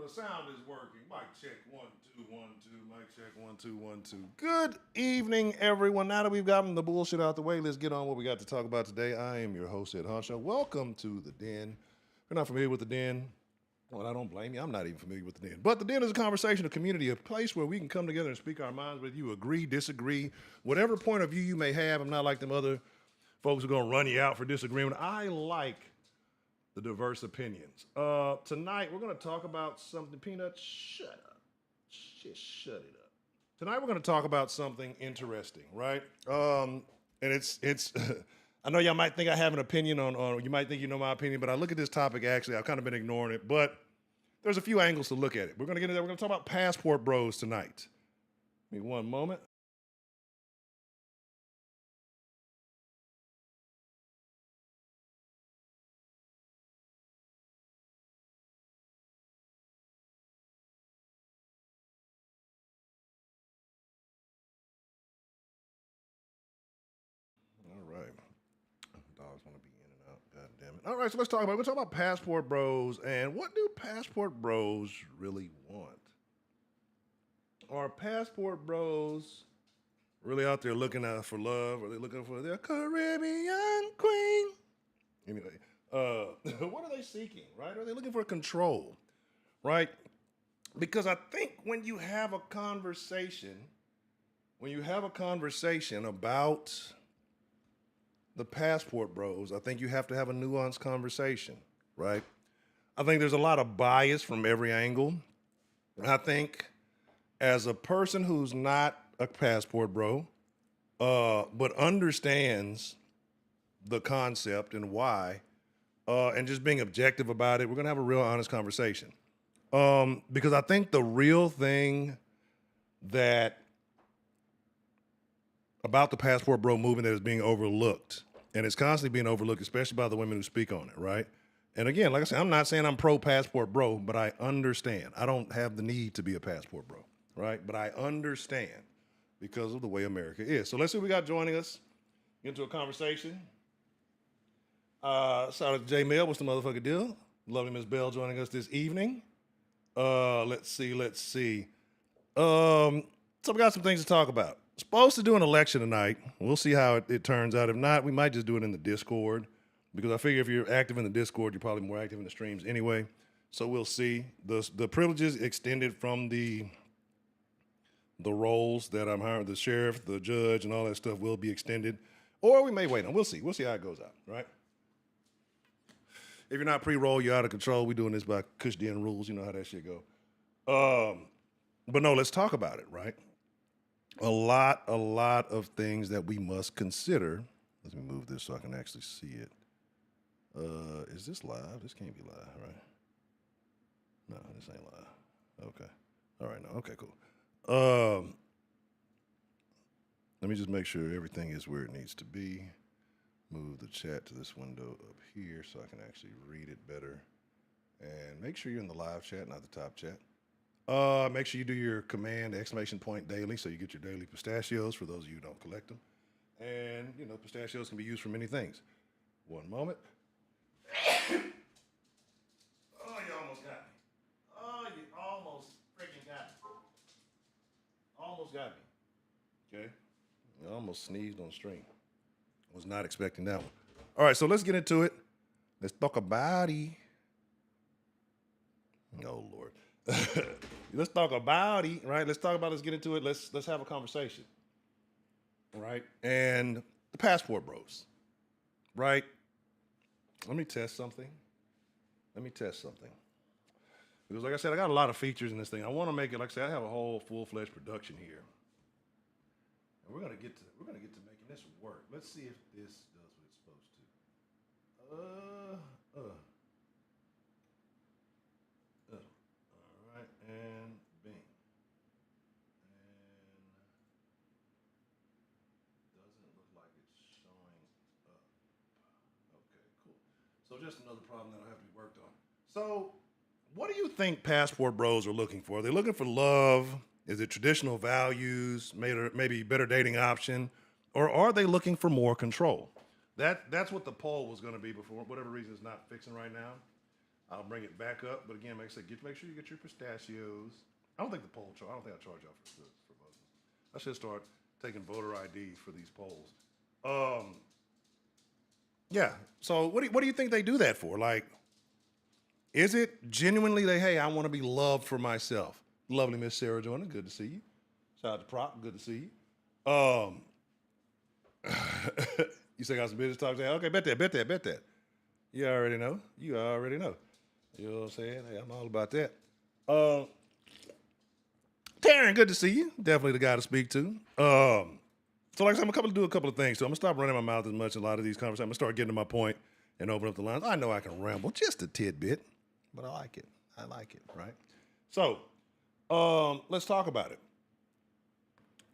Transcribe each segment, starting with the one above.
The sound is working. Mic check 1 2 1 2. Mic check 1 2 1 2. Good evening, everyone. Now that we've gotten the bullshit out the way, let's get on what we got to talk about today. I am your host, Ed Honshaw. Welcome to the Den. If you're not familiar with the Den, well, I don't blame you. I'm not even familiar with the Den. But the Den is a conversation, a community, a place where we can come together and speak our minds, whether you agree, disagree, whatever point of view you may have. I'm not like them other folks who are going to run you out for disagreement. I like the diverse opinions. Tonight, we're going to talk about something. Peanut, shut up. Shut it up. Tonight, we're going to talk about something interesting, right? And it's I know y'all might think I have an opinion on, you might think you know my opinion, but I look at this topic, actually, I've kind of been ignoring it, but there's a few angles to look at it. We're going to get into that. We're going to talk about passport bros tonight. Give me one moment. All right. Dogs want to be in and out. God damn it. All right, so we're talking about passport bros and what do passport bros really want? Are passport bros really out there looking out for love? Are they looking for their Caribbean queen? Anyway, what are they seeking, right? Are they looking for control, right? Because I think when you have a conversation about the passport bros, I think you have to have a nuanced conversation, right? I think there's a lot of bias from every angle. I think as a person who's not a passport bro, but understands the concept and why, and just being objective about it, we're gonna have a real honest conversation. Because I think the real thing that about the passport bro movement that is being overlooked, and it's constantly being overlooked, especially by the women who speak on it, right? And again, like I said, I'm not saying I'm pro passport bro, but I understand. I don't have the need to be a passport bro, right? But I understand because of the way America is. So let's see who we got joining us. Get into a conversation. Shout out to J Mel. What's the motherfucker deal? Lovely Miss Bell joining us this evening. Let's see. So we got some things to talk about. Supposed to do an election tonight. We'll see how it turns out. If not, we might just do it in the Discord because I figure if you're active in the Discord, you're probably more active in the streams anyway. So we'll see. The privileges extended from the roles that I'm hiring, the sheriff, the judge, and all that stuff will be extended. Or we may wait on. We'll see. We'll see how it goes out, right? If you're not pre-roll, you're out of control. We're doing this by Cush Den rules. You know how that shit go. But no, let's talk about it, right? A lot of things that we must consider. Let me move this so I can actually see it. Is this live? This can't be live, right? No, this ain't live. Okay. All right, no. Okay, cool. Let me just make sure everything is where it needs to be. Move the chat to this window up here so I can actually read it better. And make sure you're in the live chat, not the top chat. Make sure you do your command exclamation point daily so you get your daily pistachios for those of you who don't collect them. And, you know, pistachios can be used for many things. One moment. Oh, you almost got me. Oh, you almost freaking got me. Almost got me. Okay. You almost sneezed on stream. Was not expecting that one. All right, so let's get into it. Let's talk about it. Oh, Lord. Let's talk about it, right? Let's get into it. Let's have a conversation, right? And the passport bros, right? Let me test something. Because like I said, I got a lot of features in this thing. I want to make it, like I said, I have a whole full-fledged production here. And we're gonna get to making this work. Let's see if this does what it's supposed to. All right, and bing. And doesn't look like it's showing up. Okay, cool. So just another problem that'll have to be worked on. So, what do you think passport bros are looking for? Are they looking for love? Is it traditional values, maybe better dating option, or are they looking for more control? That's what the poll was going to be before. Whatever reason it's not fixing right now. I'll bring it back up. But again, make sure you get your pistachios. I don't think I don't think I charge y'all for voting. I should start taking voter IDs for these polls. Yeah. So what do you think they do that for? Like, is it genuinely hey, I want to be loved for myself? Lovely Miss Sarah Jordan, good to see you. Shout out to Prop, good to see you. You say got some business talk today? Okay, bet that. You already know. You know what I'm saying? Hey, I'm all about that. Taryn, good to see you. Definitely the guy to speak to. So like I said, I'm going to do a couple of things. So I'm going to stop running my mouth as much in a lot of these conversations. I'm going to start getting to my point and open up the lines. I know I can ramble just a tidbit, but I like it. Right? So let's talk about it.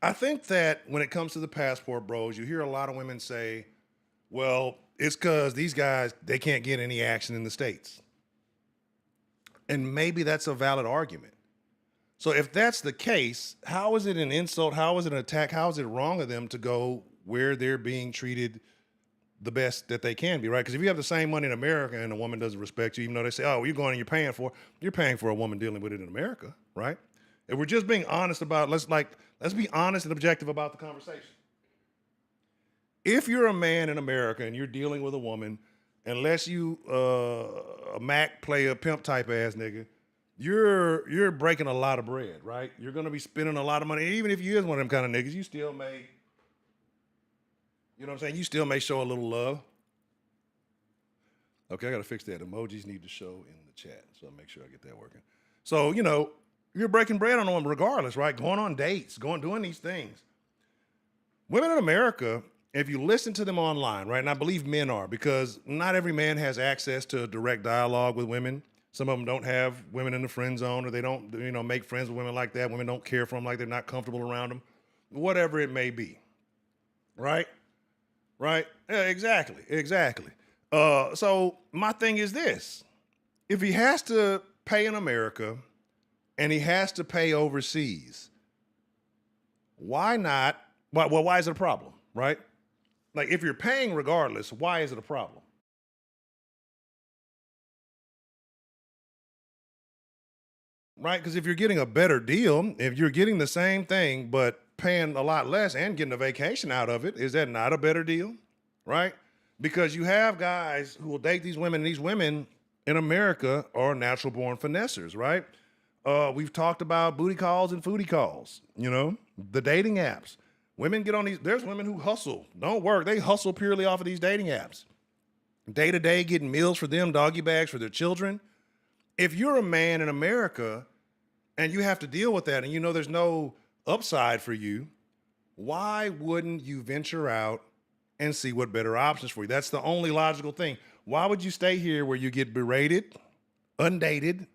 I think that when it comes to the passport bros, you hear a lot of women say, well, it's because these guys, they can't get any action in the States. And maybe that's a valid argument. So if that's the case, how is it an insult? How is it an attack? How is it wrong of them to go where they're being treated the best that they can be, right? Because if you have the same money in America and a woman doesn't respect you, even though they say, oh, well, you're going and you're paying for a woman dealing with it in America, right? If we're just being honest about, let's be honest and objective about the conversation. If you're a man in America and you're dealing with a woman, unless you a Mac player, pimp type ass nigga, you're breaking a lot of bread, right? You're gonna be spending a lot of money. Even if you is one of them kind of niggas, you still may, you know what I'm saying? You still may show a little love. Okay, I gotta fix that. Emojis need to show in the chat, so I'll make sure I get that working. So, you're breaking bread on them regardless, right? Going on dates, doing these things. Women in America, if you listen to them online, right, and I believe men are, because not every man has access to direct dialogue with women. Some of them don't have women in the friend zone, or they don't, make friends with women like that. Women don't care for them, like they're not comfortable around them, whatever it may be, right? Right? Yeah, exactly. So my thing is this: if he has to pay in America and he has to pay overseas, why not? Well, why is it a problem, right? Like, if you're paying regardless, why is it a problem? Right? Because if you're getting a better deal, if you're getting the same thing but paying a lot less and getting a vacation out of it, is that not a better deal? Right? Because you have guys who will date these women, and these women in America are natural born finessers, right? We've talked about booty calls and foodie calls, the dating apps. Women get on these, there's women who hustle, don't work. They hustle purely off of these dating apps. Day to day, getting meals for them, doggy bags for their children. If you're a man in America and you have to deal with that and there's no upside for you, why wouldn't you venture out and see what better options for you? That's the only logical thing. Why would you stay here where you get berated, undated,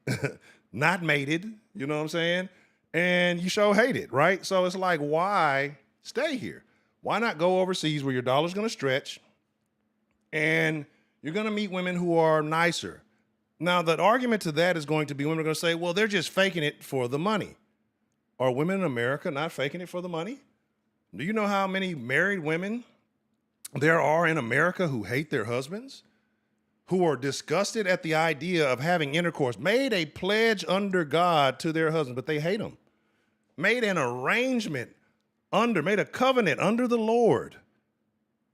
not mated, you know what I'm saying? And you sure hate it, right? So it's like, why stay here? Why not go overseas where your dollar's gonna stretch and you're gonna meet women who are nicer? Now, the argument to that is going to be women are going to say, well, they're just faking it for the money. Are women in America not faking it for the money? Do you know how many married women there are in America who hate their husbands, who are disgusted at the idea of having intercourse, made a pledge under God to their husband, but they hate him, made an arrangement made a covenant under the Lord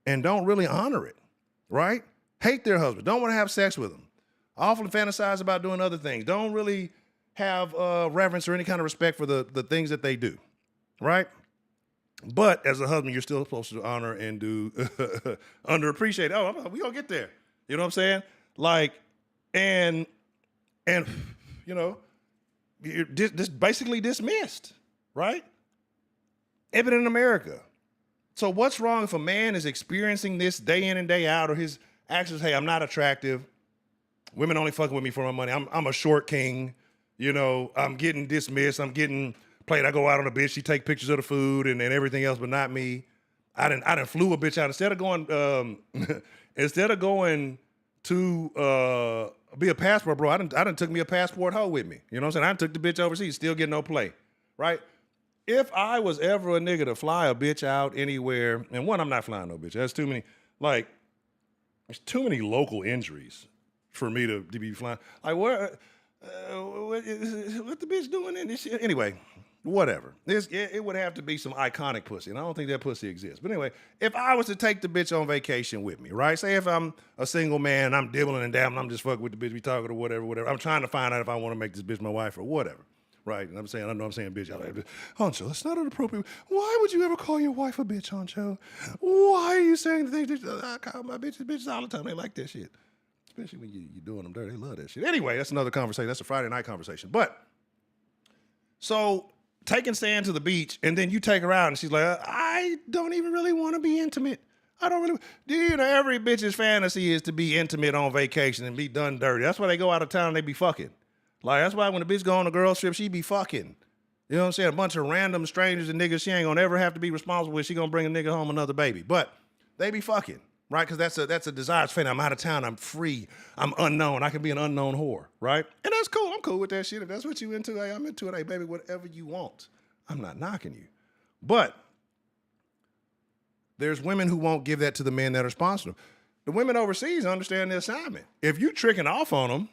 and don't really honor it, right? Hate their husband, don't want to have sex with them. Often fantasize about doing other things. Don't really have reverence or any kind of respect for the things that they do, right? But as a husband, you're still supposed to honor and do underappreciate. Oh, we gonna get there. You know what I'm saying? Like, and you're just basically dismissed, right? Even in America. So what's wrong if a man is experiencing this day in and day out, or his actions? Hey, I'm not attractive. Women only fucking with me for my money. I'm a short king. I'm getting dismissed. I'm getting played. I go out on a bitch. She take pictures of the food and everything else, but not me. I didn't flew a bitch out instead of going to be a passport bro. I done took me a passport hoe with me. You know what I'm saying? I took the bitch overseas. Still getting no play, right? If I was ever a nigga to fly a bitch out anywhere, and one, I'm not flying no bitch. That's too many. Like, there's too many local injuries for me to be flying. Like, what the bitch doing in this shit? Anyway, whatever. It would have to be some iconic pussy, and I don't think that pussy exists. But anyway, if I was to take the bitch on vacation with me, right? Say if I'm a single man, I'm dibbling and dabbling, I'm just fucking with the bitch, we talking or whatever. I'm trying to find out if I want to make this bitch my wife or whatever. Right, and I know I'm saying bitch. Y'all like, Honcho, that's not inappropriate. Why would you ever call your wife a bitch, Honcho? Why are you saying the things that I call my bitches all the time? They like that shit. Especially when you're doing them dirty. They love that shit. Anyway, that's another conversation. That's a Friday night conversation. But, so, taking Stan to the beach, and then you take her out, and she's like, I don't even really want to be intimate. I don't really. Do you know every bitch's fantasy is to be intimate on vacation and be done dirty? That's why they go out of town and they be fucking. Like, that's why when a bitch go on a girl trip, she be fucking. You know what I'm saying? A bunch of random strangers and niggas she ain't gonna ever have to be responsible with. She gonna bring a nigga home another baby. But they be fucking, right? Because that's a desire. It's fate. I'm out of town. I'm free. I'm unknown. I can be an unknown whore, right? And that's cool. I'm cool with that shit. If that's what you into, hey, I'm into it. Hey, baby, whatever you want. I'm not knocking you. But there's women who won't give that to the men that are sponsoring them. The women overseas understand the assignment. If you tricking off on them,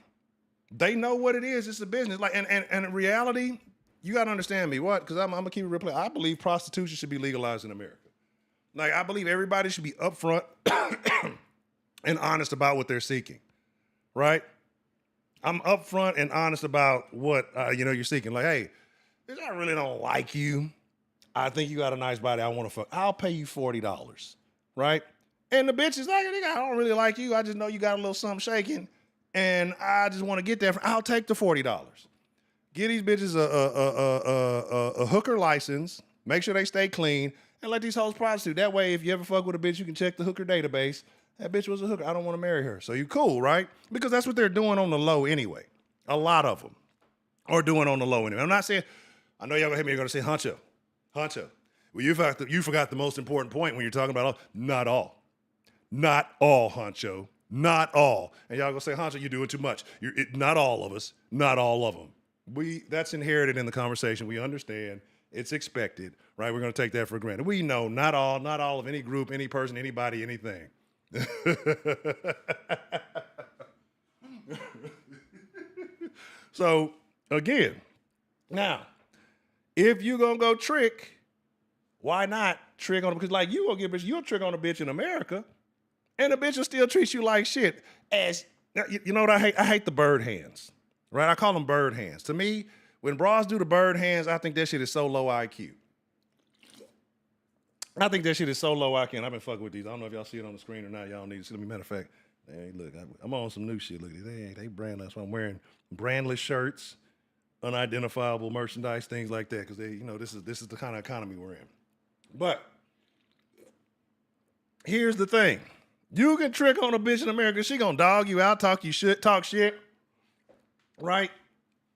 they know what it is. It's a business. Like, and in reality, you got to understand me. What? Because I'm going to keep it real clear. I believe prostitution should be legalized in America. Like, I believe everybody should be upfront and honest about what they're seeking, right? I'm upfront and honest about what, you're seeking. Like, hey, bitch, I really don't like you. I think you got a nice body. I want to fuck. I'll pay you $40, right? And the bitch is like, nigga, I don't really like you. I just know you got a little something shaking. And I just want to get there. I'll take the $40. Get these bitches a hooker license. Make sure they stay clean. And let these hoes prostitute. That way, if you ever fuck with a bitch, you can check the hooker database. That bitch was a hooker. I don't want to marry her. So you cool, right? Because that's what they're doing on the low anyway. A lot of them are doing on the low anyway. I'm not saying, I know y'all gonna hit me, you're gonna say, Honcho. Well, you forgot the most important point when you're talking about all. Not all, Honcho. Not all. And y'all gonna say, Honcho, you're doing too much. Not all of us, not all of them. That's inherited in the conversation. We understand. It's expected, right? We're gonna take that for granted. We know not all of any group, any person, anybody, anything. So, again, now, if you gonna go trick, why not trick on them? Because like you'll trick on a bitch in America, and the bitch will still treat you like shit. You know what I hate? I hate the bird hands, right? I call them bird hands. To me, when bras do the bird hands, I think that shit is so low IQ. I think that shit is so low IQ. And I've been fucking with these. I don't know if y'all see it on the screen or not. Y'all need to see. Matter of fact, hey, look, I'm on some new shit. Look, they brandless. That's why I'm wearing brandless shirts, unidentifiable merchandise, things like that. Because this is the kind of economy we're in. But here's the thing. You can trick on a bitch in America. She gonna dog you out, talk shit, right?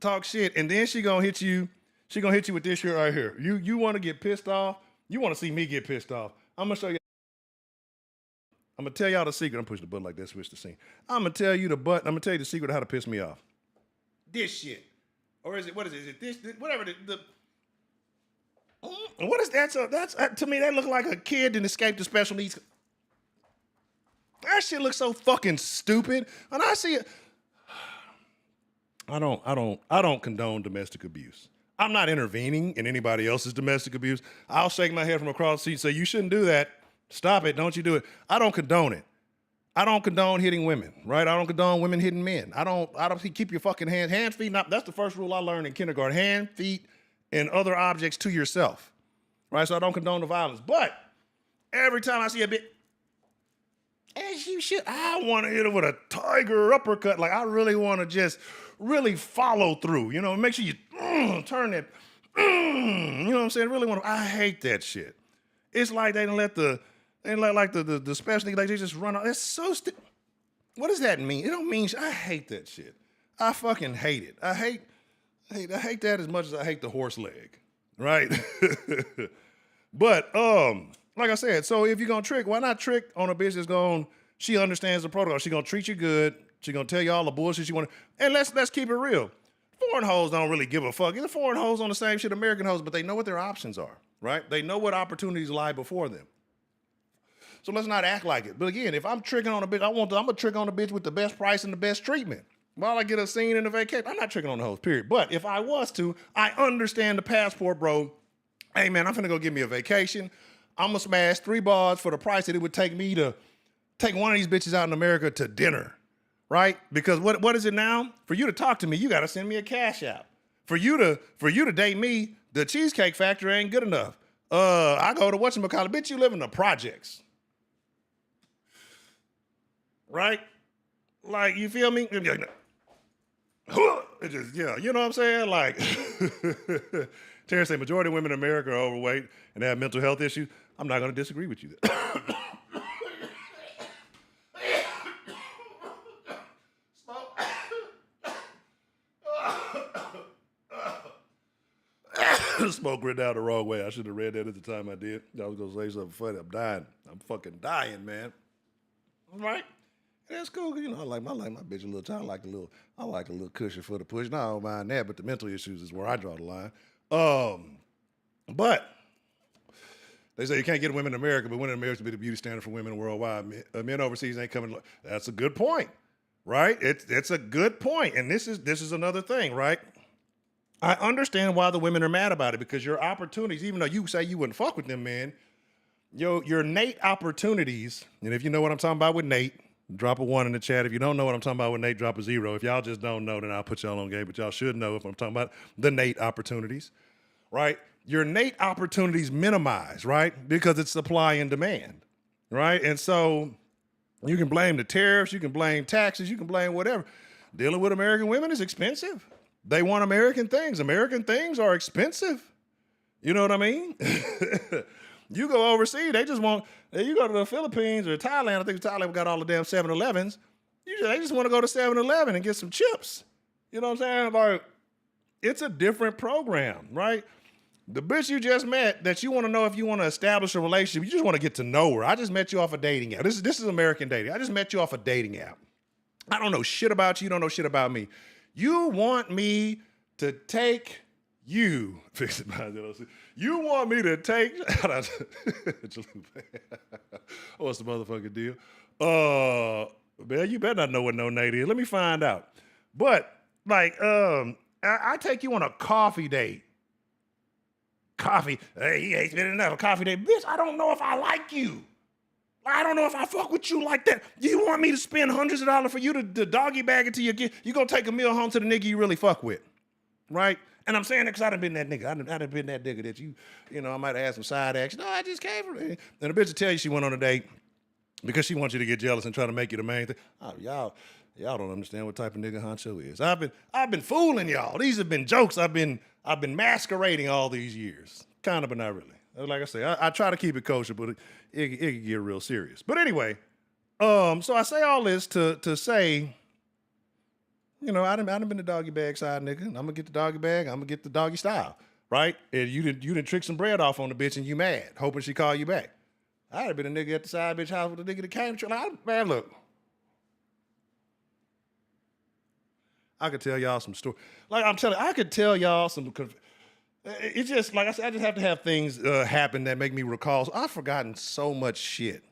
Talk shit. And then she gonna hit you with this shit right here. You want to get pissed off? You want to see me get pissed off? I'm gonna show you. I'm gonna tell y'all the secret. I'm pushing the button like that, switch the scene. I'm gonna tell you the secret of how to piss me off. This shit. Or is it, what is it? Is it this whatever what is that? So that's to me, that look like a kid that escaped the special needs. That shit looks so fucking stupid. And I see it. I don't condone domestic abuse. I'm not intervening in anybody else's domestic abuse. I'll shake my head from across the seat and say, you shouldn't do that. Stop it. Don't you do it. I don't condone it. I don't condone hitting women, right? I don't condone women hitting men. I don't keep your fucking hands, feet, that's the first rule I learned in kindergarten. Hand, feet, and other objects to yourself, right? So I don't condone the violence. But every time I see a bit, as you should, I want to hit her with a tiger uppercut. Like I really want to just really follow through, make sure you turn that, you know what I'm saying? Really want to, I hate that shit. It's like they didn't let the special nigga, like they just run out. That's so stupid. What does that mean? It don't mean I hate that shit. I fucking hate it. I hate that as much as I hate the horse leg, right? But like I said, so if you're gonna trick, why not trick on a bitch that's she understands the protocol. She gonna treat you good. She gonna tell you all the bullshit you want. And let's keep it real. Foreign hoes don't really give a fuck. The foreign hoes on the same shit American hoes, but they know what their options are, right? They know what opportunities lie before them. So let's not act like it. But again, if I'm tricking on a bitch, I'm gonna trick on a bitch with the best price and the best treatment. While I get a scene in the vacation, I'm not tricking on the host, period. But if I was to, I understand the passport, bro. Hey man, I'm finna go get me a vacation. I'm gonna smash 3 bars for the price that it would take me to take one of these bitches out in America to dinner, right? Because what is it now? For you to talk to me, you gotta send me a cash app. For you to date me, the Cheesecake Factory ain't good enough. I go to whatchamacallit, bitch, you live in the projects. Right? Like, you feel me? It just, yeah, you know what I'm saying? Like, Terrence say majority of women in America are overweight and they have mental health issues. I'm not going to disagree with you there. Smoke ran down the wrong way. I should have read that at the time I did. I was going to say something funny. I'm dying. I'm fucking dying, man. All right? That's cool. You know, I like my bitch a little time. I like a little cushion for the push. No, I don't mind that, but the mental issues is where I draw the line. But they say you can't get women in America, but women in America be the beauty standard for women worldwide. Men overseas ain't coming. That's a good point, right? It's a good point. And this is another thing, right? I understand why the women are mad about it, because your opportunities, even though you say you wouldn't fuck with them, man, your Nate opportunities, and if you know what I'm talking about with Nate, drop a 1 in the chat. If you don't know what I'm talking about with Nate, drop a 0. If y'all just don't know, then I'll put y'all on game, but y'all should know if I'm talking about the Nate opportunities, right? Your Nate opportunities minimize, right? Because it's supply and demand, right? And so you can blame the tariffs, you can blame taxes, you can blame whatever. Dealing with American women is expensive. They want American things. American things are expensive. You know what I mean? You go overseas, they just want, you go to the Philippines or Thailand, I think Thailand got all the damn 7-Elevens. They just want to go to 7-Eleven and get some chips. You know what I'm saying? Like, it's a different program, right? The bitch you just met that you want to know if you want to establish a relationship, you just want to get to know her. I just met you off a dating app. This is American dating. I just met you off a dating app. I don't know shit about you. You don't know shit about me. You want me to take you. You want me to take. What's the motherfucking deal? Man, you better not know what no Nate is. Let me find out. But like, I take you on a coffee date. Coffee. Hey, he ain't spending enough. A coffee date. Bitch, I don't know if I like you. I don't know if I fuck with you like that. You want me to spend hundreds of dollars for you to doggy bag it to your kid? You gonna take a meal home to the nigga you really fuck with, right? And I'm saying that because I done been that nigga. I done been that nigga that you know, I might have had some side action. No, I just came from it. And the bitch will tell you she went on a date because she wants you to get jealous and try to make you the main thing. Oh, y'all don't understand what type of nigga Honcho is. I've been fooling y'all. These have been jokes. I've been masquerading all these years. Kind of, but not really. Like I say, I try to keep it kosher, but it can get real serious. But anyway, so I say all this to say, you know, I done been the doggy bag side nigga. I'm gonna get the doggy bag. I'm gonna get the doggy style, right? And you done trick some bread off on the bitch and you mad, hoping she call you back. I had been a nigga at the side bitch house with a nigga that came to man, look. I could tell y'all some stories. Like I'm telling you, I could tell y'all some. It's just, like I said, I just have to have things happen that make me recall. So I've forgotten so much shit.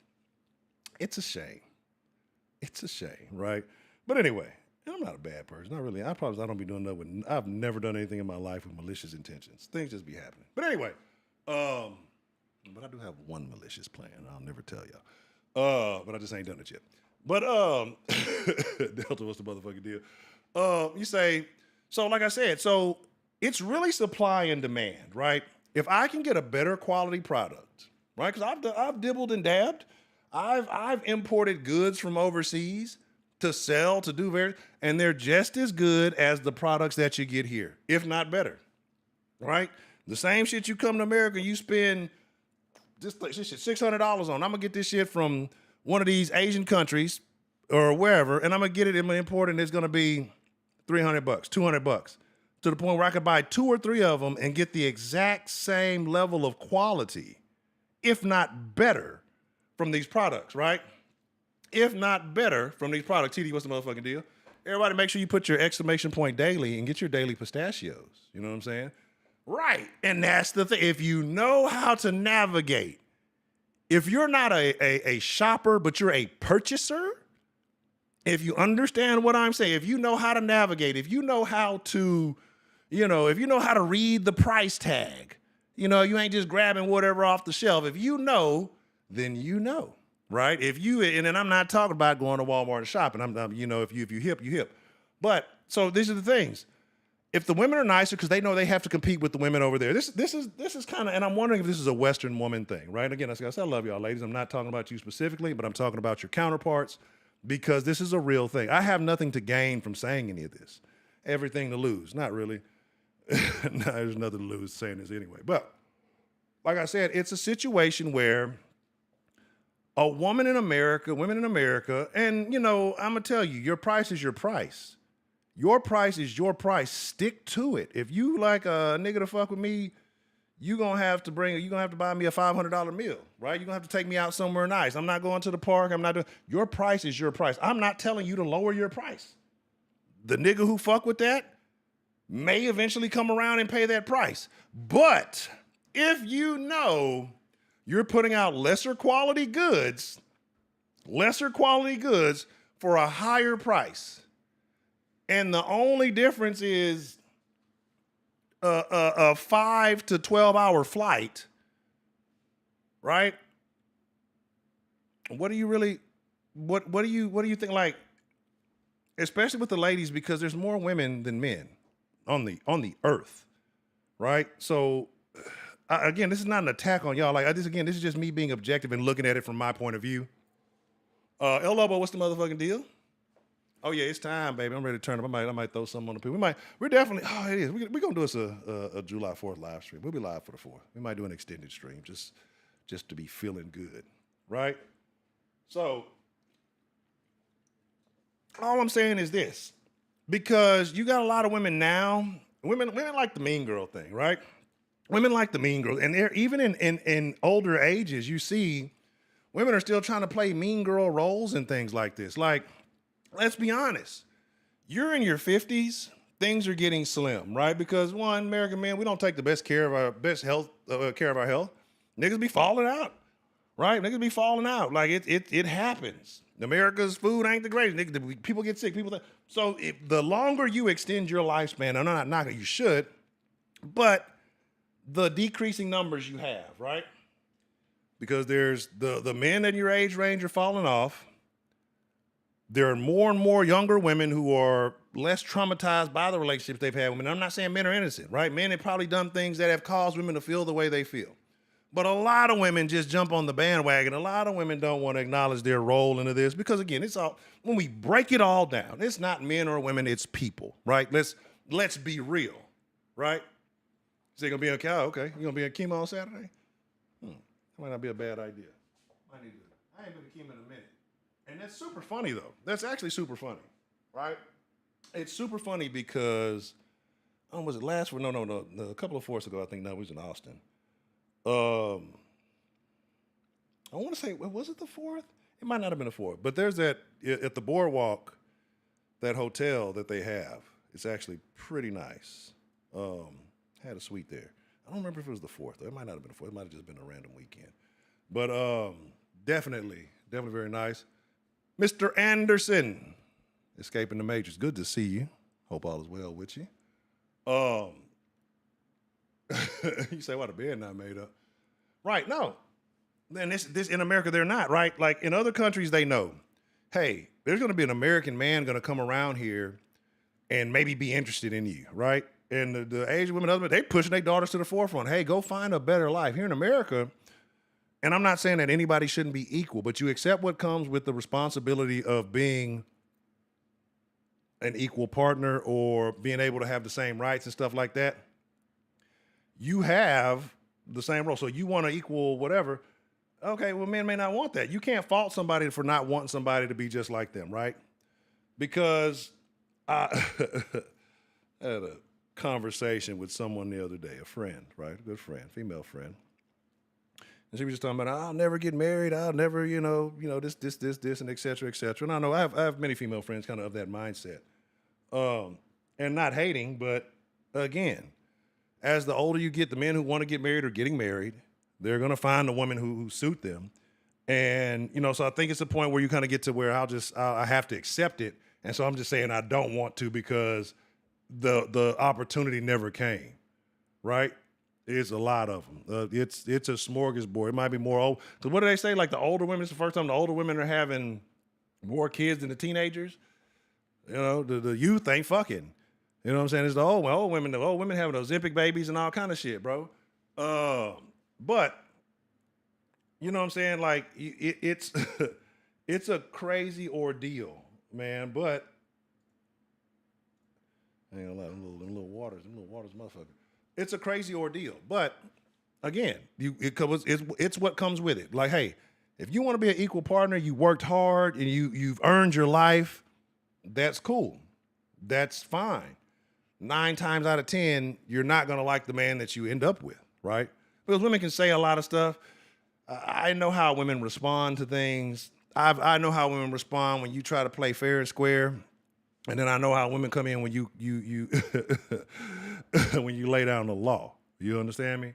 It's a shame. It's a shame, right? But anyway, I'm not a bad person. Not really. I don't be doing nothing. I've never done anything in my life with malicious intentions. Things just be happening. But anyway, but I do have one malicious plan. I'll never tell y'all. But I just ain't done it yet. But Delta, what's the motherfucking deal? You say, so like I said, so it's really supply and demand, right? If I can get a better quality product, right? Because I've dibbled and dabbed. I've imported goods from overseas to sell, to do and they're just as good as the products that you get here, if not better, right? The same shit you come to America and you spend this shit $600 on. I'm gonna get this shit from one of these Asian countries or wherever, and I'm gonna get it and import it, and it's gonna be $300, $200. To the point where I could buy 2 or 3 of them and get the exact same level of quality, if not better, from these products, right? If not better from these products. TD, what's the motherfucking deal? Everybody make sure you put your exclamation point daily and get your daily pistachios. You know what I'm saying? Right. And that's the thing. If you know how to navigate If you're not a shopper, but you're a purchaser, if you understand what I'm saying, if you know how to navigate, if you know how to, if you know how to read the price tag, you ain't just grabbing whatever off the shelf. If you know, then you know, right? And then I'm not talking about going to Walmart and shopping. If you hip, you hip. But so these are the things. If the women are nicer because they know they have to compete with the women over there, this is kind of, and I'm wondering if this is a Western woman thing, right? Again, I love y'all ladies. I'm not talking about you specifically, but I'm talking about your counterparts because this is a real thing. I have nothing to gain from saying any of this. Everything to lose. Not really. No, there's nothing to lose saying this anyway. But like I said, it's a situation where women in America, and I'm going to tell you, your price is your price. Your price is your price. Stick to it. If you like a nigga to fuck with me, you're going to have to buy me a $500 meal, right? You're going to have to take me out somewhere nice. I'm not going to the park. Your price is your price. I'm not telling you to lower your price. The nigga who fuck with that may eventually come around and pay that price. But if you know you're putting out lesser quality goods for a higher price, and the only difference is a 5 to 12 hour flight, right? What do you think? Like, especially with the ladies, because there's more women than men on the earth, right? So again, this is not an attack on y'all. Like this is just me being objective and looking at it from my point of view. El Lobo, what's the motherfucking deal? Oh yeah, it's time, baby. I'm ready to turn up. I might throw something on the people. We're definitely. Oh, it is. We're gonna do us a July 4th live stream. We'll be live for the 4th. We might do an extended stream just to be feeling good, right? So all I'm saying is this, because you got a lot of women now. Women like the mean girl thing, right? Women like the mean girl, and they're even in older ages. You see, women are still trying to play mean girl roles and things like this, like. Let's be honest. You're in your 50s, things are getting slim, right? Because one, American men, we don't take the best care of our health. Niggas be falling out, right? Niggas be falling out. Like it happens. America's food ain't the greatest. People get sick. So the longer you extend your lifespan, and I'm not knocking, you should, but the decreasing numbers you have, right? Because there's the men in your age range are falling off. There are more and more younger women who are less traumatized by the relationships they've had with women. I'm not saying men are innocent, right? Men have probably done things that have caused women to feel the way they feel. But a lot of women just jump on the bandwagon. A lot of women don't want to acknowledge their role into this because, again, it's all, when we break it all down, it's not men or women, it's people, right? Let's be real, right? So you're going to be on cow? Okay. You going to be on chemo on Saturday? That might not be a bad idea. I ain't been to chemo in a minute. And that's super funny, though. That's actually super funny, right? It's super funny because, was it last week? No, a couple of fourths ago, I think. No, we was in Austin. I want to say, was it the 4th? It might not have been the 4th. But there's that, at the Boardwalk, that hotel that they have. It's actually pretty nice. Had a suite there. I don't remember if it was the 4th. It might not have been the 4th. It might have just been a random weekend. But definitely very nice. Mr. Anderson, escaping the Matrix. Good to see you. Hope all is well with you. You say, why the bed not made up? Right, no. And this in America, they're not, right? Like in other countries, they know, hey, there's going to be an American man going to come around here and maybe be interested in you, right? And the Asian women, husbands, they pushing their daughters to the forefront. Hey, go find a better life. Here in America, and I'm not saying that anybody shouldn't be equal, but you accept what comes with the responsibility of being an equal partner or being able to have the same rights and stuff like that. You have the same role. So you want to equal whatever. Okay, well, men may not want that. You can't fault somebody for not wanting somebody to be just like them, right? Because I had a conversation with someone the other day, a friend, right? A good friend, female friend. And she was just talking about, I'll never get married. I'll never, this, and et cetera, et cetera. And I know I have many female friends kind of that mindset. And not hating, but again, as the older you get, the men who want to get married are getting married. They're going to find a woman who suit them. And, so I think it's a point where you kind of get to where I have to accept it. And so I'm just saying I don't want to because the opportunity never came, right? It's a lot of them. It's a smorgasbord. It might be more, because what do they say? Like the older women, it's the first time the older women are having more kids than the teenagers. The youth ain't fucking. You know what I'm saying? It's the old women having those Ozempic babies and all kind of shit, bro. But you know what I'm saying? Like it's it's a crazy ordeal, man. But I ain't gonna lie, them little waters, motherfucker. It's a crazy ordeal. But again, it's what comes with it. Like, hey, if you want to be an equal partner, you worked hard and you've earned your life. That's cool. That's fine. 9 times out of 10, you're not gonna like the man that you end up with, right? Because women can say a lot of stuff. I know how women respond to things. I know how women respond when you try to play fair and square, and then I know how women come in when you when you lay down the law. You understand me?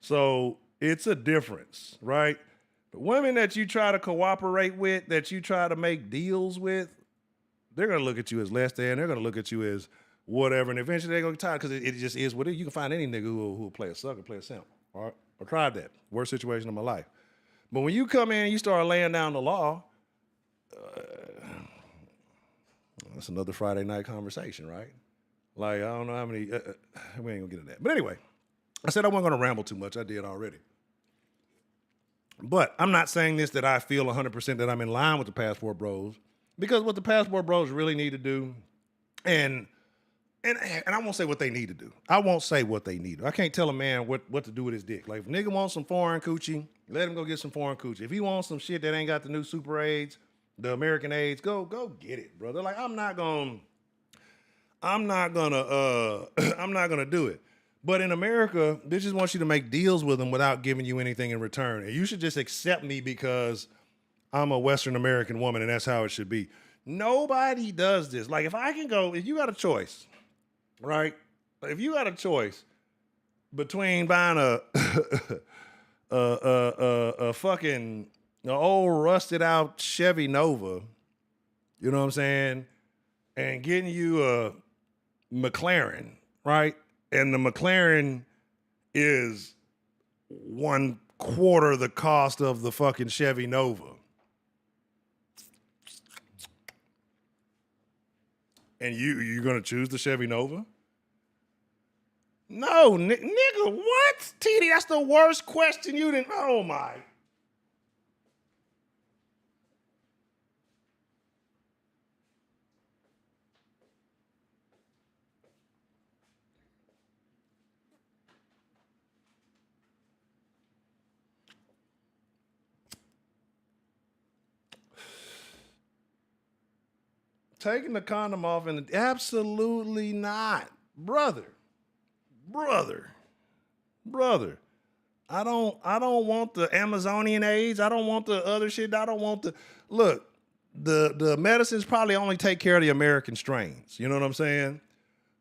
So it's a difference, right? The women that you try to cooperate with, that you try to make deals with, they're gonna look at you as less than. They're gonna look at you as whatever, and eventually they're gonna get tired because it just is what it is. You can find any nigga who will play a sucker, play a simp. All right? I tried that. Worst situation of my life. But when you come in and you start laying down the law, that's another Friday night conversation, right? Like, I don't know how many, we ain't gonna get into that. But anyway, I said I wasn't gonna ramble too much. I did already. But I'm not saying this that I feel 100% that I'm in line with the Passport Bros, because what the Passport Bros really need to do, and I won't say what they need to do. I won't say what they need. I can't tell a man what to do with his dick. Like, if a nigga wants some foreign coochie, let him go get some foreign coochie. If he wants some shit that ain't got the new Super AIDS, the American AIDS, go get it, brother. Like, I'm not gonna do it. But in America, they just want you to make deals with them without giving you anything in return. And you should just accept me because I'm a Western American woman and that's how it should be. Nobody does this. Like, if you got a choice, right? If you got a choice between buying a fucking old rusted out Chevy Nova, you know what I'm saying, and getting you a McLaren, right? And the McLaren is 1/4 the cost of the fucking Chevy Nova. And you're gonna choose the Chevy Nova? No, nigga, what? TD, that's the worst question you didn't. Oh my. Taking the condom off and absolutely not. Brother. I don't want the Amazonian AIDS. I don't want the other shit. I don't want the medicines probably only take care of the American strains. You know what I'm saying?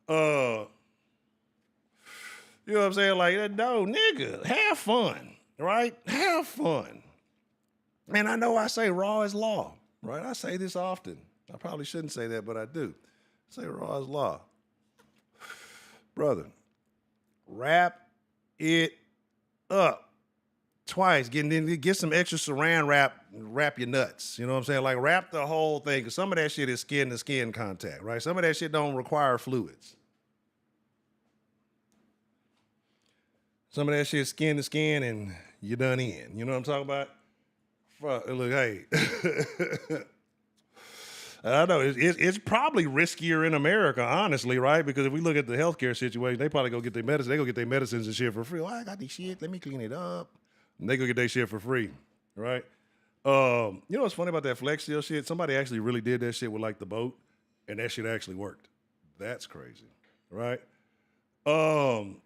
You know what I'm saying? Like, no, nigga, have fun, right? Have fun. And I know I say raw is law, right? I say this often. I probably shouldn't say that, but I do. I say raw is law. Brother, wrap it up twice. Get some extra saran wrap your nuts. You know what I'm saying? Like, wrap the whole thing, because some of that shit is skin to skin contact, right? Some of that shit don't require fluids. Some of that shit skin to skin and you're done in. You know what I'm talking about? Look, hey. I know it's probably riskier in America, honestly, right? Because if we look at the healthcare situation, they probably go get their medicine. They go get their medicines and shit for free. Oh, I got this shit. Let me clean it up. And they go get their shit for free, right? You know what's funny about that Flex Seal shit? Somebody actually really did that shit with like the boat, and that shit actually worked. That's crazy, right? So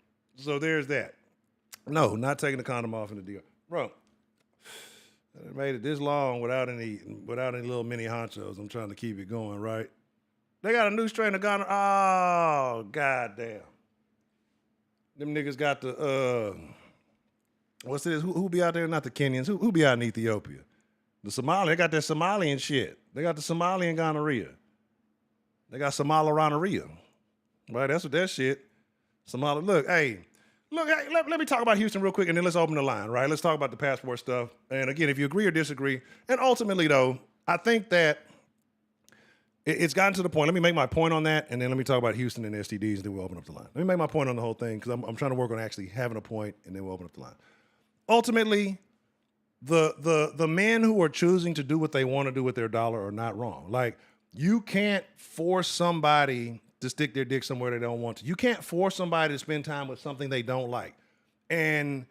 there's that. No, not taking the condom off in the deal, bro. I made it this long without any little mini honchos. I'm trying to keep it going, right? They got a new strain of gonorrhea. Oh, goddamn. Them niggas got the what's this? Who be out there? Not the Kenyans. Who be out in Ethiopia? The Somali. They got that Somalian shit. They got the Somalian gonorrhea. They got Somali-rhinorrhea. Right? That's what that shit. Somali. Look, hey, let me talk about Houston real quick, and then let's open the line, right? Let's talk about the passport stuff. And again, if you agree or disagree, and ultimately, though, I think that it's gotten to the point. Let me make my point on that, and then let me talk about Houston and STDs, and then we'll open up the line. Let me make my point on the whole thing, because I'm trying to work on actually having a point, and then we'll open up the line. Ultimately, the men who are choosing to do what they want to do with their dollar are not wrong. Like, you can't force somebody to stick their dick somewhere they don't want to. You can't force somebody to spend time with something they don't like. And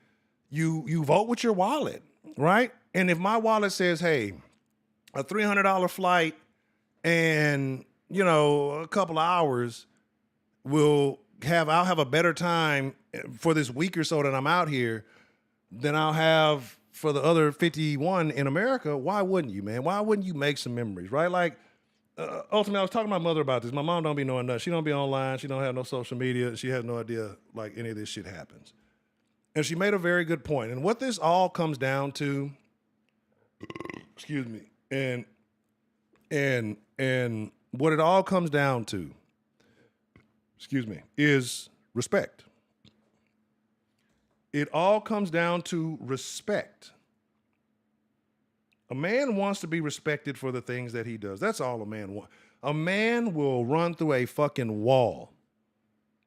you vote with your wallet, right? And if my wallet says, hey, a $300 flight and, you know, a couple of hours I'll have a better time for this week or so that I'm out here than I'll have for the other 51 in America, why wouldn't you, man? Why wouldn't you make some memories, right? Like, ultimately, I was talking to my mother about this. My mom don't be knowing nothing. She don't be online. She don't have no social media. She has no idea, like, any of this shit happens. And she made a very good point. And what this all comes down to, excuse me, and what it all comes down to, excuse me, is respect. It all comes down to respect. A man wants to be respected for the things that he does. That's all a man wants. A man will run through a fucking wall,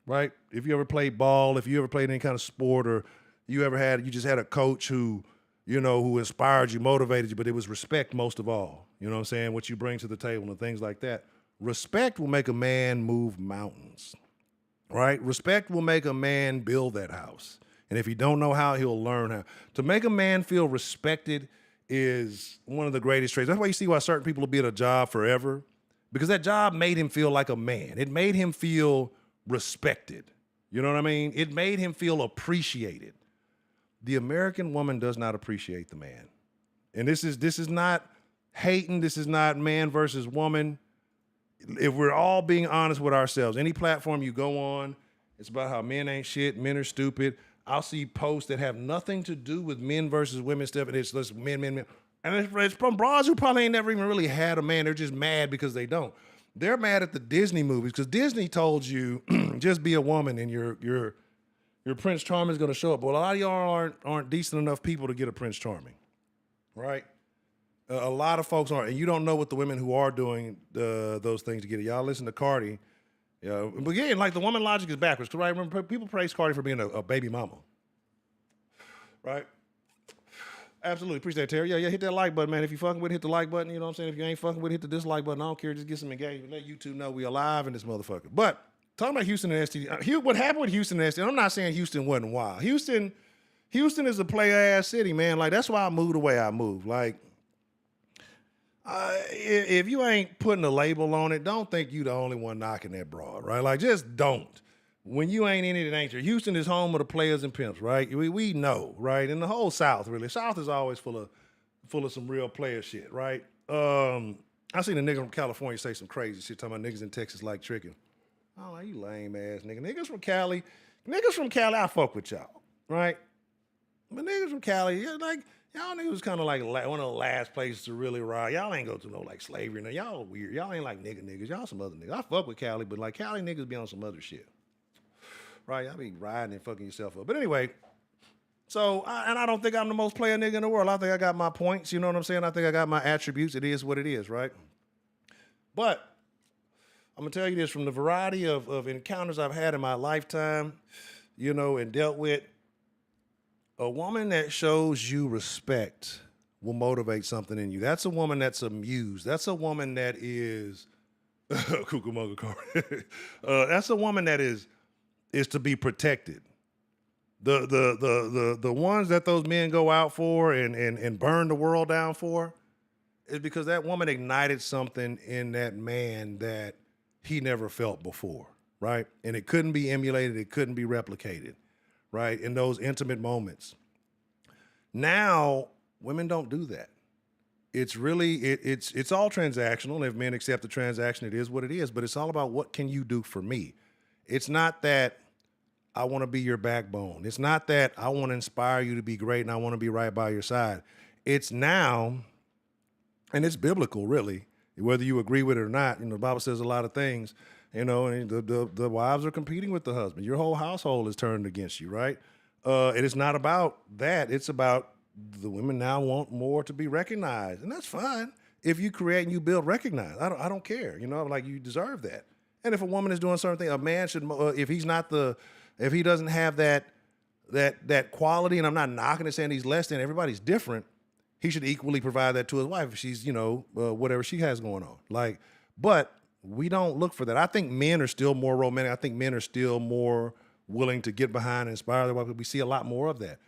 right? If you ever played ball, if you ever played any kind of sport, or you just had a coach who, you know, who inspired you, motivated you, but it was respect most of all. You know what I'm saying? What you bring to the table and things like that. Respect will make a man move mountains, right? Respect will make a man build that house. And if he don't know how, he'll learn how. To make a man feel respected is one of the greatest traits. That's why you see why certain people will be at a job forever, because that job made him feel like a man. It made him feel respected. You know what I mean? It made him feel appreciated. The American woman does not appreciate the man. And this is not hating. This is not man versus woman. If we're all being honest with ourselves, any platform you go on, it's about how men ain't shit, men are stupid. I'll see posts that have nothing to do with men versus women stuff, and it's just men. And it's from bras who probably ain't never even really had a man. They're just mad because they don't. They're mad at the Disney movies because Disney told you just be a woman and your Prince Charming is going to show up. Well, a lot of y'all aren't decent enough people to get a Prince Charming, right? A lot of folks aren't, and you don't know what the women who are doing those things to get it. Y'all listen to Cardi. Yeah, but again, like, the woman logic is backwards. Cause, right, remember, people praise Cardi for being a baby mama, right? Absolutely, appreciate that, Terry. Yeah, hit that like button, man. If you fucking with it, hit the like button. You know what I'm saying? If you ain't fucking with it, hit the dislike button. I don't care. Just get some engagement. Let YouTube know we alive in this motherfucker. But talking about Houston and STD, what happened with Houston and STD? I'm not saying Houston wasn't wild. Houston is a player ass city, man. Like, that's why I moved the way I moved. Like, if you ain't putting a label on it, don't think you the only one knocking that broad, right? Like, just don't. When you ain't in it ain't you. Houston is home of the players and pimps, right? We know, right? And the whole South, really. South is always full of some real player shit, right? I seen a nigga from California say some crazy shit talking about niggas in Texas like tricking. Oh, you lame ass nigga. Niggas from Cali, I fuck with y'all, right? But niggas from Cali, yeah, like, y'all niggas was kind of like one of the last places to really ride. Y'all ain't go through no, like, slavery. Now, y'all weird. Y'all ain't like niggas. Y'all some other niggas. I fuck with Cali, but, like, Cali niggas be on some other shit. Right? Y'all be riding and fucking yourself up. But anyway, so, I don't think I'm the most player nigga in the world. I think I got my points. You know what I'm saying? I think I got my attributes. It is what it is, right? But I'm going to tell you this, from the variety of encounters I've had in my lifetime, you know, and dealt with, a woman that shows you respect will motivate something in you. That's a woman that's amused. That's a woman that is Cucamonga card. That's a woman that is to be protected. The ones that those men go out for and burn the world down for is because that woman ignited something in that man that he never felt before, right? And it couldn't be emulated. It couldn't be replicated. Right, in those intimate moments. Now, women don't do that. It's really, it's all transactional. And if men accept the transaction, it is what it is. But it's all about, what can you do for me? It's not that I want to be your backbone. It's not that I want to inspire you to be great and I want to be right by your side. It's now, and it's biblical, really, whether you agree with it or not. The Bible says a lot of things, and the wives are competing with the husband. Your whole household is turned against you, right? It is not about that. It's about the women now want more to be recognized, and that's fine. If you create and you build, recognize. I don't care. Like you deserve that. And if a woman is doing certain things, a man should. If he doesn't have that quality, and I'm not knocking it saying he's less than. Everybody's different. He should equally provide that to his wife if she's whatever she has going on. But we don't look for that. I think men are still more romantic. I think men are still more willing to get behind and inspire their wife. We see a lot more of that.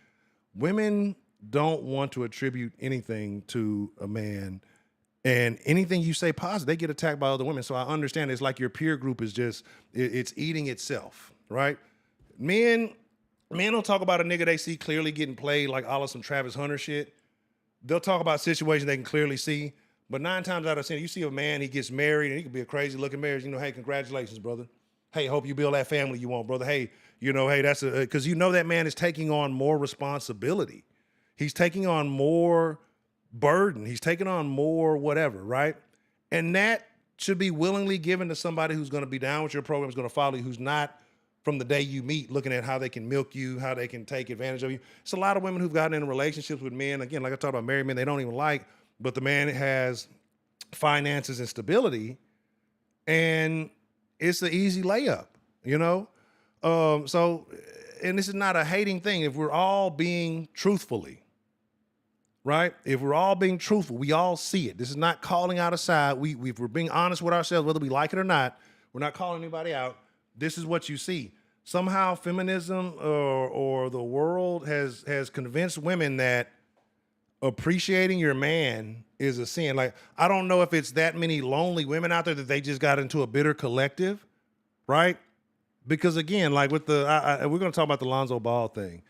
Women don't want to attribute anything to a man, and anything you say positive, they get attacked by other women. So I understand it's like your peer group is it's eating itself, right? Men don't talk about a nigga they see clearly getting played like all of some Travis Hunter shit. They'll talk about situations they can clearly see, but 9 times out of 10, you see a man, he gets married, and he could be a crazy looking marriage. Hey, congratulations, brother. Hey, hope you build that family you want, brother. Hey, that's because that man is taking on more responsibility. He's taking on more burden. He's taking on more whatever, right? And that should be willingly given to somebody who's going to be down with your program, who's going to follow you, who's not from the day you meet looking at how they can milk you, how they can take advantage of you. It's a lot of women who've gotten into relationships with men, again, like I talked about married men they don't even like, but the man has finances and stability, and it's an easy layup, So, and this is not a hating thing. If we're all being truthfully, right? If we're all being truthful, we all see it. This is not calling out a side. If we're being honest with ourselves, whether we like it or not, we're not calling anybody out. This is what you see. Somehow feminism or the world has convinced women that appreciating your man is a sin. Like, I don't know if it's that many lonely women out there that they just got into a bitter collective, right? Because again, like with we're going to talk about the Lonzo Ball thing.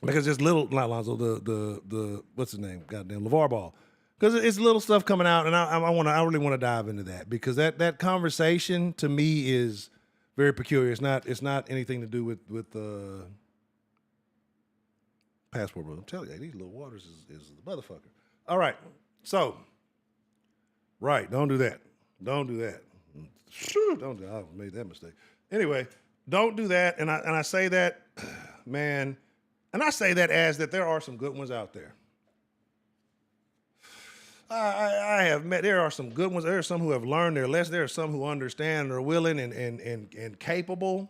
Because there's not Lonzo, the what's his name? Goddamn, LeVar Ball. Because it's little stuff coming out, and I really want to dive into that, because that conversation to me is very peculiar. It's not anything to do with passport, brother. I'm telling you, these little waters is the motherfucker. All right, so right, don't do that. Don't do that. Don't do that. I made that mistake. Anyway, don't do that. And I say that, man, and I say that as that there are some good ones out there. I have met, there are some good ones. There are some who have learned their lesson. There are some who understand and are willing and capable.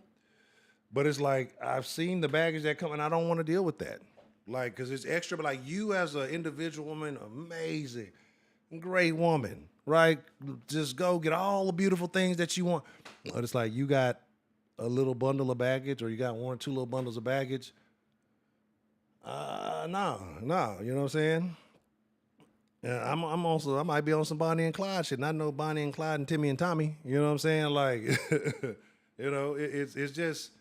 But it's like, I've seen the baggage that come, and I don't want to deal with that. Like, because it's extra, but like you as an individual woman, amazing, great woman, right? Just go get all the beautiful things that you want. But it's like you got a little bundle of baggage, or you got 1 or 2 little bundles of baggage. No, you know what I'm saying? Yeah, I might be on some Bonnie and Clyde shit, and I know Bonnie and Clyde and Timmy and Tommy. You know what I'm saying? Like, it's just,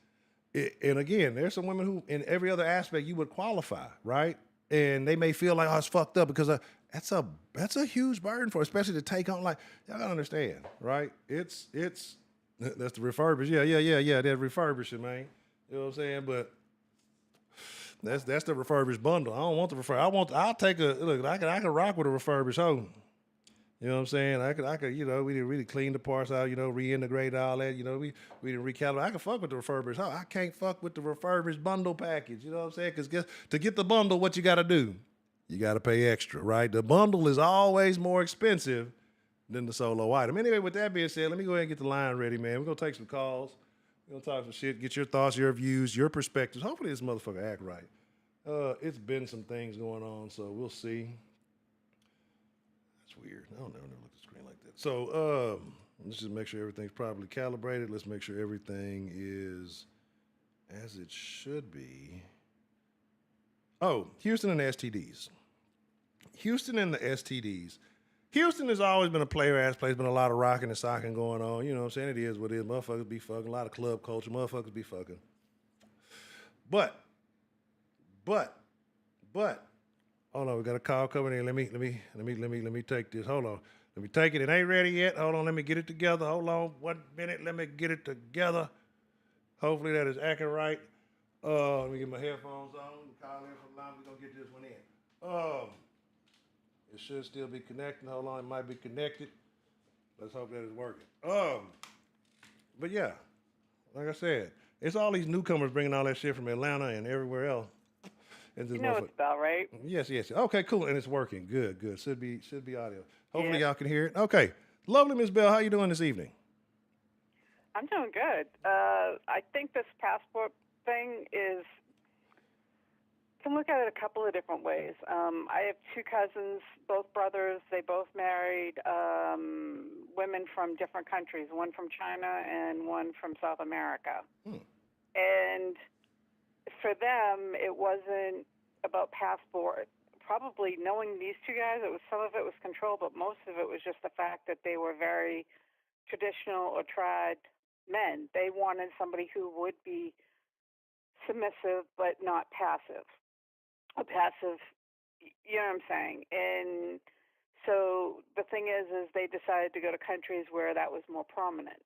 and again, there's some women who, in every other aspect, you would qualify, right? And they may feel like, oh, it's fucked up, because that's a huge burden for, especially to take on. Like, y'all gotta understand, right? It's that's the refurbish. Yeah. That refurbishing, man. You know what I'm saying? But that's the refurbished bundle. I don't want the refurbish. I'll take I can rock with a refurbished home. You know what I'm saying? I could, we didn't really clean the parts out, reintegrate all that, we didn't recalibrate. I can fuck with the refurbished home. I can't fuck with the refurbished bundle package, you know what I'm saying? Because to get the bundle, what you got to do? You got to pay extra, right? The bundle is always more expensive than the solo item. Anyway, with that being said, let me go ahead and get the line ready, man. We're going to take some calls. We're going to talk some shit, get your thoughts, your views, your perspectives. Hopefully this motherfucker act right. It's been some things going on, so we'll see. That's weird. I don't never look at the screen like that. So let's just make sure everything's properly calibrated. Let's make sure everything is as it should be. Oh, Houston and the STDs. Houston and the STDs. Houston has always been a player-ass place, been a lot of rocking and socking going on. You know what I'm saying? It is what it is. Motherfuckers be fucking. A lot of club culture. Motherfuckers be fucking. But, hold on, we got a call coming in. Let me take this. Hold on. Let me take it. It ain't ready yet. Hold on, let me get it together. Hold on 1 minute. Let me get it together. Hopefully that is acting right. Let me get my headphones on. Call in for the line. We're gonna get this one in. It should still be connecting. Hold on, it might be connected. Let's hope that it's working. But yeah, like I said, it's all these newcomers bringing all that shit from Atlanta and everywhere else. You know it's about right. Yes, yes. Okay, cool, and it's working. Good, good. Should be audio. Hopefully Yeah. y'all can hear it. Okay, lovely, Miss Bell. How you doing this evening? I'm doing good. I think this passport thing can look at it a couple of different ways. I have two cousins, both brothers. They both married women from different countries, one from China and one from South America. And for them, it wasn't about passport. Probably knowing these two guys, some of it was control, but most of it was just the fact that they were very traditional or tried men. They wanted somebody who would be submissive but not passive. A passive, you know what I'm saying? And so the thing is they decided to go to countries where that was more prominent.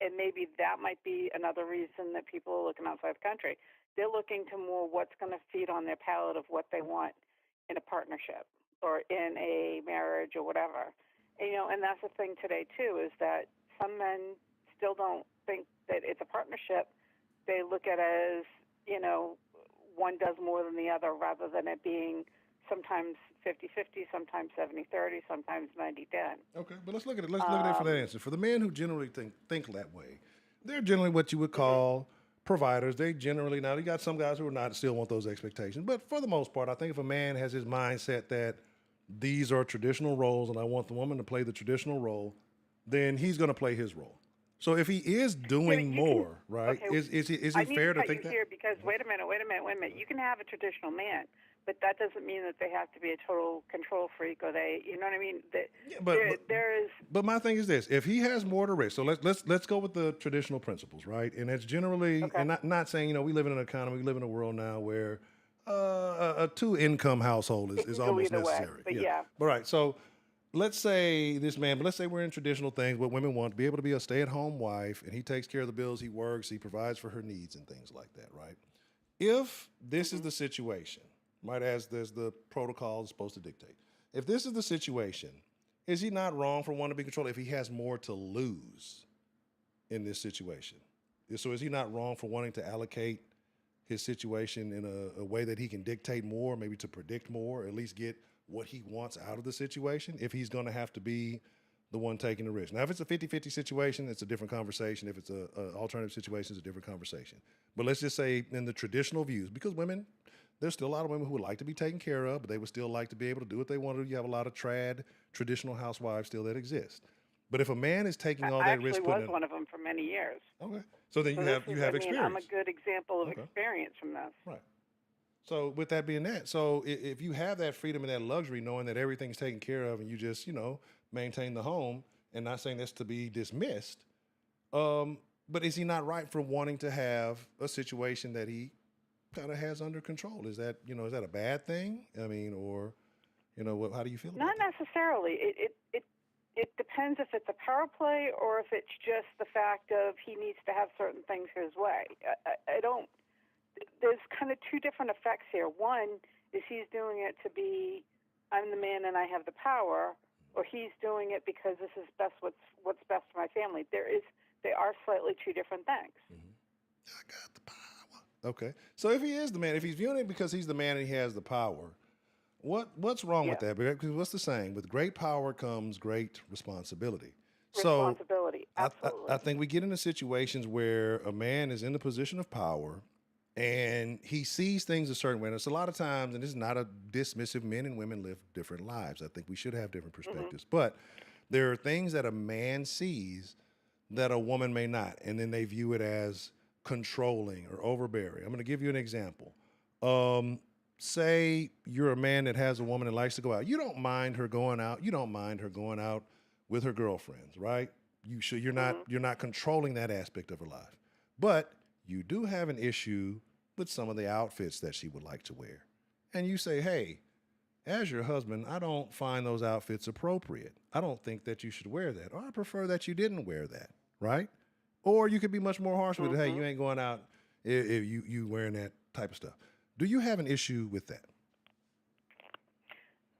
And maybe that might be another reason that people are looking outside the country. They're looking to more what's going to feed on their palate of what they want in a partnership or in a marriage or whatever. And, and that's the thing today, too, is that some men still don't think that it's a partnership. They look at it as, one does more than the other rather than it being sometimes 50-50, sometimes 70-30, sometimes 90-10. Okay, but let's look at it. Let's look at it for that answer. For the men who generally think that way, they're generally what you would call providers. They generally, now you got some guys who are not, still want those expectations, but for the most part, I think if a man has his mindset that these are traditional roles and I want the woman to play the traditional role, then he's going to play his role. So if he is doing more, right? Okay, is he fair to think that? Here because wait a minute. You can have a traditional man, but that doesn't mean that they have to be a total control freak or they, you know what I mean? But my thing is this: if he has more to risk, so let's go with the traditional principles, right? And it's generally, and not saying we live in an economy, we live in a world now where a 2-income household is almost necessary. But yeah. All right, so. Let's say we're in traditional things, what women want, to be able to be a stay-at-home wife, and he takes care of the bills, he works, he provides for her needs and things like that, right? If this is the situation, right, as the protocol is supposed to dictate, if this is the situation, is he not wrong for wanting to be controlled if he has more to lose in this situation? So is he not wrong for wanting to allocate his situation in a way that he can dictate more, maybe to predict more, or at least get what he wants out of the situation if he's going to have to be the one taking the risk? Now, if it's a 50-50 situation, it's a different conversation. If it's an alternative situation, it's a different conversation. But let's just say in the traditional views, because women, there's still a lot of women who would like to be taken care of, but they would still like to be able to do what they want to do. You have a lot of traditional housewives still that exist. But if a man is taking all that risk, I actually was one of them for many years. Okay, so then you have experience. I'm a good example of experience from this. Right. So with that being that, so if you have that freedom and that luxury, knowing that everything's taken care of and you just, maintain the home, and not saying that's to be dismissed, but is he not right for wanting to have a situation that he kind of has under control? Is that, is that a bad thing? I mean, or, how do you feel about Not that? necessarily. It depends if it's a power play or if it's just the fact of he needs to have certain things his way. There's kind of two different effects here. One is he's doing it to be, I'm the man and I have the power, or he's doing it because this is what's best for my family. They are slightly two different things. I got the power. Okay. So if he is the man, if he's viewing it because he's the man and he has the power, what's wrong with that? Because what's the saying? With great power comes great responsibility. Responsibility, absolutely. I think we get into situations where a man is in the position of power and he sees things a certain way. And it's a lot of times, and this is not a dismissive, men and women live different lives. I think we should have different perspectives. But there are things that a man sees that a woman may not, and then they view it as controlling or overbearing. I'm going to give you an example. Say you're a man that has a woman that likes to go out. You don't mind her going out. You don't mind her going out with her girlfriends, right? You're not controlling that aspect of her life. But you do have an issue with some of the outfits that she would like to wear. And you say, hey, as your husband, I don't find those outfits appropriate. I don't think that you should wear that. Or I prefer that you didn't wear that, right? Or you could be much more harsh with it. Hey, Mm-hmm. you ain't going out if you wearing that type of stuff. Do you have an issue with that?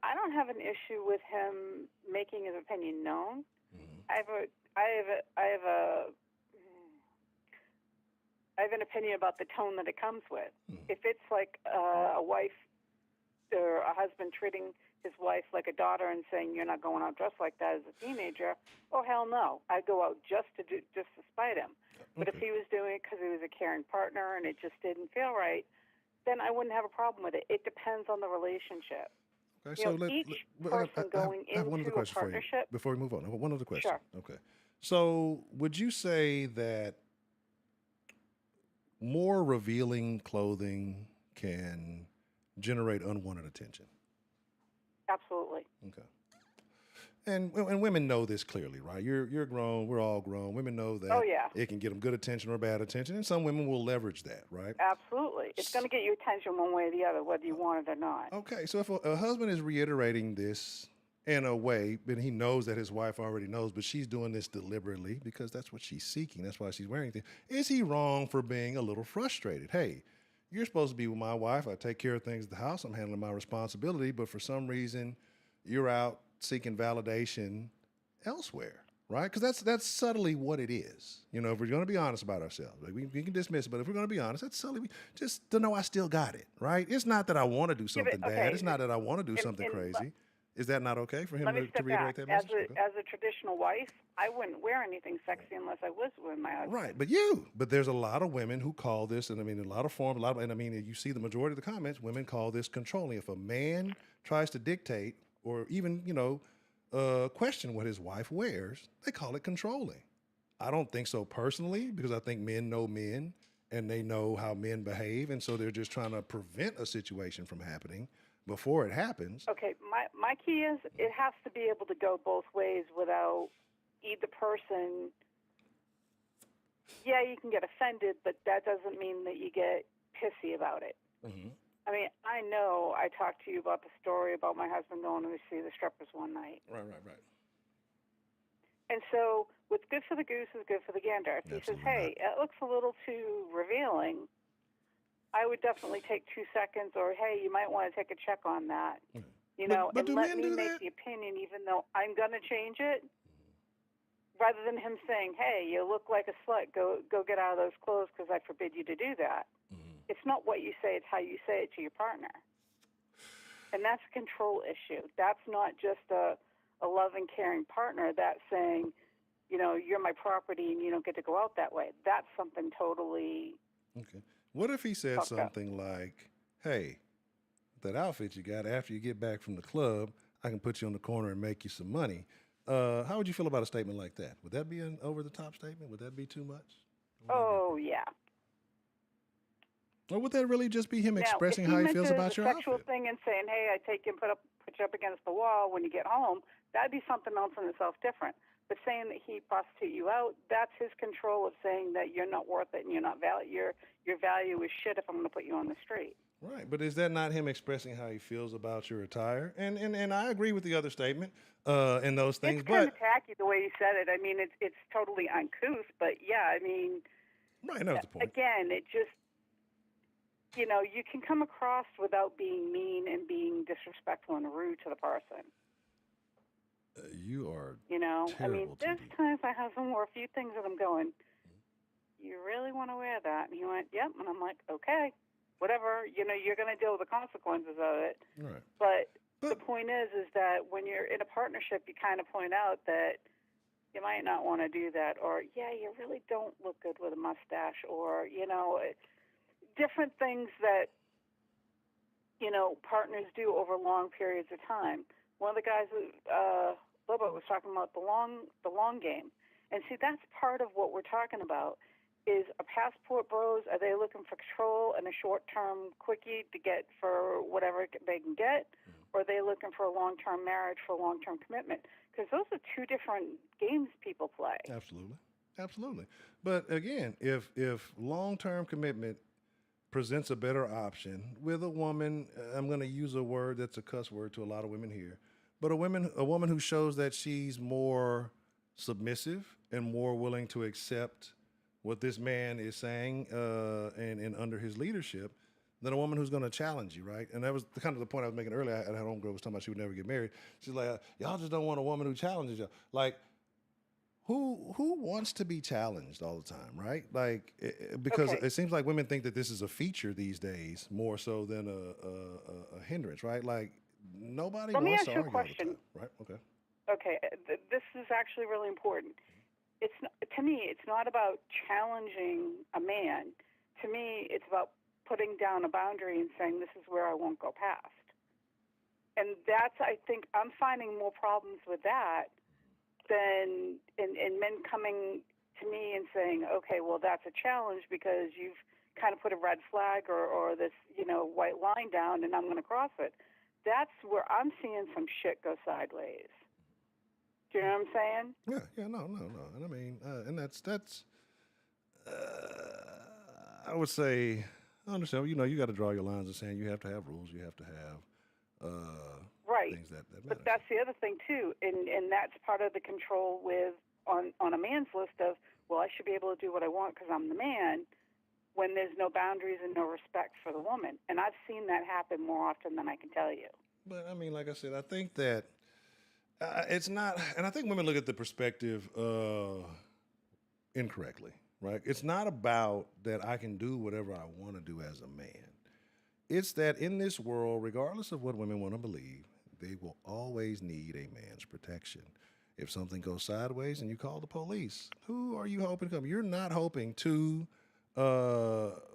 I don't have an issue with him making his opinion known. Mm-hmm. I have a, I have a, I have a, I have an opinion about the tone that it comes with. Mm-hmm. If it's like a wife or a husband treating his wife like a daughter and saying you're not going out dressed like that as a teenager, oh hell no, I'd go out just to spite him. But if he was doing it because he was a caring partner and it just didn't feel right, then I wouldn't have a problem with it. It depends on the relationship. Okay, You know, each person going I have one other into a question for you partnership. before we move on. I have one other question. Sure. Okay. So would you say that more revealing clothing can generate unwanted attention? Absolutely. Okay. And women know this clearly, right? You're grown. We're all grown. Women know that Oh yeah. it can get them good attention or bad attention, and some women will leverage that, right? Absolutely. It's going to get you attention one way or the other, whether you want it or not. Okay, so if a husband is reiterating this in a way, but he knows that his wife already knows, but she's doing this deliberately because that's what she's seeking. That's why she's wearing things. Is he wrong for being a little frustrated? Hey, you're supposed to be with my wife. I take care of things at the house. I'm handling my responsibility, but for some reason, you're out seeking validation elsewhere, right? Because that's subtly what it is. You know, if we're going to be honest about ourselves, like we can dismiss it, but if we're going to be honest, that's subtly just to know I still got it, right? It's not that I want to do something bad. It's not that I want to do something crazy. Is that not okay for him Let me to step reiterate back. that message? As a traditional wife, I wouldn't wear anything sexy unless I was with my husband. Right, but there's a lot of women who call this, and I mean, a lot of forms, and I mean, you see the majority of the comments, women call this controlling. If a man tries to dictate or even, question what his wife wears, they call it controlling. I don't think so personally, because I think men know men and they know how men behave, and so they're just trying to prevent a situation from happening before it happens. Okay, my key is it has to be able to go both ways without either person. Yeah, you can get offended, but that doesn't mean that you get pissy about it. Mm-hmm. I mean, I know I talked to you about the story about my husband going to see the strippers one night. Right. And so what's good for the goose is good for the gander. If he says, hey, it looks a little too revealing, I would definitely take 2 seconds, or, hey, you might want to take a check on that. Mm-hmm. And let me make the opinion, even though I'm going to change it, rather than him saying, hey, you look like a slut, go get out of those clothes because I forbid you to do that. Mm-hmm. It's not what you say, it's how you say it to your partner. And that's a control issue. That's not just a loving, caring partner. That's saying, you're my property and you don't get to go out that way. That's something totally... Okay. What if he said something like, hey, that outfit you got, after you get back from the club, I can put you on the corner and make you some money. How would you feel about a statement like that? Would that be an over-the-top statement? Would that be too much? Oh, yeah. Or would that really just be him expressing how he feels about your sexual outfit? Thing and saying, hey, I take you and put you up against the wall when you get home, that'd be something else in itself different. But saying that he prostitute you out, that's his control of saying that you're not worth it and you're not your value is shit if I'm going to put you on the street. Right, but is that not him expressing how he feels about your attire? And I agree with the other statement and those things. It's kind of tacky the way you said it. I mean, it's totally uncouth, but yeah, I mean, right, that was the point. Again, it just, you can come across without being mean and being disrespectful and rude to the person. You are I mean, there's times my husband wore a few things that I'm going, you really want to wear that? And he went, yep. And I'm like, okay, whatever. You're going to deal with the consequences of it. Right. But the point is that when you're in a partnership, you kind of point out that you might not want to do that, or, yeah, you really don't look good with a mustache, or, different things that, partners do over long periods of time. One of the guys, Lobo, was talking about the long game. And see, that's part of what we're talking about, is a passport bros, are they looking for control and a short-term quickie to get for whatever they can get, or are they looking for a long-term marriage, for a long-term commitment? Because those are two different games people play. Absolutely. But again, if long-term commitment presents a better option with a woman, I'm going to use a word that's a cuss word to a lot of women here, but a woman who shows that she's more submissive and more willing to accept what this man is saying, and under his leadership, than a woman who's going to challenge you, right? And that was the kind of the point I was making earlier. I had a homegirl was talking about she would never get married. She's like, y'all just don't want a woman who challenges you. Like, who wants to be challenged all the time, right? Like, because Okay. it seems like women think that this is a feature these days more so than a hindrance, right? Like, nobody Let me wants ask to you a argue all the question. time, right? Okay. Okay, this is actually really important. It's not, to me, it's not about challenging a man. To me, it's about putting down a boundary and saying this is where I won't go past. And that's, I think, I'm finding more problems with that than in men coming to me and saying, okay, well, that's a challenge because you've kind of put a red flag or this, white line down, and I'm going to cross it. That's where I'm seeing some shit go sideways. Do you know what I'm saying? Yeah, no, and I mean, and that's, I would say, I understand. You know, you got to draw your lines of saying you have to have rules, you have to have Right. things that But matter. that's the other thing too, and that's part of the control with on a man's list of, well, I should be able to do what I want because I'm the man, when there's no boundaries and no respect for the woman. And I've seen that happen more often than I can tell you. But I mean, like I said, I think that it's not, and I think women look at the perspective incorrectly, right? It's not about that I can do whatever I want to do as a man. It's that in this world, regardless of what women want to believe, they will always need a man's protection. If something goes sideways and you call the police, who are you hoping to come? You're not hoping to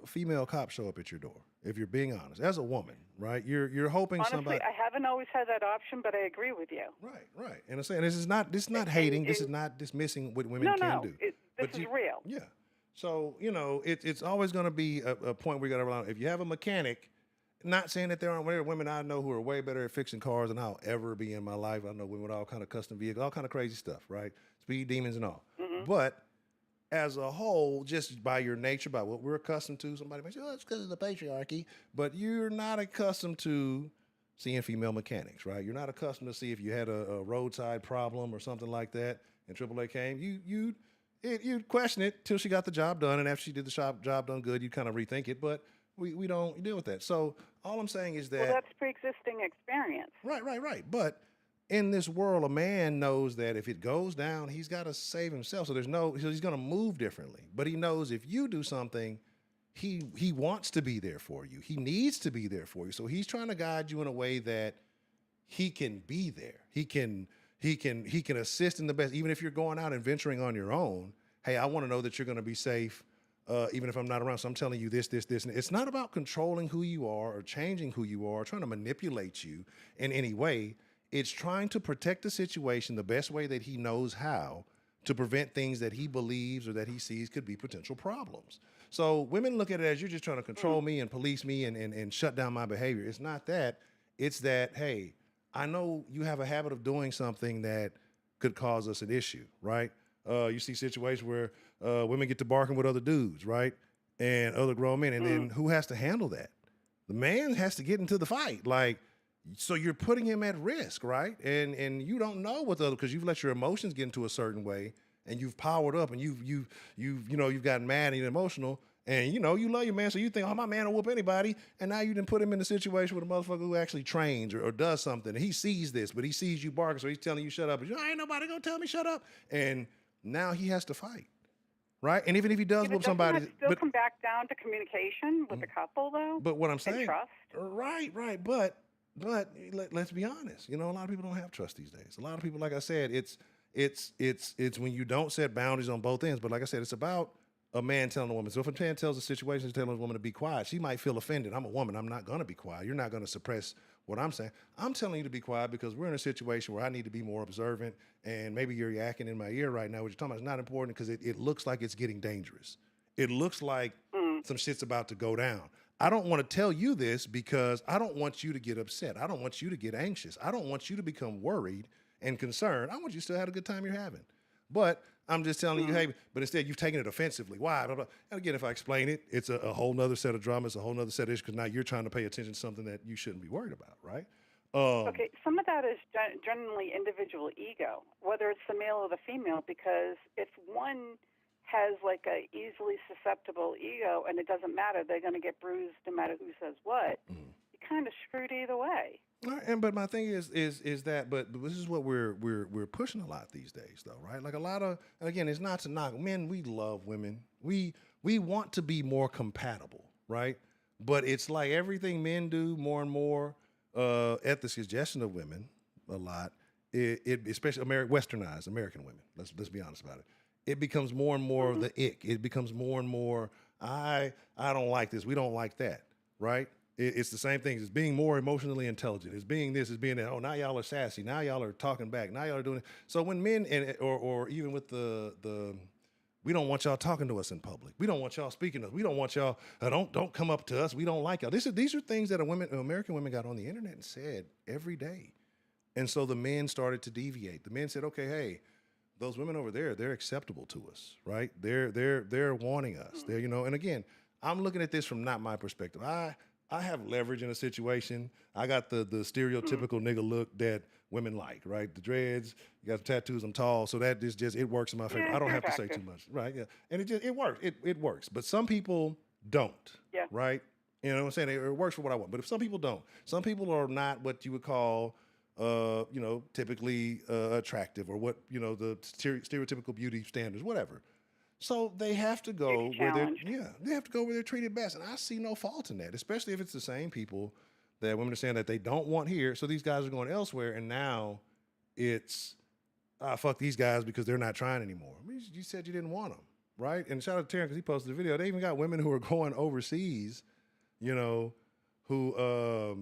female cops show up at your door. If you're being honest, as a woman, right? You're hoping Honestly, somebody. I haven't always had that option, but I agree with you. Right. And I'm saying this is not hating. This is not dismissing what women no, can no, do. this But is you, real. yeah. So it's always going to be a point where you got to rely on. If you have a mechanic, not saying that there aren't women I know who are way better at fixing cars than I'll ever be in my life. I know women with all kind of custom vehicles, all kind of crazy stuff, right? Speed demons and all. Hmm. But as a whole, just by your nature, by what we're accustomed to, somebody may say, "Oh, it's because of the patriarchy," but you're not accustomed to seeing female mechanics, right? You're not accustomed to see if you had a roadside problem or something like that, and AAA came, you'd question it till she got the job done, and after she did the job done good, you kind of rethink it. But we don't deal with that. So all I'm saying is Well, that that's pre-existing experience. right. But in this world, a man knows that if it goes down, he's got to save himself. So he's going to move differently. But he knows if you do something, he wants to be there for you. He needs to be there for you. So he's trying to guide you in a way that he can be there. He can assist in the best. Even if you're going out and venturing on your own, hey, I want to know that you're going to be safe. Even if I'm not around, so I'm telling you this. And it's not about controlling who you are or changing who you are, or trying to manipulate you in any way. It's trying to protect the situation the best way that he knows how to prevent things that he believes or that he sees could be potential problems. So women look at it as you're just trying to control me and police me and shut down my behavior. It's not that. It's that, hey, I know you have a habit of doing something that could cause us an issue, right? You see situations where women get to barking with other dudes, right? And other grown men. And then who has to handle that? The man has to get into the fight. Like, so you're putting him at risk, right? And you don't know what the other, because you've let your emotions get into a certain way and you've powered up and you've gotten mad and emotional. And you love your man, so you think, oh, my man will whoop anybody. And now you didn't put him in a situation with a motherfucker who actually trains or does something. And he sees this, but he sees you barking, so he's telling you shut up. But ain't nobody gonna tell me shut up. And now he has to fight, right? And even if he does Yeah, but whoop doesn't somebody, that still come back down to communication with the couple, though, but what I'm and saying, trust? right. But let's be honest. A lot of people don't have trust these days. A lot of people, like I said, it's when you don't set boundaries on both ends. But like I said, it's about a man telling a woman. So if a man tells a situation, telling a woman to be quiet, she might feel offended. I'm a woman. I'm not going to be quiet. You're not going to suppress what I'm saying. I'm telling you to be quiet because we're in a situation where I need to be more observant. And maybe you're yakking in my ear right now. What you're talking about is not important because it looks like it's getting dangerous. It looks like some shit's about to go down. I don't want to tell you this because I don't want you to get upset. I don't want you to get anxious. I don't want you to become worried and concerned. I want you to still have a good time you're having. But I'm just telling you, hey, but instead you've taken it offensively. Why? Blah, blah. And again, if I explain it, it's a whole nother set of drama. It's a whole nother set of issues because now you're trying to pay attention to something that you shouldn't be worried about, right? Okay, some of that is generally individual ego, whether it's the male or the female, because if one has like a easily susceptible ego, and it doesn't matter, they're going to get bruised no matter who says what, you're kind of screwed either way. All right, but my thing is that but this is what we're pushing a lot these days though, right? Like a lot of, again, it's not to knock men. We love women. We want to be more compatible, right? But it's like everything men do more and more at the suggestion of women a lot. It especially westernized American women. Let's be honest about it. It becomes more and more the ick. It becomes more and more I don't like this. We don't like that, right? It's the same thing. It's being more emotionally intelligent. It's being this. It's being that. Oh, now y'all are sassy. Now y'all are talking back. Now y'all are doing it. So when men or even with the we don't want y'all talking to us in public. We don't want y'all speaking to us. We don't want y'all don't come up to us. We don't like y'all. These are things that American women got on the internet and said every day. And so the men started to deviate. The men said, okay, hey, those women over there, they're acceptable to us, right? They're wanting us. They're, and again, I'm looking at this from not my perspective. I have leverage in a situation. I got the stereotypical nigga look that women like, right? The dreads, you got the tattoos, I'm tall, so that is just, it works in my favor. I don't have to say too much, right? Yeah, and it works. It works. But some people don't, right? You know what I'm saying? It works for what I want. But if some people don't, some people are not what you would call typically attractive, or what, the stereotypical beauty standards, whatever. So they have to go where they're treated best. And I see no fault in that, especially if it's the same people that women are saying that they don't want here. So these guys are going elsewhere. And now it's, fuck these guys because they're not trying anymore. I mean, you said you didn't want them, right? And shout out to Taryn because he posted a video. They even got women who are going overseas, who are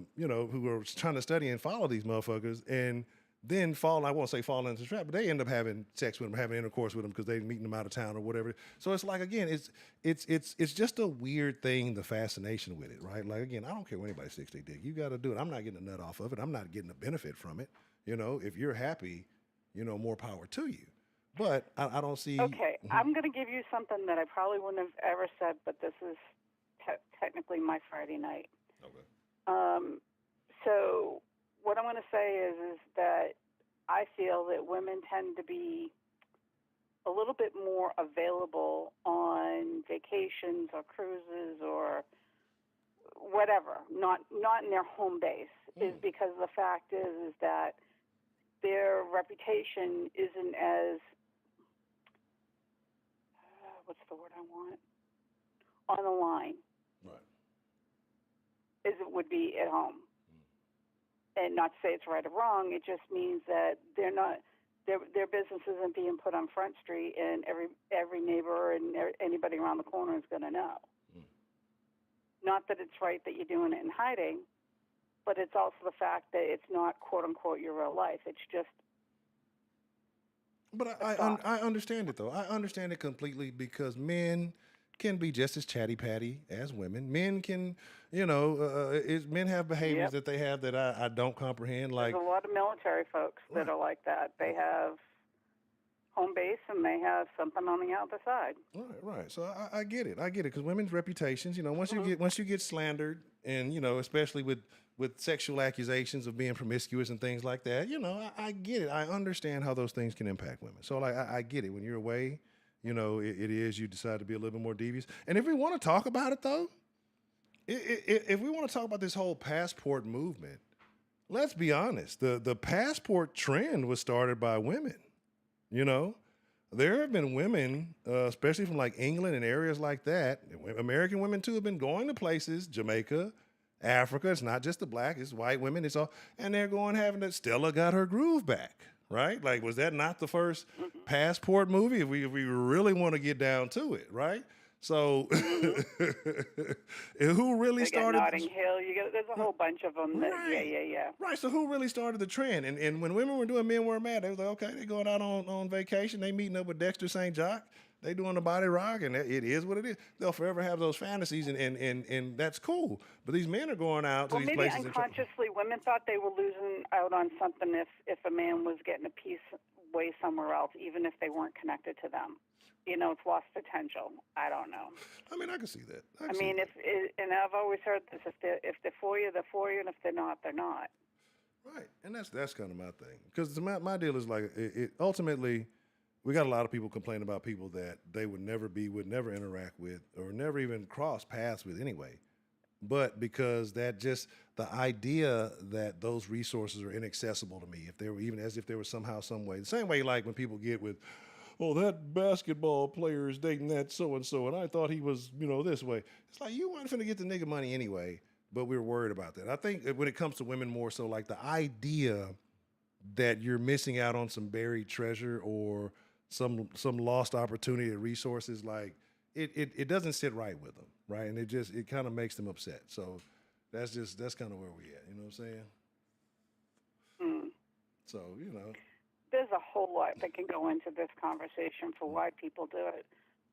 trying to study and follow these motherfuckers, and then I won't say fall into the trap, but they end up having sex with them, having intercourse with them because they're meeting them out of town or whatever. So it's like, again, it's just a weird thing, the fascination with it, right? Like, again, I don't care when anybody sticks their dick. You got to do it. I'm not getting a nut off of it. I'm not getting a benefit from it. If you're happy, more power to you. But I don't see. Okay, I'm going to give you something that I probably wouldn't have ever said, but this is technically my Friday night. Okay. So what I'm going to say is that I feel that women tend to be a little bit more available on vacations or cruises or whatever, not in their home base, is because the fact is that their reputation isn't as, what's the word I want, on the line. Right. As it would be at home. And not to say it's right or wrong, it just means that their business isn't being put on Front Street, and every neighbor and anybody around the corner is going to know. Not that it's right that you're doing it in hiding, but it's also the fact that it's not quote unquote your real life. It's just. But I understand it though. I understand it completely because men can be just as chatty patty as women. Men can, men have behaviors that they have that I don't comprehend. Like, there's a lot of military folks that are like that. They have home base and they have something on the other side. Right. So I get it. Because women's reputations, once you get slandered, and especially with sexual accusations of being promiscuous and things like that, I get it. I understand how those things can impact women. So like I get it. When you're away, you decide to be a little bit more devious. And if we want to talk about it, though, if we want to talk about this whole passport movement, let's be honest. The passport trend was started by women. There have been women, especially from like England and areas like that, American women too, have been going to places, Jamaica, Africa. It's not just the black, it's white women. It's all, and they're going having that. Stella got her groove back. Right? Like, was that not the first passport movie? If we really want to get down to it, right? So, who really started? Notting Hill. There's a whole bunch of them. Yeah. Right. So, who really started the trend? And when women were doing Men Were Mad, they was like, okay, they're going out on vacation. They meeting up with Dexter St. Jock. They doing the body rock, and it is what it is. They'll forever have those fantasies, and that's cool. But these men are going out to these places. Maybe unconsciously, women thought they were losing out on something if a man was getting a piece way somewhere else, even if they weren't connected to them. It's lost potential. I don't know. I mean, I can see that. And I've always heard this: if they're for you, they're for you, and if they're not, they're not. Right, and that's kind of my thing. Because my deal is like it ultimately. we got a lot of people complaining about people that they would never interact with, or never even cross paths with anyway. But because that just the idea that those resources are inaccessible to me, if they were even as if they were somehow, some way, the same way like when people get with, oh, that basketball player is dating that so and so, and I thought he was, this way. It's like you weren't finna get the nigga money anyway, but we were worried about that. I think when it comes to women more so, like the idea that you're missing out on some buried treasure or some lost opportunity or resources, like it doesn't sit right with them, right? And it kind of makes them upset. So that's kind of where we at. You know what I'm saying? Mm. So there's a whole lot that can go into this conversation for why people do it.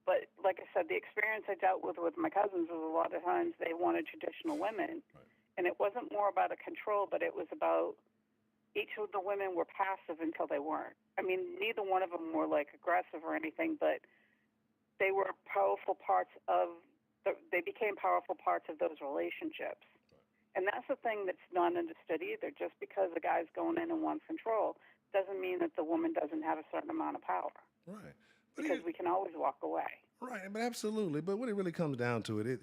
But like I said, the experience I dealt with my cousins was a lot of times they wanted traditional women, right. And it wasn't more about a control, but it was about each of the women were passive until they weren't. I mean, neither one of them were like aggressive or anything, but they were powerful parts they became powerful parts of those relationships. Right. And that's the thing that's not understood either. Just because the guy's going in and wants control doesn't mean that the woman doesn't have a certain amount of power. Right. Because we can always walk away. Right, but absolutely. But when it really comes down to it,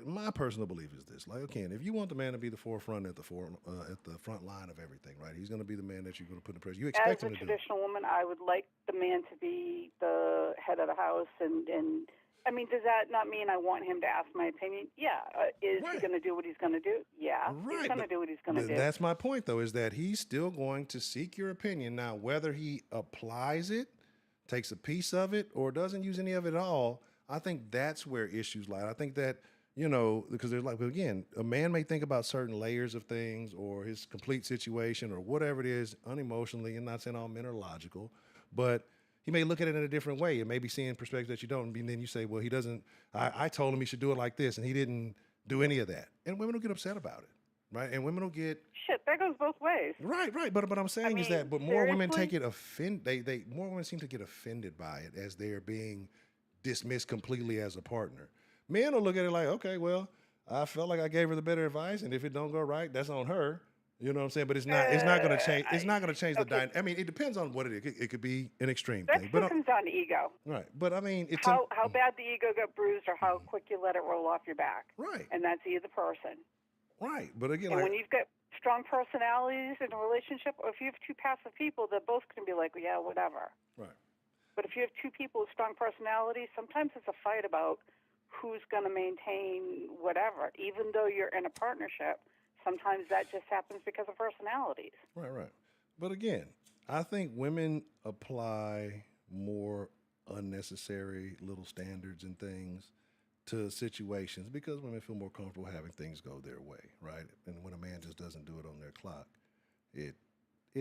my personal belief is this: like, okay, if you want the man to be the forefront at the front line of everything, right? He's going to be the man that you're going to put in pressure. You expect him to do. As a traditional woman, I would like the man to be the head of the house, and I mean, does that not mean I want him to ask my opinion? Yeah. Is he going to do what he's going to do? Yeah. Right. He's going to do what he's going to do. That's my point, though, is that he's still going to seek your opinion. Now, whether he applies it, takes a piece of it, or doesn't use any of it at all, I think that's where issues lie. I think that, because there's like, again, a man may think about certain layers of things or his complete situation or whatever it is unemotionally, and not saying all men are logical, but he may look at it in a different way and maybe seeing perspectives that you don't. And then you say, well, he doesn't, I told him he should do it like this, and he didn't do any of that. And women will get upset about it. Right, and women will get shit. That goes both ways. Right. But I'm saying is that, but more women take it more women seem to get offended by it as they're being dismissed completely as a partner. Men will look at it like, okay, well, I felt like I gave her the better advice, and if it don't go right, that's on her. You know what I'm saying? But it's not going to change. It's not going to change the dynamic. I mean, it depends on what it is. It could be an extreme thing. But it comes down to ego. Right. But I mean, it's how bad the ego got bruised or how quick you let it roll off your back. Right. And that's either person. Right, but again, when you've got strong personalities in a relationship, or if you have two passive people, they're both going to be like, yeah, whatever. Right. But if you have two people with strong personalities, sometimes it's a fight about who's going to maintain whatever. Even though you're in a partnership, sometimes that just happens because of personalities. Right. But again, I think women apply more unnecessary little standards and things to situations because women feel more comfortable having things go their way, right? And when a man just doesn't do it on their clock, it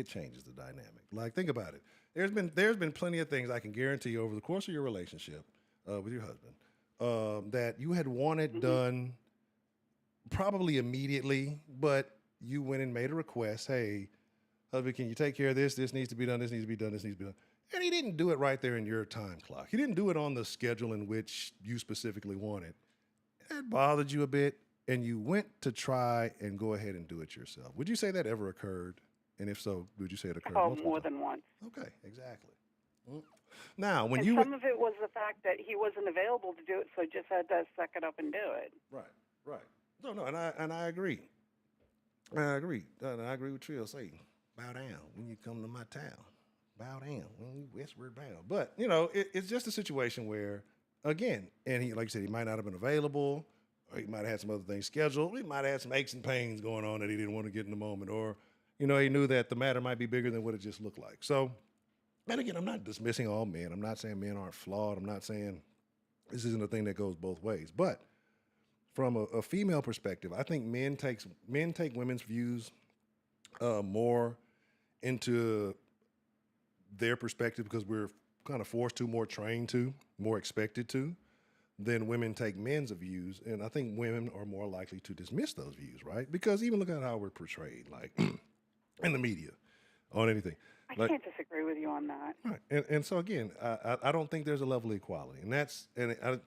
changes the dynamic. Like, think about it. There's been plenty of things I can guarantee you over the course of your relationship with your husband that you had wanted done probably immediately, but you went and made a request. Hey, husband, can you take care of this? This needs to be done. This needs to be done. This needs to be done. And he didn't do it right there in your time clock. He didn't do it on the schedule in which you specifically wanted. That bothered you a bit, and you went to try and go ahead and do it yourself. Would you say that ever occurred? And if so, would you say it occurred? Oh, more than once. Okay, exactly. Now, when some of it was the fact that he wasn't available to do it, so just had to suck it up and do it. Right. No, and I agree. And I agree with Trill. Say, bow down when you come to my town. Bow down when you westward bound. But, it's just a situation where, again, and he, like you said, he might not have been available, or he might have had some other things scheduled. He might have had some aches and pains going on that he didn't want to get in the moment, or, he knew that the matter might be bigger than what it just looked like. So, and again, I'm not dismissing all men. I'm not saying men aren't flawed. I'm not saying this isn't a thing that goes both ways. But from a female perspective, I think men take women's views more into their perspective because we're kind of forced to, more trained to, more expected to, than women take men's views. And I think women are more likely to dismiss those views, right? Because even look at how we're portrayed, like in the media, on anything. I can't disagree with you on that. Right. And so again, I don't think there's a level of equality, and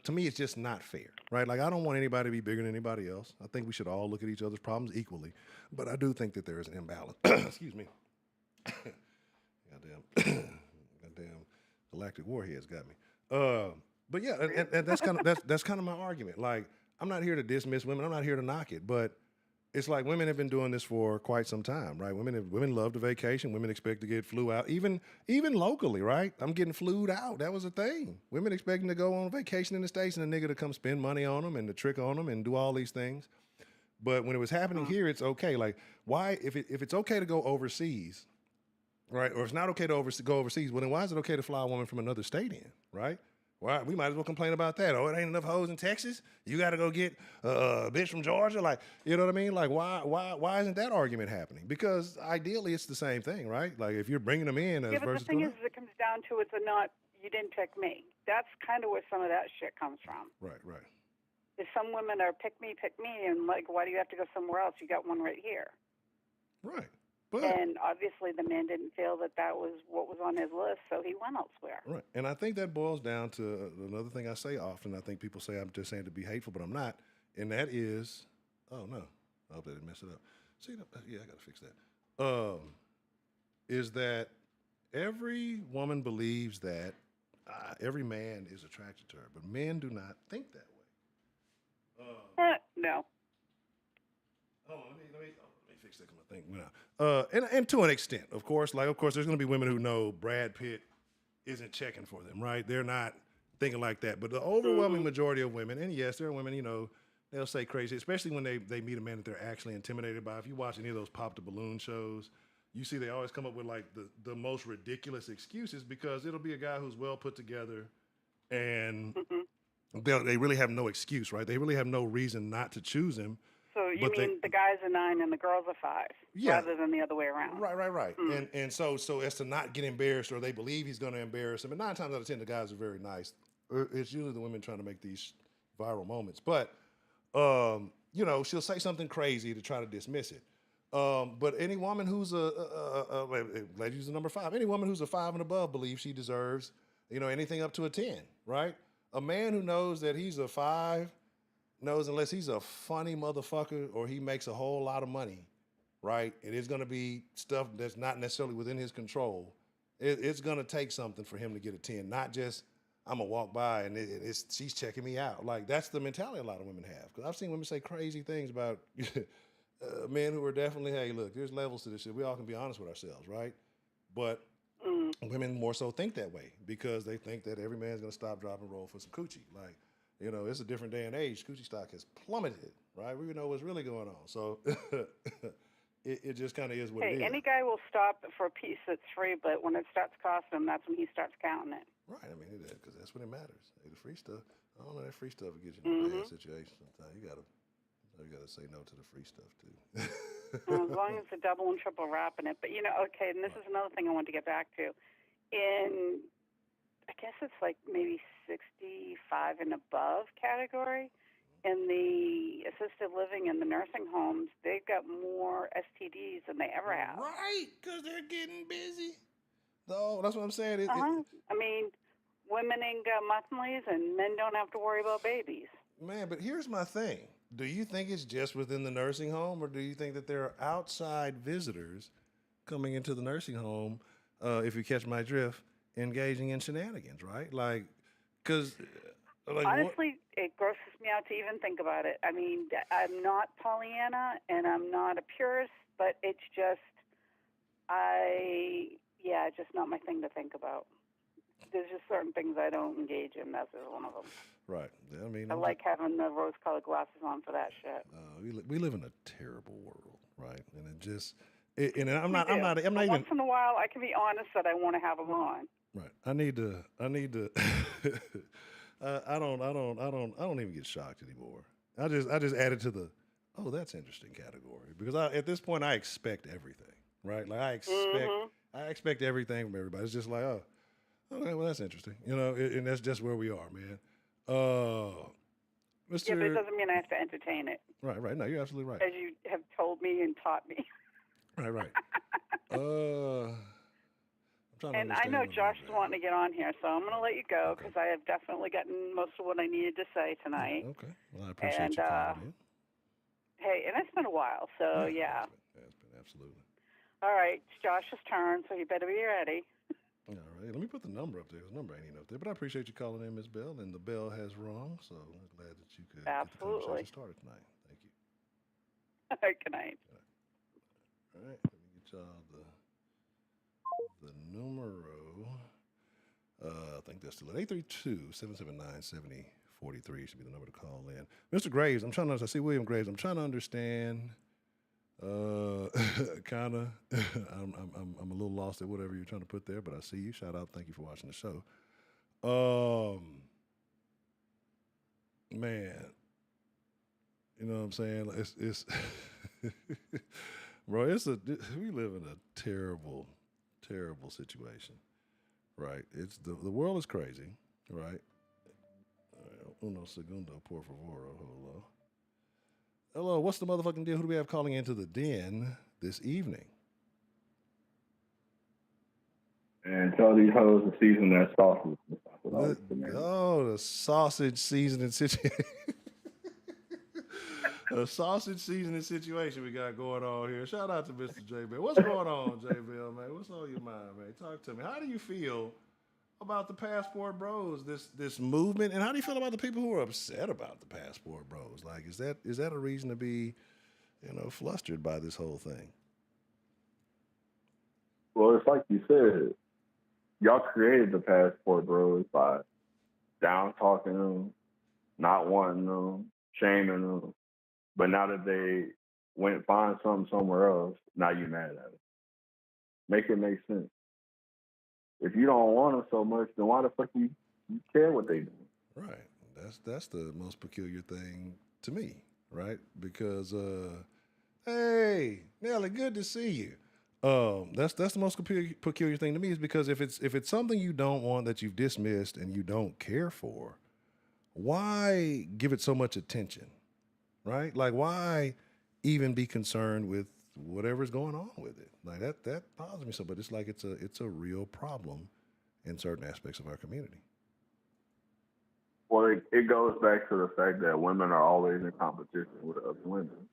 to me, it's just not fair, right? Like, I don't want anybody to be bigger than anybody else. I think we should all look at each other's problems equally, but I do think that there is an imbalance. Excuse me. Goddamn Galactic Warheads got me. But yeah, and that's kind of my argument. Like, I'm not here to dismiss women. I'm not here to knock it, but it's like women have been doing this for quite some time, right? Women love to vacation. Women expect to get flew out, even locally, right? I'm getting flued out. That was a thing. Women expecting to go on vacation in the States and a nigga to come spend money on them and to trick on them and do all these things. But when it was happening here, it's okay. Like, why, if it's okay to go overseas, right? Or it's not okay to go overseas, well, then why is it okay to fly a woman from another state in, right? Well, we might as well complain about that. Oh, it ain't enough hoes in Texas. You got to go get a bitch from Georgia. Like, you know what I mean? Like, why isn't that argument happening? Because ideally, it's the same thing, right? Like, if you're bringing them in as yeah, but the thing is, it comes down to it's a not. You didn't pick me. That's kind of where some of that shit comes from. Right. If some women are pick me, and like, why do you have to go somewhere else? You got one right here. Right. But, and obviously the man didn't feel that was what was on his list, so he went elsewhere. Right. And I think that boils down to another thing I say often. I think people say I'm just saying to be hateful, but I'm not. And that is, oh, no. I hope I didn't mess it up. See, yeah, I got to fix that. Is that every woman believes that every man is attracted to her, but men do not think that way. No. Hold on, let me fix that because my thing went out. And to an extent, of course, there's going to be women who know Brad Pitt isn't checking for them, right? They're not thinking like that. But the overwhelming majority of women, and yes, there are women, they'll say crazy, especially when they meet a man that they're actually intimidated by. If you watch any of those Pop the Balloon shows, you see they always come up with like the most ridiculous excuses because it'll be a guy who's well put together and they really have no excuse, right? They really have no reason not to choose him. So you mean the guys are 9 and the girls are 5, rather than the other way around? Right. And so as to not get embarrassed, or they believe he's going to embarrass them. And 9 times out of 10, the guys are very nice. It's usually the women trying to make these viral moments. But she'll say something crazy to try to dismiss it. But any woman who's let's use the number 5. Any woman who's a 5 and above believes she deserves, anything up to a 10, right? A man who knows that he's a 5 knows unless he's a funny motherfucker or he makes a whole lot of money, right? It is going to be stuff that's not necessarily within his control. It's going to take something for him to get a 10, not just I'm going to walk by and she's checking me out. Like, that's the mentality a lot of women have. Because I've seen women say crazy things about men who are definitely, hey, look, there's levels to this shit. We all can be honest with ourselves, right? But women more so think that way because they think that every man's going to stop, drop, and roll for some coochie. Like, it's a different day and age. Coochie stock has plummeted, right? We know what's really going on. So it just kind of is what it is. Any guy will stop for a piece that's free, but when it starts costing him, that's when he starts counting it. Right. I mean, because that's when it matters. Hey, the free stuff, I don't know, that free stuff will get you in a bad situation sometimes. You gotta say no to the free stuff, too. As long as they're double and triple wrapping it. But, and this is another thing I want to get back to. I guess it's like maybe 65 and above category. In the assisted living and the nursing homes, they've got more STDs than they ever have. Right, because they're getting busy. No, that's what I'm saying. I mean, women ain't got monthlies and men don't have to worry about babies. Man, but here's my thing. Do you think it's just within the nursing home, or do you think that there are outside visitors coming into the nursing home, if you catch my drift, engaging in shenanigans, right? Like, because... honestly, it grosses me out to even think about it. I mean, I'm not Pollyanna, and I'm not a purist, but it's just, just not my thing to think about. There's just certain things I don't engage in. That's one of them. Right. Yeah, I mean, I like having the rose-colored glasses on for that shit. We live in a terrible world, right? And it just, I'm not even. Once in a while, I can be honest that I want to have them on. Right. I need to. I don't even get shocked anymore. I just add it to the, oh, that's interesting category because at this point I expect everything, right? Like I expect everything from everybody. It's just like, oh, okay, well that's interesting, and that's just where we are, man. Mr. Yeah, but it doesn't mean I have to entertain it. Right. No, you're absolutely right. As you have told me and taught me. Right. And I know Josh is wanting to get on here, so I'm going to let you go because I have definitely gotten most of what I needed to say tonight. Okay. Well, I appreciate you calling in. Hey, and it's been a while, so yeah. It's been absolutely. All right, it's Josh's turn, so you better be ready. All right, let me put the number up there. The number ain't even up there, but I appreciate you calling in, Miss Bell. And the bell has rung, so I'm glad that you could get the conversation Absolutely. started tonight. Thank you. Good night. All right, let me get y'all the numero. I think that's still at 832-779-7043 should be the number to call in. Mr. Graves, I see William Graves. I'm trying to understand. Kind of. I'm a little lost at whatever you're trying to put there, but I see you. Shout out. Thank you for watching the show. Man, you know what I'm saying? It's bro. We live in a terrible, terrible situation, right? It's the world is crazy, right? Uno segundo, por favor. Hello. Hello, what's the motherfucking deal? Who do we have calling into the den this evening? And tell these hoes to season their sausage. The sausage seasoning situation. A sausage seasoning situation we got going on here. Shout out to Mr. J Bill. What's going on, J Bill, man? What's on your mind, man? Talk to me. How do you feel about the Passport Bros, this movement, and how do you feel about the people who are upset about the Passport Bros? Like, is that a reason to be, flustered by this whole thing? Well, it's like you said, y'all created the Passport Bros by down talking them, not wanting them, shaming them. But now that they went and find something somewhere else, now you mad at it. Make it make sense. If you don't want them so much, then why the fuck you care what they do? Right. That's the most peculiar thing to me, right? Because hey, Nelly, good to see you. That's the most peculiar thing to me is because if it's something you don't want that you've dismissed and you don't care for, why give it so much attention? Right? Like, why even be concerned with whatever's going on with it? Like that bothers me so. But it's like it's a real problem in certain aspects of our community. Well, it goes back to the fact that women are always in competition with other women,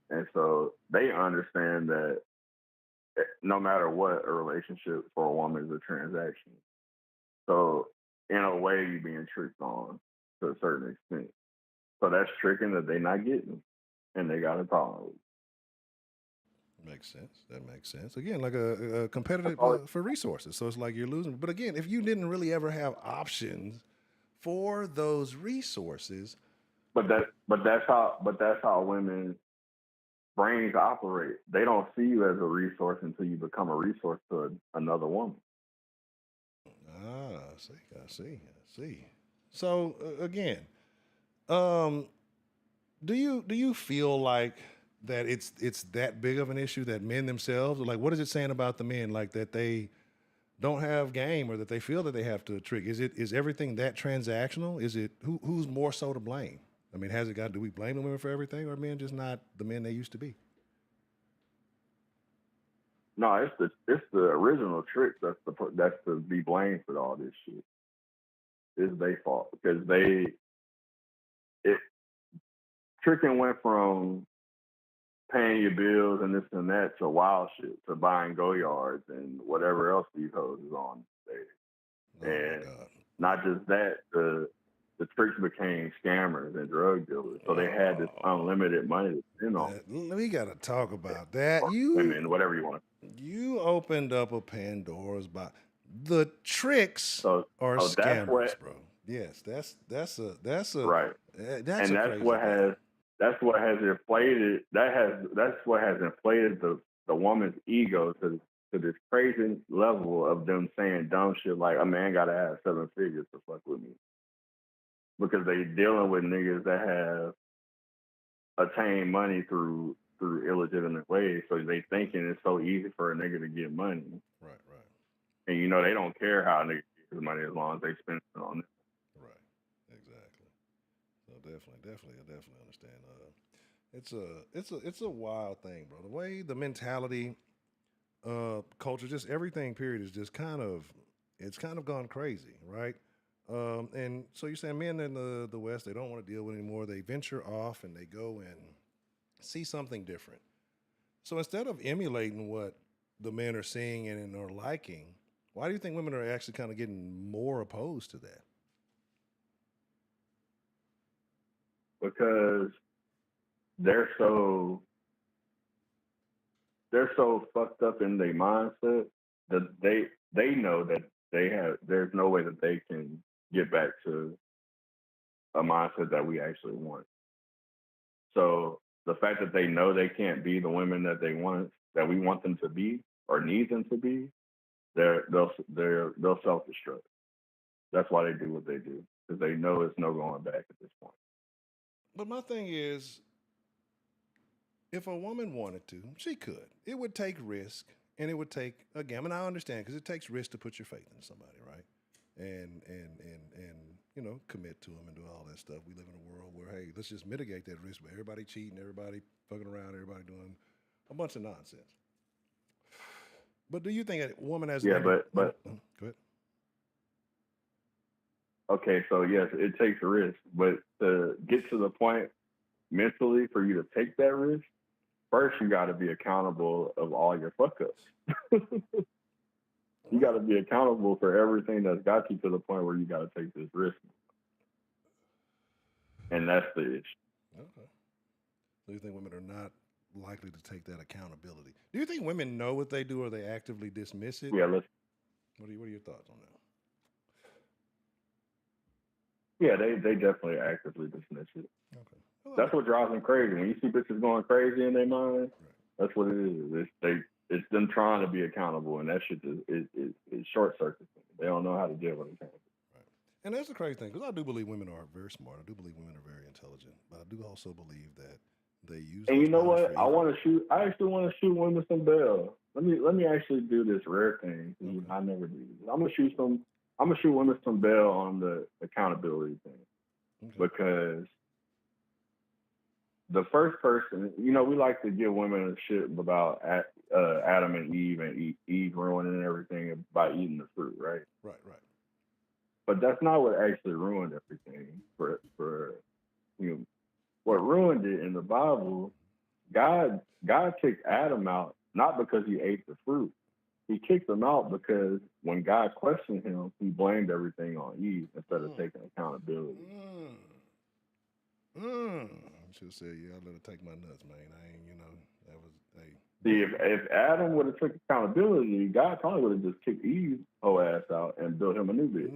and so they understand that no matter what, a relationship for a woman is a transaction. So in a way, you're being tricked on to a certain extent. So that's tricking that they're not getting, and they got to tolerate. Makes sense. That makes sense. Again, like a competitive for resources. So it's like you're losing. But again, if you didn't really ever have options for those resources, but that's how women's brains operate. They don't see you as a resource until you become a resource to another woman. I see. So again, do you feel like that it's that big of an issue that men themselves, like, what is it saying about the men, like that they don't have game or that they feel that they have to trick? Is everything that transactional? Is it who's more so to blame? I mean, do we blame the women for everything, or are men just not the men they used to be? No, it's the original trick that's to be blamed for all this shit. It's their fault because tricking went from paying your bills and this and that to wild shit, to buying go yards and whatever else these hoes is on today. And not just that, the tricks became scammers and drug dealers. So they had this unlimited money to spend on. We got to talk about that. Women, whatever you want. You opened up a Pandora's box. The tricks are scammers, bro. Yes, that's a right. That's and a that's what has inflated the woman's ego to this crazy level of them saying dumb shit like a man gotta have 7 figures to fuck with me. Because they dealing with niggas that have attained money through illegitimate ways. So they thinking it's so easy for a nigga to get money. Right. And they don't care how a nigga gets his money as long as they spend it on it. Right. Exactly. So definitely understand. It's a wild thing, bro. The way the mentality, culture, just everything. Period is just kind of gone crazy, right? And so you're saying men in the West, they don't want to deal with it anymore. They venture off and they go and see something different. So instead of emulating what the men are seeing and are liking, Why do you think women are actually kind of getting more opposed to that? Because they're so fucked up in their mindset that they know that there's no way that they can get back to a mindset that we actually want. So the fact that they know they can't be the women that we want them to be or need them to be, they'll self-destruct. That's why they do what they do, because they know it's no going back at this point. But my thing is, if a woman wanted to, she could. It would take risk, and it would take, again, and I understand, because it takes risk to put your faith in somebody, right? And commit to them and do all that stuff. We live in a world where, hey, let's just mitigate that risk, but everybody cheating, everybody fucking around, everybody doing a bunch of nonsense. But do you think a woman has... Yeah, but go ahead. Okay, so yes, it takes a risk, but to get to the point mentally for you to take that risk, first you got to be accountable of all your fuck ups. You got to be accountable for everything that's got you to the point where you got to take this risk, and that's the issue. Okay. So you think women are not likely to take that accountability? Do you think women know what they do, or they actively dismiss it? Yeah. What are your thoughts on that? Yeah, they definitely actively dismiss it. Okay. Well, that's what drives them crazy. When you see bitches going crazy in their mind, right. That's what it is. It's them trying to be accountable, and that shit is short circuits. They don't know how to deal with it. Right. And that's the crazy thing, because I do believe women are very smart. I do believe women are very intelligent, but I do also believe that they use. And you know what? I actually want to shoot women some bell. Let me actually do this rare thing. Okay. I never do this. I'm gonna shoot women some bell on the accountability thing, okay. Because the first person, we like to give women shit about Adam and Eve ruining everything by eating the fruit, right? Right. But that's not what actually ruined everything for you. What ruined it in the Bible, God kicked Adam out not because he ate the fruit. He kicked him out because when God questioned him, he blamed everything on Eve instead of taking accountability. Should have said, yeah, I let her take my nuts, man. I ain't, that was, hey. See, if Adam would have took accountability, God probably would have just kicked Eve's whole ass out and built him a new bitch.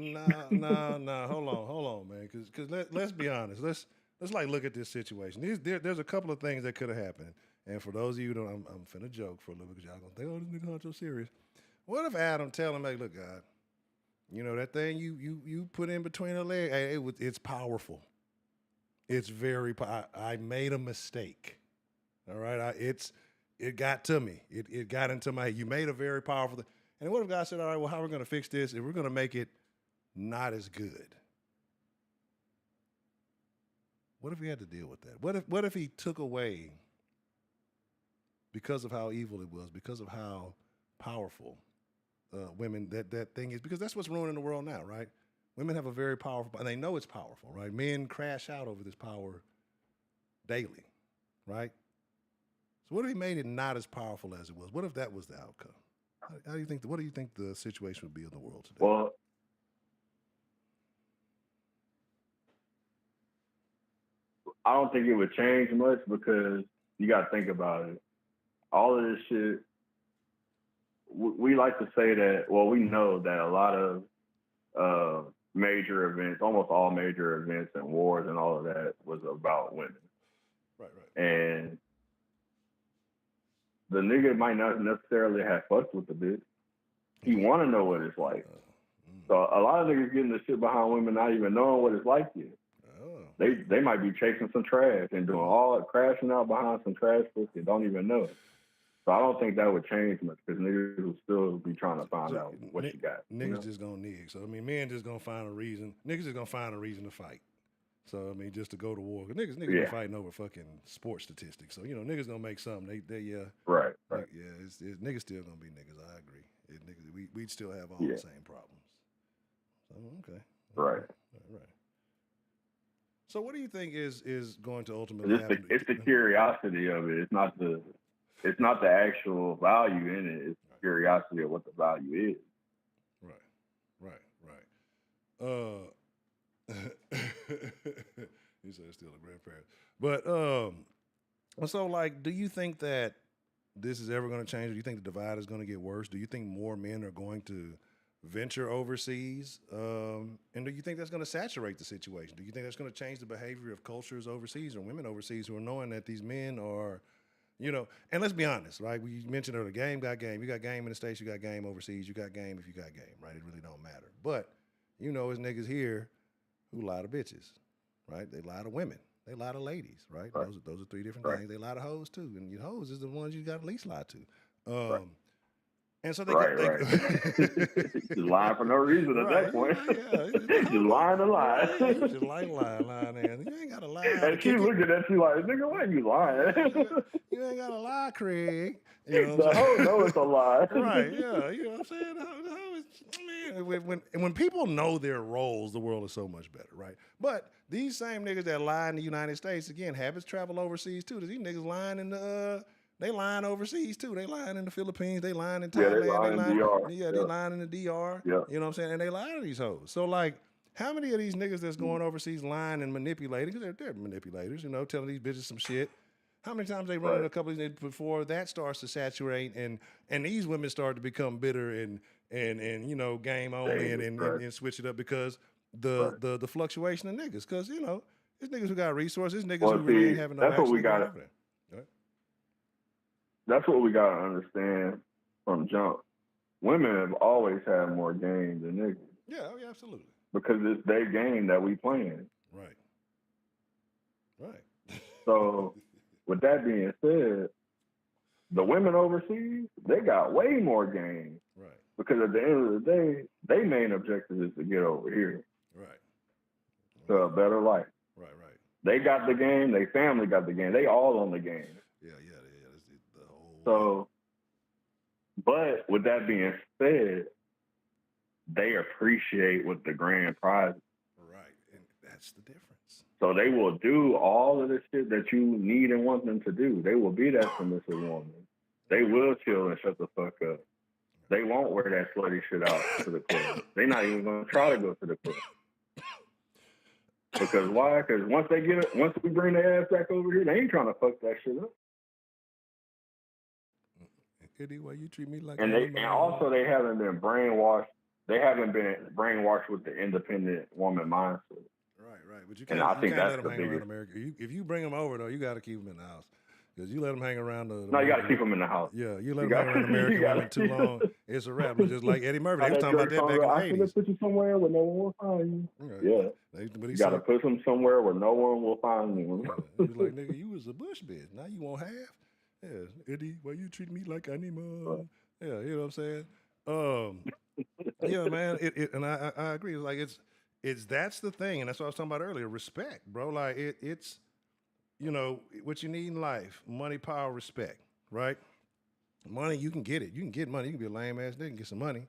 Nah. Hold on, man. Because let's be honest. Let's look at this situation. There's a couple of things that could have happened. And for those of you who don't, I'm finna joke for a little bit because y'all gonna think, oh, this nigga not so serious. What if Adam tell him, hey, look, God, that thing you put in between her legs, hey, it's powerful. It's very. I made a mistake. All right, it got to me. It got into my. You made a very powerful thing. And what if God said, all right, well, how are we going to fix this? And we're going to make it not as good. What if he had to deal with that? What if he took away, because of how evil it was, because of how powerful women that thing is, because that's what's ruining the world now, right? Women have a very powerful, and they know it's powerful, right? Men crash out over this power daily, right? So what if he made it not as powerful as it was? What if that was the outcome? How do you think? What do you think the situation would be in the world today? Well, I don't think it would change much because you got to think about it. All of this shit, we like to say that. Well, we know that a lot of major events, almost all major events and wars and all of that was about women. Right. And the nigga might not necessarily have fucked with the bitch. He want to know what it's like. So a lot of niggas getting the shit behind women not even knowing what it's like yet. They might be chasing some trash and doing all crashing out behind some trash pussy, don't even know it. So I don't think that would change much because niggas will still be trying to find out what you got. Niggas just gonna nig. So I mean, men just gonna find a reason. Niggas just gonna find a reason to fight. So I mean, just to go to war. Niggas been fighting over fucking sports statistics. So niggas gonna make something. They right. It's niggas still gonna be niggas. I agree. We'd still have all the same problems. So okay. Right. So what do you think is going to ultimately happen? It's the curiosity of it. It's not the actual value in it. It's the curiosity of what the value is. You said it's still a grandparent. But so like, do you think that this is ever going to change? Or do you think the divide is going to get worse? Do you think more men are going to venture overseas? And do you think that's going to saturate the situation? Do you think that's going to change the behavior of cultures overseas or women overseas who are knowing that these men are, and let's be honest, right? We mentioned earlier, game got game. You got game in the States, you got game overseas, you got game if you got game, right? It really don't matter. But, there's niggas here who lie to bitches, right? They lie to women. They lie to ladies, right? Those are three different things. They lie to hoes too, and your hoes is the ones you got to at least lie to. And so they just lying for no reason at that point. Just lying to lie. Just lying, and you ain't got to lie. And she looking at you like, nigga, why you lying? You ain't got to lie, Craig. The hoe know it's a lie. Right? Yeah, you know what I'm saying. The hoe is, when people know their roles, the world is so much better, right? But these same niggas that lie in the United States, again, habits travel overseas too. These niggas lying in they lying overseas too. They lying in the Philippines. They lying in Thailand. They lying in DR. They lying in the DR. Yeah. You know what I'm saying? And they lie to these hoes. So like, how many of these niggas that's going overseas lying and manipulating? Because they're manipulators, telling these bitches some shit. How many times they run into a couple of these before that starts to saturate and these women start to become bitter and game only and switch it up because the fluctuation of niggas. Because it's niggas who got resources, niggas who really ain't having no that's what we got. Right? That's what we got to understand from jump. Women have always had more game than niggas. Yeah, absolutely. Because it's their game that we playing. Right. So, with that being said, the women overseas, they got way more game. Right. Because at the end of the day, their main objective is to get over here. Right. To a better life. Right. They got the game. Their family got the game. They all on the game. Yeah. That's the whole. So, but with that being said, they appreciate what the grand prize is. Right, and that's the difference. So they will do all of the shit that you need and want them to do. They will be that submissive woman. They will chill and shut the fuck up. They won't wear that slutty shit out to the club. They're not even going to try to go to the club. Because why? Because once we bring their ass back over here, they ain't trying to fuck that shit up. Eddie, why you treat me like? And also they haven't been brainwashed. They haven't been brainwashed with the independent woman mindset. Right. But you can't let them hang around America. If you bring them over though, you got to keep them in the house. Because you let them hang around No, you got to keep them in the house. Yeah, you let them hang around American women too long, it's a wrap. It's just like Eddie Murphy. They was talking about that back in the 80s. I should have put you somewhere where no one will find you. Right. Yeah. But you got to put them somewhere where no one will find you. He was like, nigga, you was a bush bitch. Now you want half? Yeah. Eddie, why you treat me like animal? Yeah, you know what I'm saying? Yeah, man. And I agree. It's like it's that's the thing, and that's what I was talking about earlier. Respect, bro. Like it's what you need in life: money, power, respect. Right? Money, you can get it. You can get money. You can be a lame ass nigga and get some money.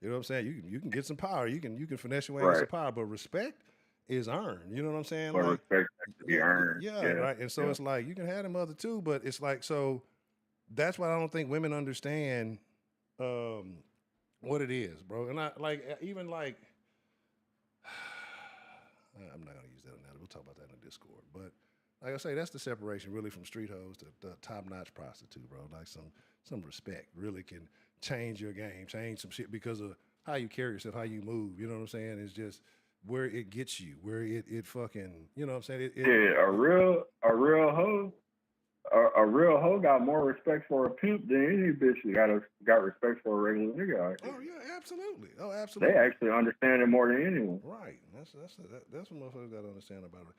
You know what I'm saying? You can get some power. You can finesse your way into some power. But respect is earned. You know what I'm saying? Well, respect has to be earned. Yeah, right. And so it's like you can have them other too, but it's like so. That's why I don't think women understand what it is, bro. And I even like. I'm not gonna use that now. We'll talk about that in the Discord. But like I say, that's the separation really from street hoes to the top-notch prostitute, bro. Like some respect really can change your game, change some shit because of how you carry yourself, how you move. You know what I'm saying? It's just where it gets you, where it fucking, you know what I'm saying? A real hoe. A real hoe got more respect for a pimp than any bitch got respect for a regular nigga. Oh yeah, absolutely. Oh, absolutely. They actually understand it more than anyone. Right. That's what motherfuckers got to understand about it.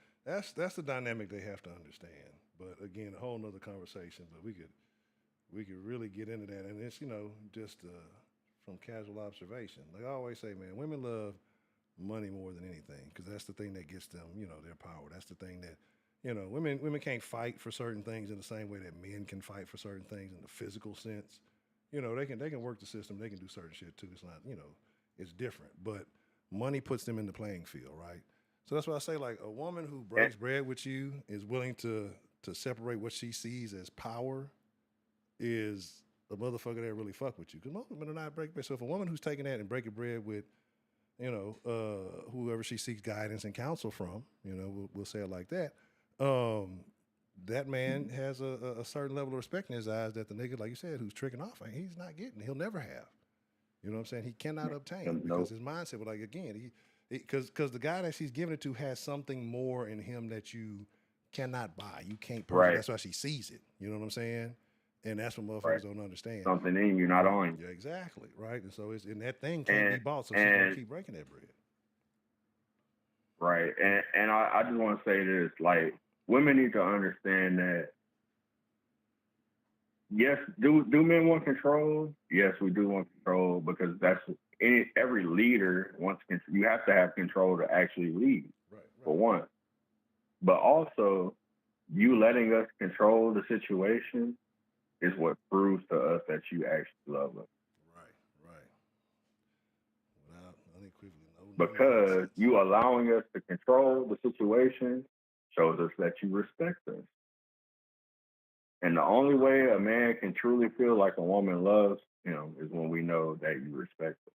That's the dynamic they have to understand. But again, a whole nother conversation. But we could really get into that, and it's just from casual observation. Like I always say, man, women love money more than anything because that's the thing that gets them, their power. That's the thing that. Women can't fight for certain things in the same way that men can fight for certain things in the physical sense. They can work the system. They can do certain shit too. It's not, it's different. But money puts them in the playing field, right? So that's why I say, like, a woman who breaks bread with you is willing to separate what she sees as power is a motherfucker that really fuck with you. Because most women are not breaking bread. So if a woman who's taking that and breaking bread with whoever she seeks guidance and counsel from, we'll say it like that. Um, that man has a certain level of respect in his eyes that the nigga, like you said, who's tricking off, he's not getting. He'll never have. You know what I'm saying? He cannot obtain because his mindset, but like again, because the guy that she's giving it to has something more in him that you cannot buy. You can't purchase. Right. That's why she sees it. You know what I'm saying? And that's what motherfuckers Right. don't understand. Something in you, not on you. Yeah, exactly. Right. And so and that thing can't be bought, so she's gonna keep breaking that bread. Right. And I just want to say this, like, women need to understand that. Yes, do men want control? Yes, we do want control because every leader wants control. You have to have control to actually lead, right. For one. But also, you letting us control the situation is what proves to us that you actually love us. Right. Without unequivocally, because you allowing us to control the situation shows us that you respect us. And the only way a man can truly feel like a woman loves him is when we know that you respect him.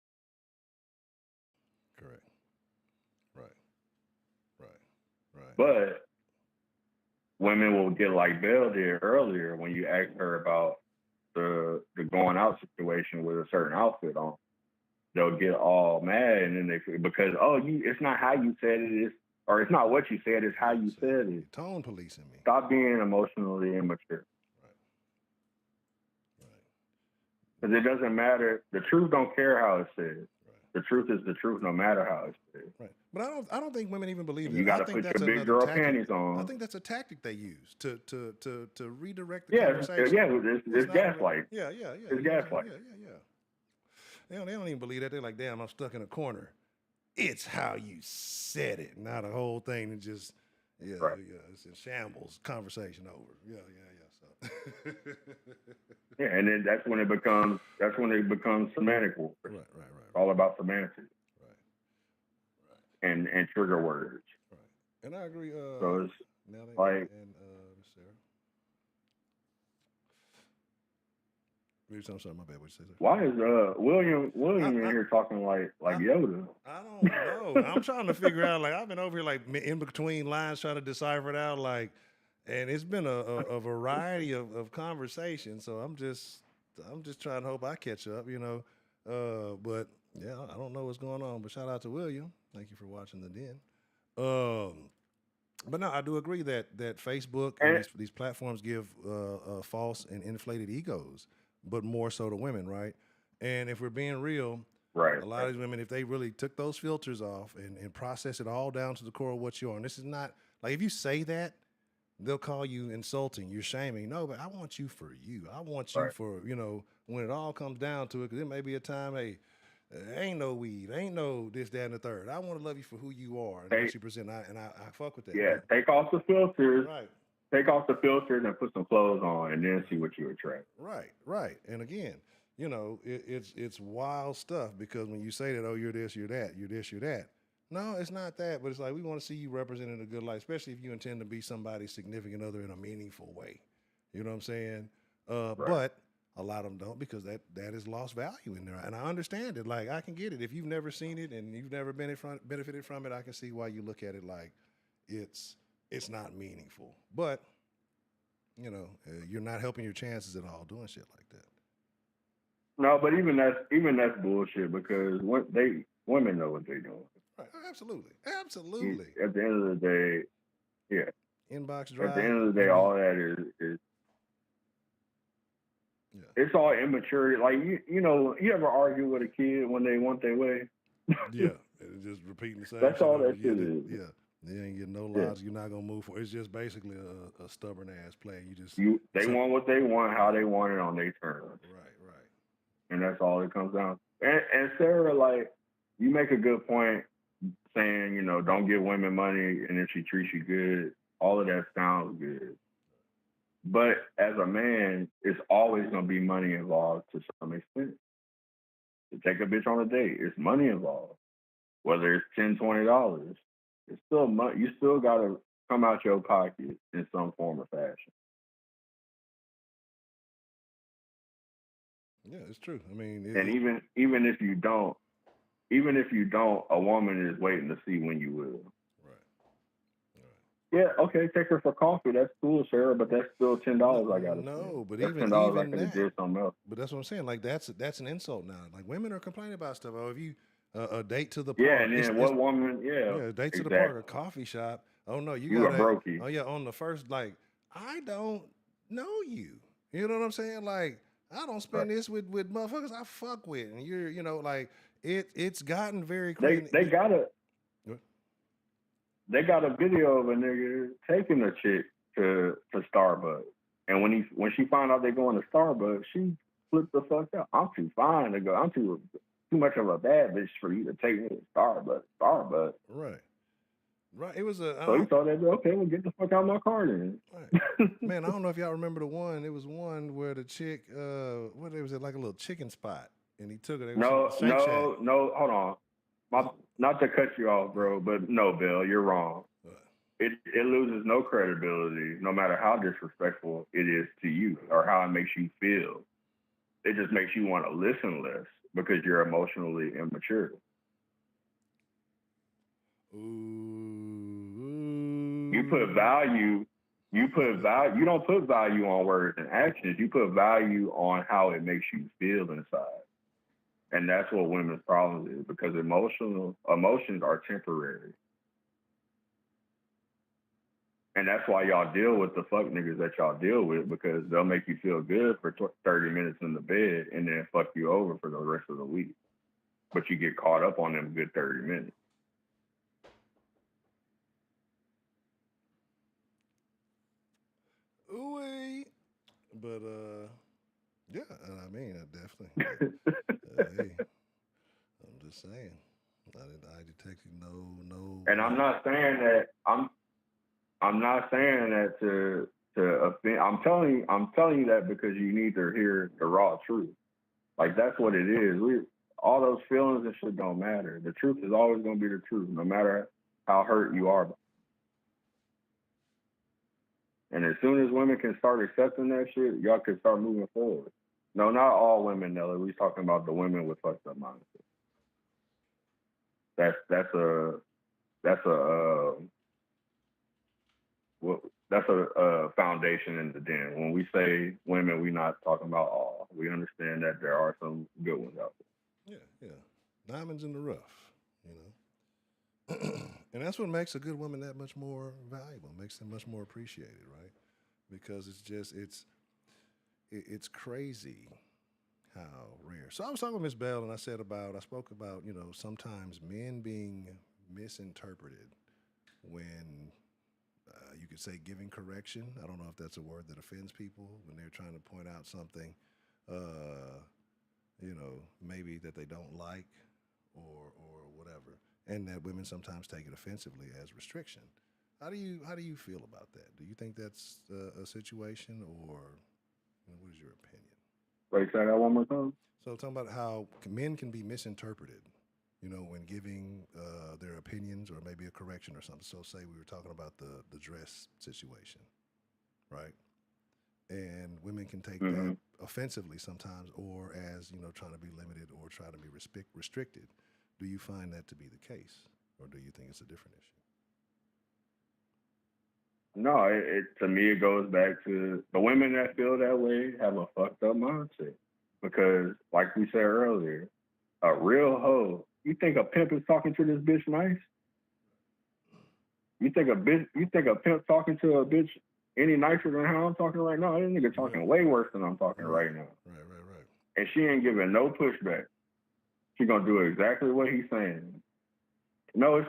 Correct. Right. But women will get like Belle did earlier when you asked her about the going out situation with a certain outfit on. They'll get all mad and then because it's not how you said it, or it's not what you said, it's how you said it. Tone policing me. Stop being emotionally immature. Because it doesn't matter. The truth don't care how it's said. Right. The truth is the truth, no matter how it's said. Right. But I don't think women even believe that. You got to put your big girl panties on. I think that's a tactic they use to redirect the conversation. It's gaslight. Yeah. It's gaslight. Yeah. They don't even believe that. They're like, damn, I'm stuck in a corner. It's how you said it, not a whole thing and just it's in shambles. Conversation over. Yeah. So. Yeah, and then that's when it becomes semantic war. Right. All about semantics. Right. And trigger words. Right. And I agree. So it's Nelly like and Sarah. Maybe something. My bad. What you say? Why is William in here talking like Yoda? I don't know. I'm trying to figure out. Like I've been over here like in between lines trying to decipher it out. Like, and it's been a variety of conversations. So I'm just trying to hope I catch up. But yeah, I don't know what's going on. But shout out to William. Thank you for watching the Den. But no, I do agree that Facebook and these platforms give false and inflated egos. But more so to women, right? And if we're being real, right, a lot of these women, if they really took those filters off and process it all down to the core of what you are, and this is not, like if you say that, they'll call you insulting, you're shaming. No, but I want you for you. I want you for, when it all comes down to it, because it may be a time, hey, ain't no weed, ain't no this, that, and the third. I want to love you for who you are and what you present, and I fuck with that. Yeah, take off the filters. Right. Take off the filters and put some clothes on, and then see what you attract. Right. And again, it's wild stuff because when you say that, you're this, you're that, you're this, you're that. No, it's not that. But it's like we want to see you represented in a good light, especially if you intend to be somebody's significant other in a meaningful way. You know what I'm saying? But a lot of them don't because that is lost value in there. And I understand it. Like I can get it. If you've never seen it and you've never benefited from it, I can see why you look at it like it's not meaningful, but you're not helping your chances at all doing shit like that. No, but even that's bullshit because women know what they're doing. Right. Absolutely. At the end of the day, yeah. Inbox drive. At the end of the day, all that is it's all immaturity. Like you ever argue with a kid when they want their way? Yeah, and just repeating the same. That's all that shit is. Yeah. You ain't getting no logic. You're not gonna move forward. It's just basically a stubborn ass play. They want what they want, how they want it on their terms. Right. And that's all it comes down to. And Sarah, like, you make a good point saying, don't give women money and if she treats you good, all of that sounds good. But as a man, it's always gonna be money involved to some extent. To take a bitch on a date, it's money involved. Whether it's $10, $20. It's still money. You still got to come out your pocket in some form or fashion. Yeah, it's true. I mean, and even if you don't, even if you don't, a woman is waiting to see when you will. Right. Yeah, okay, take her for coffee. That's cool, Sarah, but that's still $10 I gotta spend. No, but That's even $10 I even could have that. did something else. But that's what I'm saying. Like that's an insult now. Like women are complaining about stuff. Oh, if you a date to the Yeah, park, and then what woman? Yeah, a date to the park, exactly. a coffee shop. Oh no, you You a gotta. brokey. Oh yeah, on the first I don't know you. You know what I'm saying? Like I don't spend this with motherfuckers I fuck with, and you're like it's gotten very crazy. They got a video of a nigga taking a chick to Starbucks, and when she found out they going to Starbucks, she flipped the fuck out. I'm too fine to go. I'm too much of a bad bitch for you to take me to Starbucks. Right. It was so he thought that okay, well get the fuck out of my car then. Right. Man, I don't know if y'all remember the one. It was one where the chick, what was it, like a little chicken spot, and he took it. No, hold on. Not to cut you off, bro, but no, Bill, you're wrong. It loses no credibility, no matter how disrespectful it is to you or how it makes you feel. It just makes you want to listen less because you're emotionally immature. Ooh. You put value. You don't put value on words and actions. You put value on how it makes you feel inside. And that's what women's problem is, because emotions are temporary. And that's why y'all deal with the fuck niggas that y'all deal with, because they'll make you feel good for 30 minutes in the bed and then fuck you over for the rest of the week. But you get caught up on them good 30 minutes. Ooh, but yeah, I mean, definitely. Hey, I'm just saying, I detected no. And I'm not saying that I'm not saying that to offend. I'm telling you that because you need to hear the raw truth. Like that's what it is. All those feelings and shit don't matter. The truth is always gonna be the truth, no matter how hurt you are. And as soon as women can start accepting that shit, y'all can start moving forward. No, not all women, Nelly. We're talking about the women with fucked up mindsets. That's a foundation in the den. When we say women, we're not talking about all. We understand that there are some good ones out there. Yeah. Diamonds in the rough, And that's what makes a good woman that much more valuable, makes them much more appreciated, right? Because it's crazy how rare. So I was talking with Miss Bell, and I spoke about, sometimes men being misinterpreted when you could say giving correction. I don't know if that's a word that offends people when they're trying to point out something, maybe that they don't like or whatever, and that women sometimes take it offensively as restriction. How do you feel about that? Do you think that's a situation, or what is your opinion? Wait, say that one more time. So talking about how men can be misinterpreted, when giving their opinions or maybe a correction or something. So say we were talking about the dress situation, right? And women can take that offensively sometimes, or as, trying to be limited or try to be restricted. Do you find that to be the case, or do you think it's a different issue? No, to me, it goes back to the women that feel that way have a fucked up mindset. Because, like we said earlier, a real hoe, you think a pimp is talking to this bitch nice? You think a pimp talking to a bitch any nicer than how I'm talking right now? This nigga talking way worse than I'm talking right now. Right. And she ain't giving no pushback. She gonna do exactly what he's saying. No,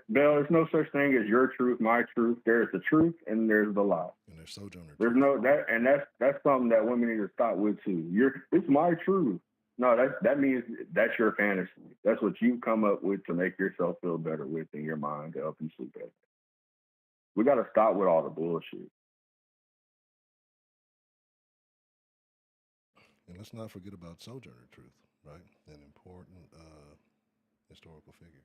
Bell, there's no such thing as your truth, my truth. There's the truth and there's the lie. And there's sojourner. There's that's something that women need to stop with too. It's my truth. No, that means that's your fantasy. That's what you come up with to make yourself feel better with in your mind to help you sleep better. We gotta stop with all the bullshit. And let's not forget about Sojourner Truth, right? An important historical figure.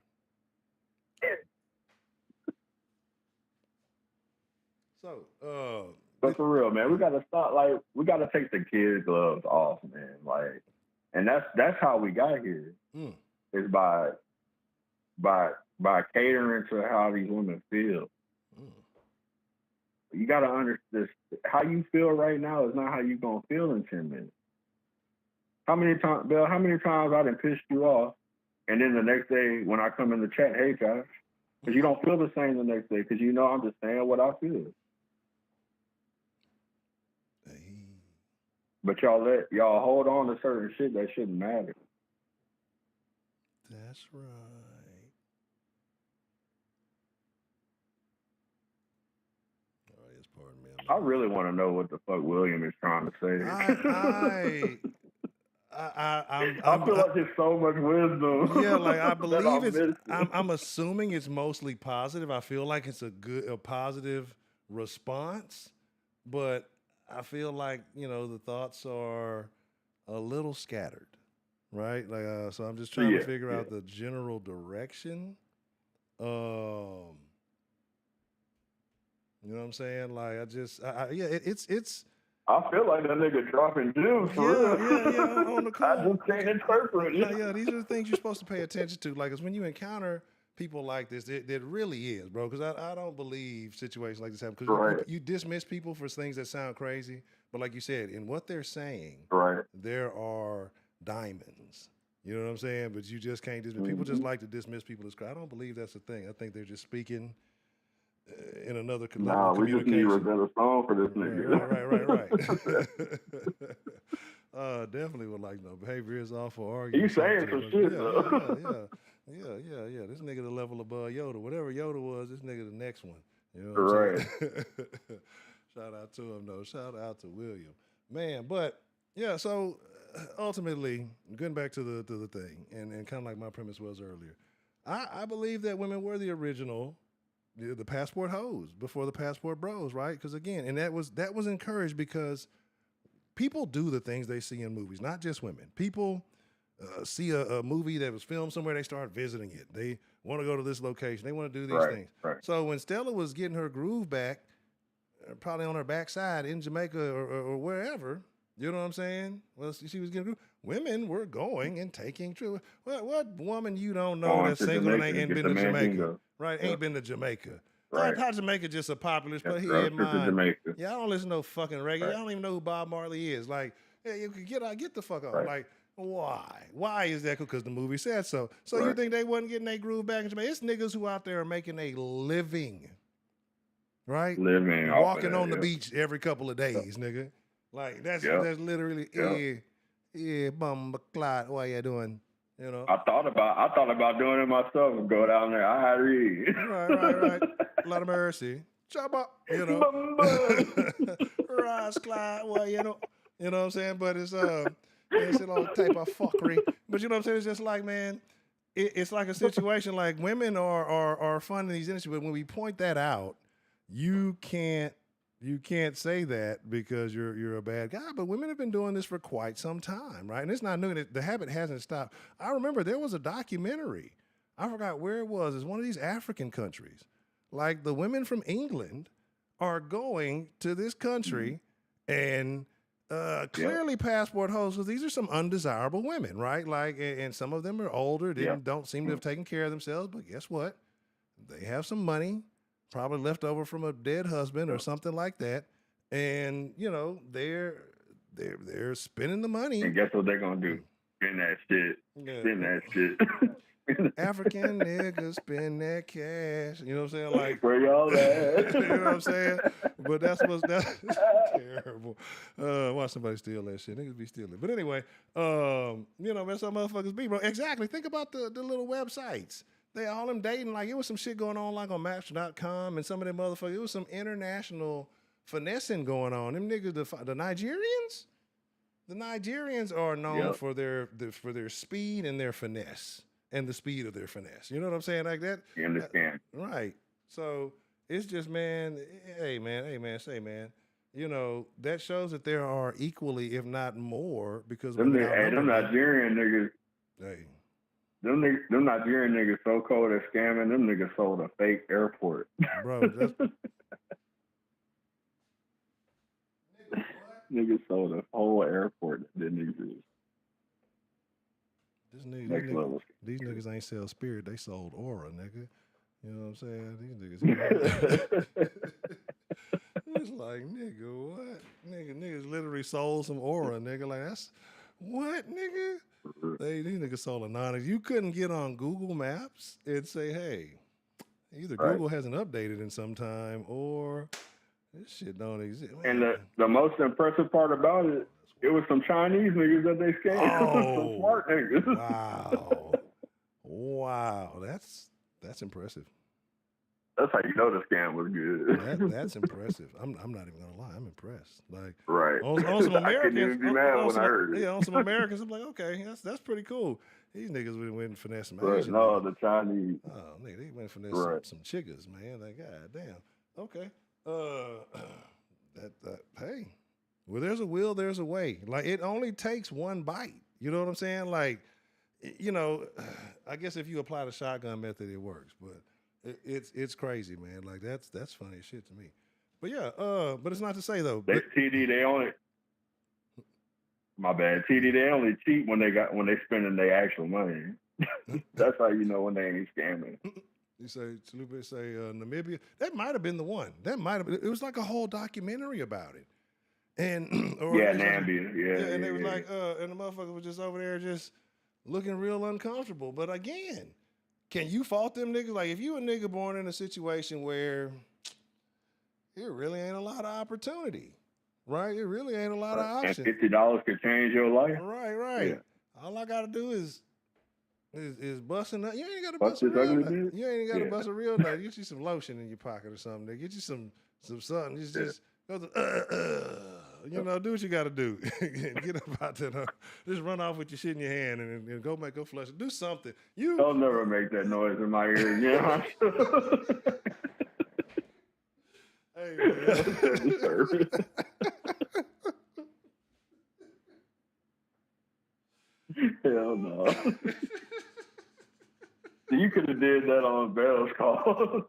So, but for real, man, we gotta stop. Like, we gotta take the kid gloves off, man. Like, and that's how we got here. is by catering to how these women feel. Mm. You gotta understand how you feel right now is not how you gonna feel in 10 minutes. How many times, Bill? How many times I done pissed you off, and then the next day when I come in the chat, hey Josh, because you don't feel the same the next day because you know I'm just saying what I feel. Hey. But y'all hold on to certain shit that shouldn't matter. That's right. Oh, yes, pardon me. I really want to know what the fuck William is trying to say. I feel like there's so much wisdom. Yeah, like I believe it's. missing. I'm assuming it's mostly positive. I feel like it's a positive response, but I feel like the thoughts are a little scattered, right? Like, so I'm just trying to figure out the general direction. You know what I'm saying? Like, it's. I feel like that nigga dropping juice. Yeah. On the call. I just can't interpret it. Yeah, these are the things you're supposed to pay attention to. Like, it's when you encounter people like this, it really is, bro. Because I don't believe situations like this happen. Because you dismiss people for things that sound crazy, but like you said, in what they're saying, there are diamonds. You know what I'm saying? But you just can't dismiss. People just like to dismiss people as crazy. I don't believe that's a thing. I think they're just speaking in another level of communication. We just need a better song for this nigga. Right. Definitely would like no behavior is awful. Arguing. He's saying some shit though. Yeah. This nigga the level above Yoda. Whatever Yoda was, this nigga the next one. You know what I'm saying? Shout out to him though. Shout out to William. Man, but yeah, so ultimately, getting back to the thing, and kind of like my premise was earlier, I believe that women were the original. The passport hoes before the passport bros, right? Because again, and that was encouraged because people do the things they see in movies, not just women. People see a movie that was filmed somewhere, they start visiting it. They want to go to this location. They want to do these things. Right. So when Stella was getting her groove back, probably on her backside in Jamaica or wherever, you know what I'm saying? Well, she was getting groove. Women were going and taking true. What woman you don't know that's single and ain't been to Jamaica? Right, ain't been to Jamaica. Right. How Jamaica just a popular spot here in mine. Yeah, I don't listen to no fucking reggae. I don't even know who Bob Marley is. Like, hey, you could get the fuck off. Like, why? Why is that? Because the movie said so. So you think they wasn't getting their groove back in Jamaica? It's niggas who out there are making a living. Right? Walking on the beach every couple of days, nigga. Like, that's literally, Bumba Clyde, what you doing? You know, I thought about doing it myself and go down there. I had to read. Right. A lot of mercy. Chop up, Ross Clyde, well, you know what I'm saying? But it's all type of fuckery. But you know what I'm saying? It's just like, man, it's like a situation like women are fun in these industries, but when we point that out, you can't say that because you're a bad guy, but women have been doing this for quite some time, right? And it's not new. The habit hasn't stopped. I remember there was a documentary. I forgot where it was. It's one of these African countries. Like the women from England are going to this country and clearly passport hoes because these are some undesirable women, right? Like, and some of them are older, don't seem to have taken care of themselves. But guess what? They have some money. Probably left over from a dead husband or something like that, and they're spending the money. And guess what they're gonna do? Spend that shit. Spend that shit. African niggas spend that cash. You know what I'm saying? Like, where y'all at? You know what I'm saying? But that's terrible. Watch somebody steal that shit. Niggas be stealing. But anyway, man, some motherfuckers be, bro. Exactly. Think about the little websites. They all them dating, like it was some shit going on like on Match.com and some of them motherfuckers. It was some international finessing going on. Them niggas, the Nigerians? The Nigerians are known for their speed and their finesse and the speed of their finesse. You know what I'm saying? Like that. You understand. Right. So it's just, man, hey man, say man. That shows that there are equally, if not more, because them Nigerian niggas. Hey. Them Nigerian niggas so cold at scamming, them niggas sold a fake airport. Bro, that's... Niggas sold a whole airport that didn't exist. This These niggas ain't sell spirit, they sold aura, nigga. You know what I'm saying? These niggas. It's like, nigga, what? Niggas literally sold some aura, nigga. Like, that's what, nigga? These niggas sold anonymous. You couldn't get on Google Maps and say, hey, either Google hasn't updated in some time or this shit don't exist. Man. And the most impressive part about it, it was some Chinese niggas that they scammed. Oh, some smart niggas. Wow. That's impressive. That's how you know the scam was good. That's impressive. I'm not even gonna lie. I'm impressed. Like, right. On some Americans, I couldn't even be mad when I heard it. Yeah, on some Americans, I'm like, okay, that's pretty cool. These niggas went and finesse some Asian. No, the Chinese. Oh, nigga, they went and finesse some chickas, man. Like, god damn. Okay. Hey, where there's a will, there's a way. Like, it only takes one bite. You know what I'm saying? Like, you know, I guess if you apply the shotgun method, it works. But it's crazy, man. Like, that's funny as shit to me. But yeah, but it's not to say though. TD, they only. My bad. TD, they only cheat when they spending their actual money. That's how you know when they ain't scamming. You say Namibia. That might have been the one. It was like a whole documentary about it. And Namibia. Yeah. And they was like, and the motherfucker was just over there just looking real uncomfortable. But again, can you fault them niggas? Like, if you a nigga born in a situation where there really ain't a lot of opportunity, right? It really ain't a lot of options. And $50 could change your life. Right. Yeah. All I gotta do is busting up. You ain't gotta bust a real nut. You ain't gotta bust a real nut. Get you some lotion in your pocket or something. Get you some something. Just go to, do what you gotta do. Get up out there. Just run off with your shit in your hand and go flush it. Do something. I'll never make that noise in my ear again. Hey, man. Hell no. You could have did that on Bell's call.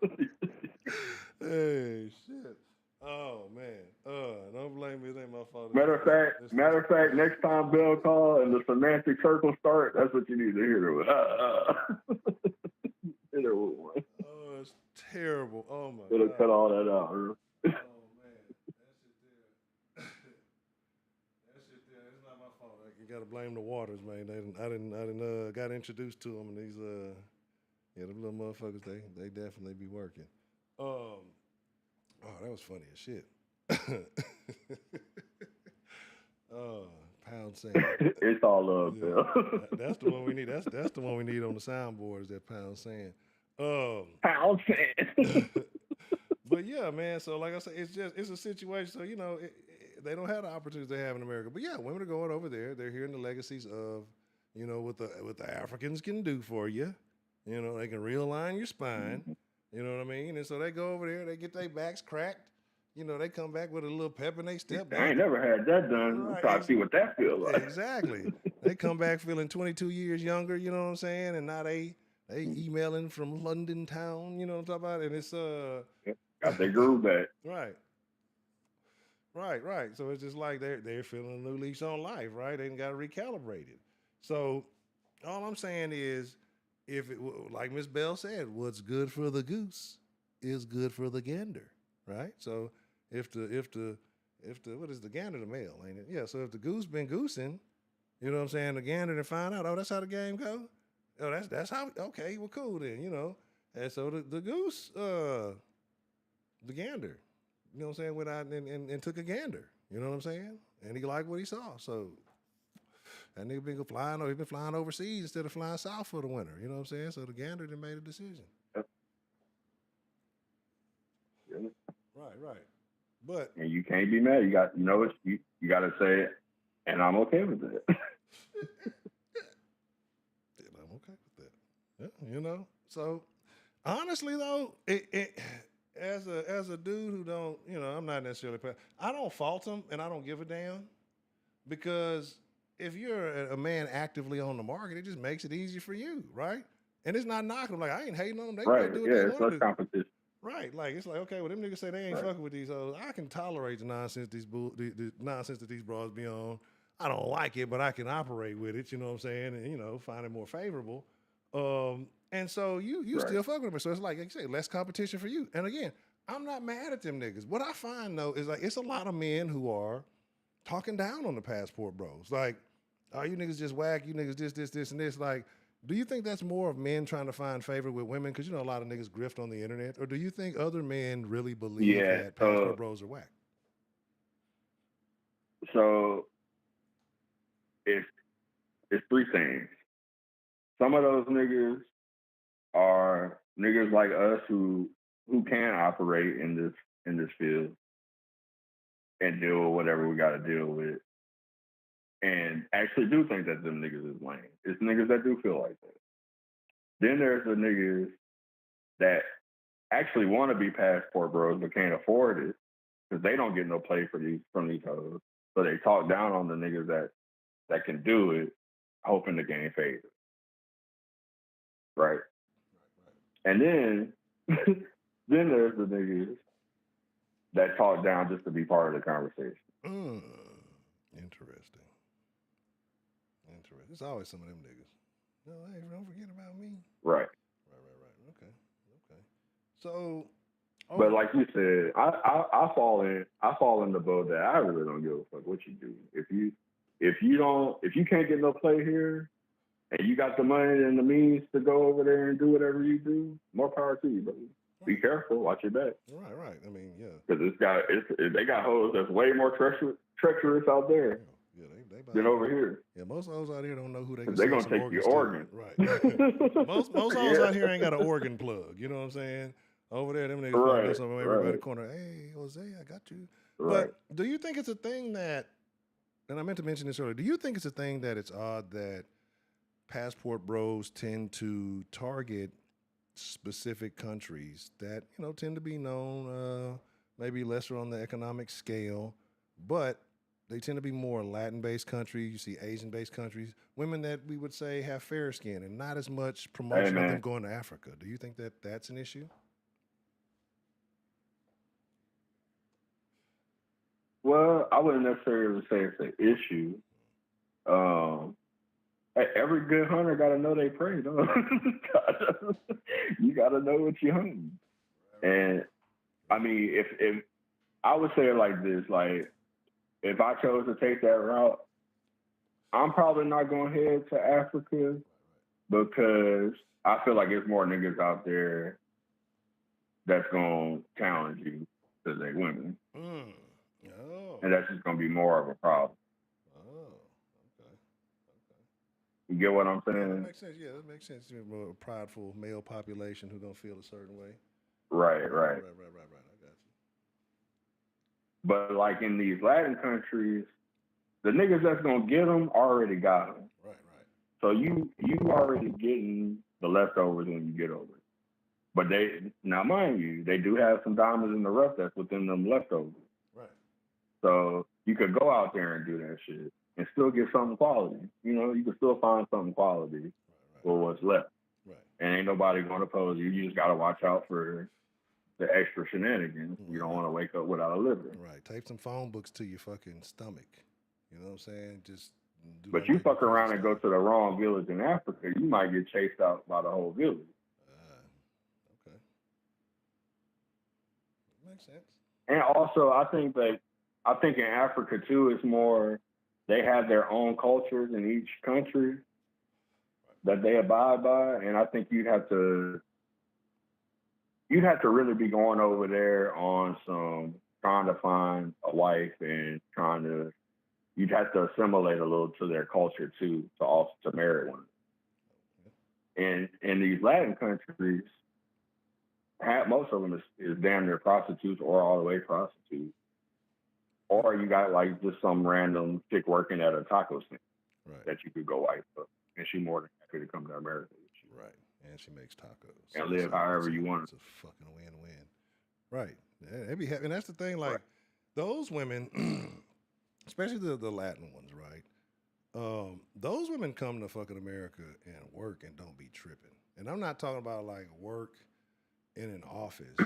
Hey, shit. Oh, man. Don't blame me. It ain't my fault. Matter of fact, next time Bell call and the semantic circle start, that's what you need to hit her with. Hit her with one. Oh, it's terrible. Oh, my God. It'll cut all that out. Oh, man. That shit there. It's not my fault. You got to blame the waters, man. I didn't got introduced to them, and these, the little motherfuckers, they definitely be working. Oh, that was funny as shit. Pound sand. It's all love, Bill. That's the one we need. That's the one we need on the soundboard is that pound sand. Pound sand. But yeah, man. So like I said, it's a situation. So they don't have the opportunities they have in America. But yeah, women are going over there. They're hearing the legacies of what the Africans can do for you. They can realign your spine. You know what I mean? And so they go over there, they get their backs cracked. They come back with a little pep in their step. I ain't never had that done. Right. Try to see what that feels like. Exactly. They come back feeling 22 years younger, you know what I'm saying? And now they emailing from London town, you know what I'm talking about? And it's got their groove back. Right. So it's just like they're feeling a new lease on life, right? They got to recalibrate it. So all I'm saying is, like Miss Bell said, what's good for the goose is good for the gander, right? So if the what is the gander, the male, ain't it? Yeah. So if the goose been goosing, you know what I'm saying, the gander to find out, that's how the game go. Oh, that's how. Okay, well, cool then, And so the goose, the gander, you know what I'm saying, went out and took a gander, you know what I'm saying, and he liked what he saw, so. That nigga been flying overseas instead of flying south for the winter. You know what I'm saying? So the gander then made a decision. Yep. Right. But and you can't be mad. You got you got to say it, and I'm okay with it. I'm okay with that. Yeah, So honestly though, it as a dude who don't, I'm not necessarily. I don't fault him, and I don't give a damn because. If you're a man actively on the market, it just makes it easier for you, right? And it's not knocking them. Like, I ain't hating on them. They can do what they want to do. Competition. Right. Like, it's like, okay, well, them niggas say they ain't fucking with these hoes. I can tolerate the nonsense the nonsense that these bras be on. I don't like it, but I can operate with it, you know what I'm saying? And, find it more favorable. And so you Right. still fuck with them. So it's like you say, less competition for you. And again, I'm not mad at them niggas. What I find though is like it's a lot of men who are talking down on the passport bros. Like, oh, you niggas just whack, you niggas this, and this. Like, do you think that's more of men trying to find favor with women? Because you know a lot of niggas grift on the internet. Or do you think other men really believe Yeah. that passport bros are whack? So it's three things. Some of those niggas are niggas like us who can operate in this field and deal with whatever we got to deal with, and actually do think that them niggas is lame. It's niggas that do feel like that. Then there's the niggas that actually want to be passport bros but can't afford it because they don't get no play from these hoes. So they talk down on the niggas that can do it, hoping to gain favor. Right. And then then there's the niggas that talk down just to be part of the conversation. Interesting. It's always some of them niggas. No, hey, don't forget about me. Right. Okay. So, but like you said, I fall in the boat that I really don't give a fuck what you do. If you can't get no play here, and you got the money and the means to go over there and do whatever you do, more power to you, buddy. Be careful, watch your back. Right. I mean, yeah. Because they got hoes that's way more treacherous out there than over here. Yeah, most hoes out here don't know who they. They're gonna take your organ. Right. most hoes out here ain't got an organ plug. You know what I'm saying? Over there, them niggas find something everybody the corner. Hey, Jose, I got you. Right. But do you think it's a thing that? And I meant to mention this earlier. Do you think it's a thing that it's odd that passport bros tend to target specific countries that tend to be known maybe lesser on the economic scale, but they tend to be more Latin-based countries. You see Asian-based countries, women that we would say have fair skin and not as much promotion of them going to Africa. Do you think that that's an issue? Well, I wouldn't necessarily say it's an issue. Every good hunter got to know they prey, though. You got to know what you're hunting. And I mean, if I would say it like this, like if I chose to take that route, I'm probably not going to head to Africa because I feel like there's more niggas out there that's going to challenge you because they women. And that's just going to be more of a problem. You get what I'm saying? That makes sense. Yeah, that makes sense. A prideful male population who gonna feel a certain way. Right. I got you. But like in these Latin countries, the niggas that's gonna get them already got them. Right. So you already getting the leftovers when you get over. But now mind you, they do have some diamonds in the rough that's within them leftovers. Right. So you could go out there and do that shit and still get something quality. You can still find something quality for what's left. Right. And ain't nobody going to oppose you. You just got to watch out for the extra shenanigans. You don't want to wake up without a liver. Right. Tape some phone books to your fucking stomach. You know what I'm saying? Just. But you fuck around and go to the wrong village in Africa, you might get chased out by the whole village. Okay. Makes sense. And also, I think in Africa too, it's more. They have their own cultures in each country that they abide by, and I think you'd have to really be going over there on some trying to find a wife and you'd have to assimilate a little to their culture too to marry one. And in these Latin countries, most of them is damn near prostitutes or all the way prostitutes. Or you got like just some random chick working at a taco stand that you could go wife up, and she's more than happy to come to America with you. Right, and she makes tacos and live however you want. It's a fucking win-win. Right, they be happy, and that's the thing. Like those women, especially the Latin ones, right? Those women come to fucking America and work and don't be tripping. And I'm not talking about like work in an office.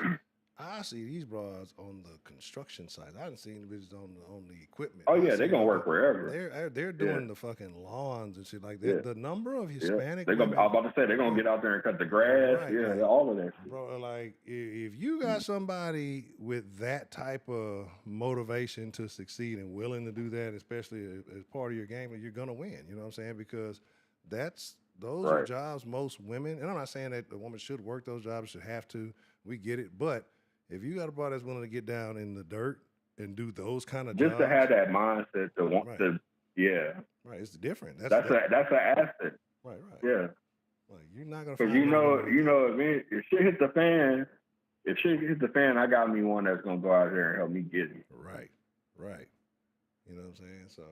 I see these broads on the construction site. I haven't seen the bitches on the equipment. Oh I yeah, see they're gonna them. work wherever. They're Yeah, doing the fucking lawns and shit like that. yeah, The number of yeah. Hispanic They're gonna. I women, was about to say they're gonna yeah, get out there and cut the grass. right, Yeah, like all of that shit. bro, like if you got somebody with that type of motivation to succeed and willing to do that, especially as part of your game, you're gonna win. You know what I'm saying? Because those are Right. jobs most women, and I'm not saying that a woman should work those jobs, should have to. We get it, but if you got a brother that's willing to get down in the dirt and do those kind of Just to have jobs, that mindset to want right, to. Yeah, right, it's different. that's an asset. right, right. Yeah, Like you're not gonna because find many women like that. if shit hits the fan, I got me one that's gonna go out here and help me get it. Right, right. You know what I'm saying? So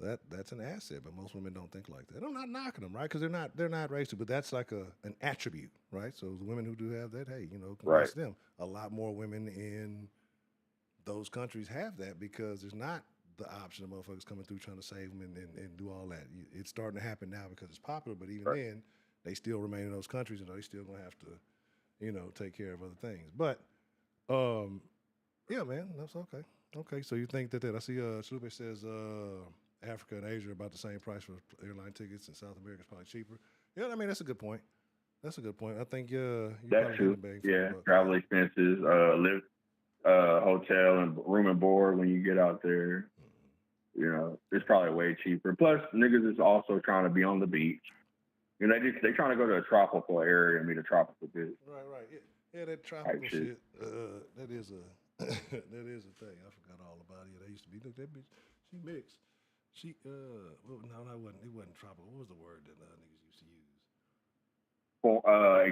that's an asset, but most women don't think like that. I'm not knocking them, right? Because they're not racist, but that's like an attribute, right? So the women who do have that, hey, Right. congrats to them. A lot more women in those countries have that because there's not the option of motherfuckers coming through trying to save them and do all that. It's starting to happen now because it's popular, but even Right. then, they still remain in those countries and they still gonna have to, take care of other things. But um, yeah, man, that's okay. Okay, so you think that I see Slupe says Africa and Asia are about the same price for airline tickets, and South America is probably cheaper. Yeah, I mean that's a good point. That's a good point. I think you That's probably true. get the bang for Yeah, the buck. travel expenses, hotel and room and board when you get out there. It's probably way cheaper. Plus, niggas is also trying to be on the beach. They trying to go to a tropical area and meet a tropical bitch. Right. Yeah, that tropical shit. That is a that is a thing. I forgot all about it. That used to be. Look, that bitch. She mixed. She well, no, it wasn't tropical. What was the word that niggas used to use?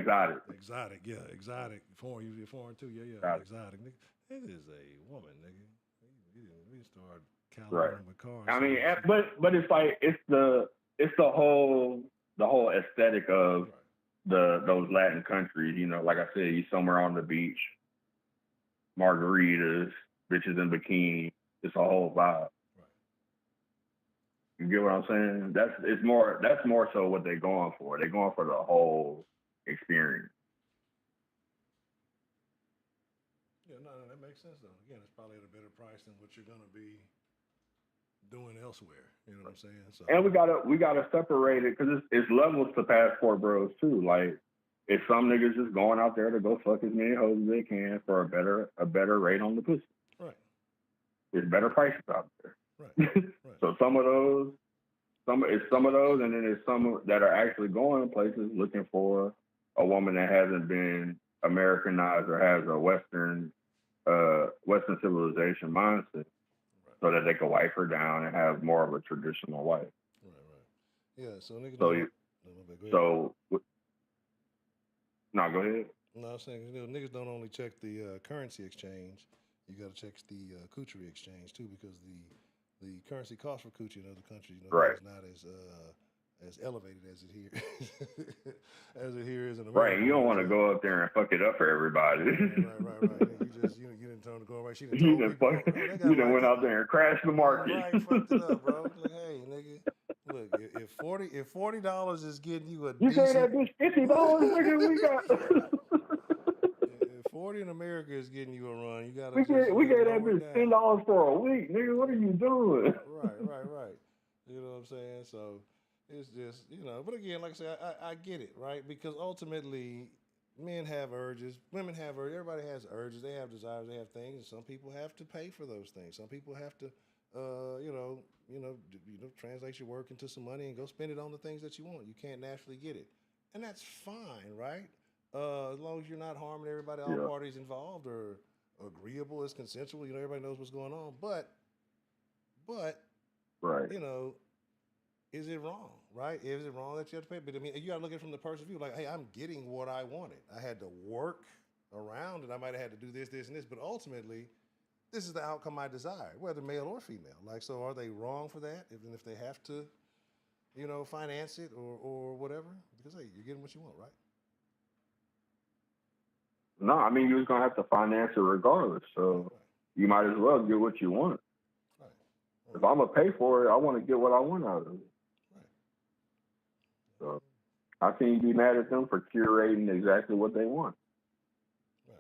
Exotic. Exotic, yeah, exotic. Foreign, usually foreign too. Yeah, exotic. Nigga, it is a woman, nigga. We start Right. calibrating with cars. I mean, but it's like it's the whole aesthetic of those Latin countries. Like I said, you somewhere on the beach, margaritas, bitches in bikini. It's a whole vibe. Right. You get what I'm saying? That's more so what they're going for. They're going for the whole experience. Yeah, no, that makes sense though. Again, it's probably at a better price than what you're gonna be doing elsewhere. You know what I'm saying? So, and we gotta separate it because it's levels to passport bros too. Like, it's some niggas just going out there to go fuck as many hoes as they can for a better rate on the pussy. right. There's better prices out there. Right. So some of those, and then there's some that are actually going places looking for a woman that hasn't been Americanized or has a Western civilization mindset, so that they can wipe her down and have more of a traditional wife. Right. Yeah. So niggas. Go ahead. No, I'm saying niggas don't only check the currency exchange. You got to check the coochery exchange too, because the currency cost for coochie in other countries, right, is not as elevated as it here as it here is in America. Right, you don't want to go up there and fuck it up for everybody. Right. You didn't turn the go right. You done went out there and crashed the market. Right, fucked it up, bro. Like, hey, nigga, look, if $40 is getting you a you decent, say that bitch $50, nigga, we got. If 40 in America is getting you a run, you gotta. We gave that bitch $10 for a week, nigga. What are you doing? Right. You know what I'm saying? So it's just But again, like I said, I get it, right? Because ultimately, men have urges, women have urges, everybody has urges. They have desires, they have things, and some people have to pay for those things. Some people have to, translate your work into some money and go spend it on the things that you want. You can't naturally get it, and that's fine, right? As long as you're not harming everybody, all parties involved, or agreeable, it's consensual. Everybody knows what's going on. But, right. Is it wrong, right? Is it wrong that you have to pay? But I mean, you got to look at it from the person's view. Like, hey, I'm getting what I wanted. I had to work around it. I might have had to do this, and this. But ultimately, this is the outcome I desired, whether male or female. Like, so are they wrong for that? Even if they have to, finance it or whatever? Because, hey, you're getting what you want, right? No, I mean, you was going to have to finance it regardless. So you might as well get what you want. Right. If I'm going to pay for it, I want to get what I want out of it. Right. So how can you be mad at them for curating exactly what they want? Right.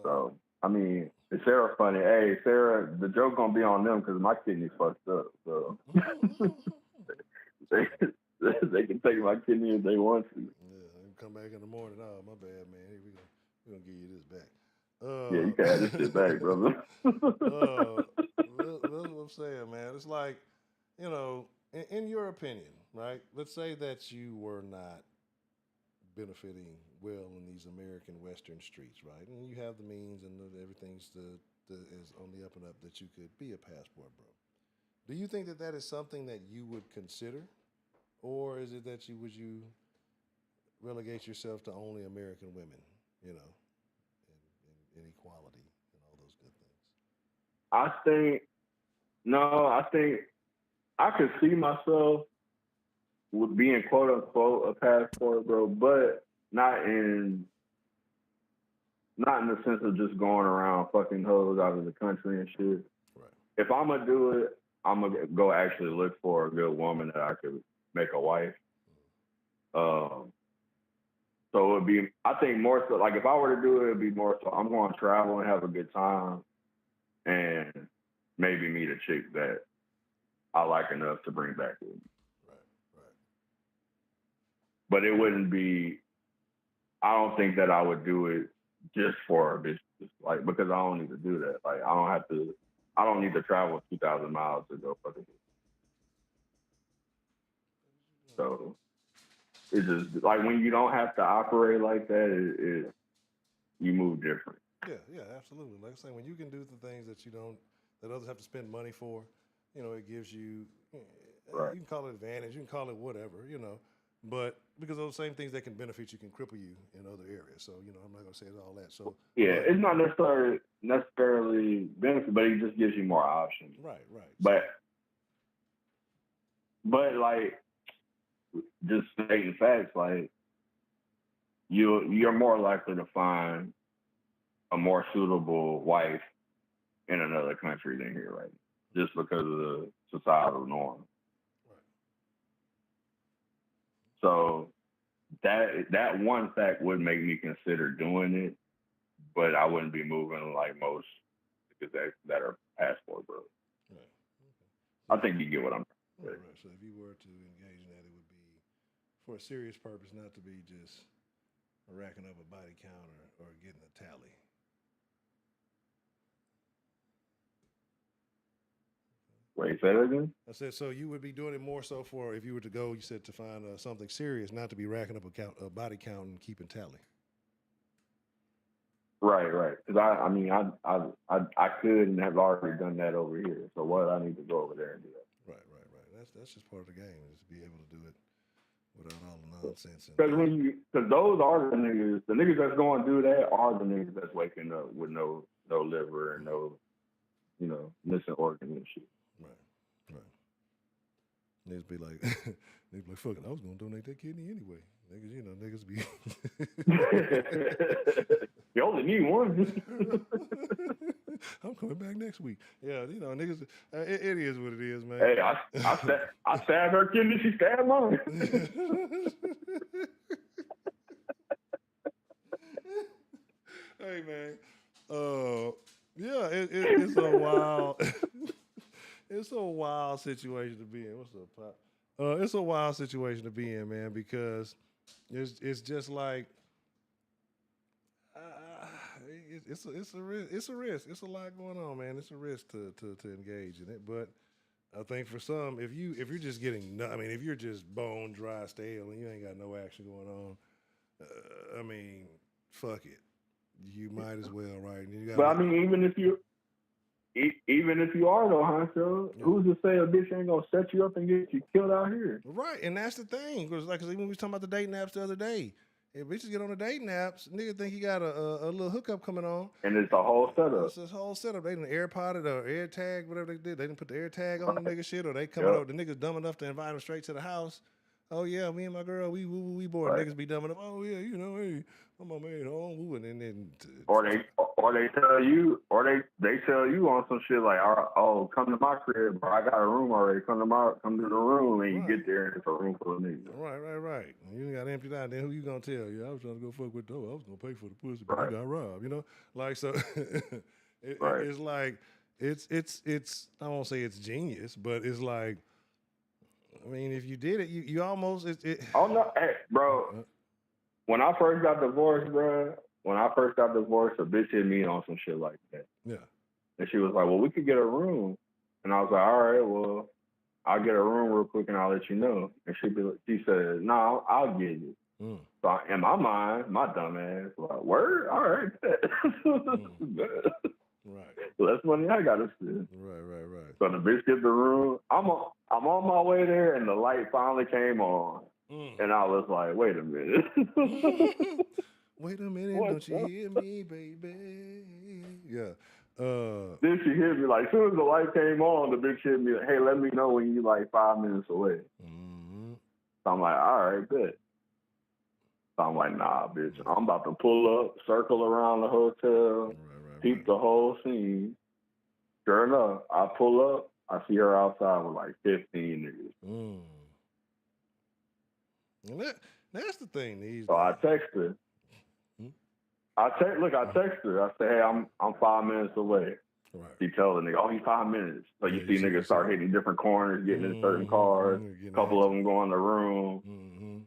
So I mean, is Sarah funny? Hey, Sarah, the joke gonna be on them because my kidney's fucked up. So they they can take my kidney if they want to. Yeah, they come back in the morning. Oh, my bad, man. Here we go. We're gonna give you this back. Yeah, you can have this shit back, brother. That's what I'm saying, man. It's like, in your opinion, right? Let's say that you were not benefiting well in these American Western streets, right? And you have the means and everything's is on the up and up that you could be a passport bro. Do you think that is something that you would consider, or is it that would you relegate yourself to only American women, and equality and all those good things? I think I could see myself with being quote unquote a passport bro, but not in the sense of just going around fucking hoes out of the country and shit. Right. If I'm gonna do it, I'm gonna go actually look for a good woman that I could make a wife. So it would be, I think more so, like if I were to do it, it'd be more so I'm going to travel and have a good time and maybe meet a chick that I like enough to bring back with me. Right. But it wouldn't be, I don't think that I would do it just for a business, like, because I don't need to do that. Like, I don't need to travel 2,000 miles to go fucking. So it's just like when you don't have to operate like that, you move different. Yeah, absolutely. Like I say, when you can do the things that others have to spend money for, it gives you, right. You can call it advantage, you can call it whatever, but because those same things that can benefit you can cripple you in other areas. So, I'm not going to say all that. So yeah, it's not necessarily benefit, but it just gives you more options. Right. But like, just stating facts, like you're more likely to find a more suitable wife in another country than here, right? Just because of the societal norm. Right. So that one fact would make me consider doing it, but I wouldn't be moving like most because that are passport bros. Right. Okay. I think you get what I'm saying. Right. So if you were to engage in that, it would be for a serious purpose, not to be just racking up a body count or getting a tally. Wait, say that again? I said, so you would be doing it more so for, if you were to go, you said, to find something serious, not to be racking up a body count and keeping tally. Right. Because I could and have already done that over here. So why do I need to go over there and do that? Right. That's just part of the game, is to be able to do it without all the nonsense. Because those are the niggas that's going to do that are the niggas that's waking up with no liver and no, missing organ and shit. Right. Niggas be like, fuck it, I was gonna donate that kidney anyway. Niggas be. You only need one. I'm coming back next week. Yeah, niggas. It is what it is, man. Hey, I stabbed her kidney. She stabbed mine. Hey, man. Yeah, it's a wild. It's a wild situation to be in. What's up, Pop? It's a wild situation to be in, man, because it's just like it's a risk. It's a risk. It's a lot going on, man. It's a risk to engage in it. But I think for some, if you're just getting, if you're just bone dry, stale, and you ain't got no action going on, fuck it. You might as well, right? But even if you are though, Honcho, who's to say a bitch ain't gonna set you up and get you killed out here? Right, and that's the thing. Because even we was talking about the dating apps the other day. If bitches get on the dating apps, nigga think he got a little hookup coming on. And it's a whole setup. It's this whole setup. They didn't AirPod it or AirTag, whatever they did. They didn't put the AirTag on the nigga shit, or they coming out, the niggas dumb enough to invite them straight to the house. Oh yeah, me and my girl, we bored. Right. Niggas be dumbing up. Oh yeah, hey, my mama ain't home. And then Or they tell you, or they tell you on some shit like, oh, come to my crib, bro. I got a room already. Come to the room, and you right, get there and it's a room full of niggas. right. You got emptied out. Then who you gonna tell? Yeah, I was trying to go fuck with Doe. I was gonna pay for the pussy, but Right. you got robbed. Like so. Right. It's like it's. I won't say it's genius, but it's like. I mean, if you did it, you almost it. Oh no, hey, bro. When I first got divorced, bro. When I first got divorced, a bitch hit me on some shit like that. Yeah. And she was like, "Well, we could get a room." And I was like, "All right, well, I'll get a room real quick and I'll let you know." And she said, "No, I'll get you." Mm. So in my mind, my dumb ass, like, "Word, all right." Right. Less money I gotta spend. Right. So the bitch get the room. I'm on my way there, and the light finally came on, and I was like, "Wait a minute." Wait a minute, don't you hear me, baby? Yeah. Then she hit me like, as soon as the light came on, the bitch hit me, "Hey, let me know when you like 5 minutes away." Mm-hmm. So I'm like, "All right, bet." So I'm like, "Nah, bitch, I'm about to pull up, circle around the hotel, peep the whole scene." Sure enough, I pull up, I see her outside with like 15 niggas. And that's the thing these So days. I text her. I text her. I say, "Hey, I'm 5 minutes away." Right. She tells the nigga, "Oh, he's 5 minutes." So you see niggas start hitting different corners, getting in certain cars. A couple of them go in the room. Mm-hmm.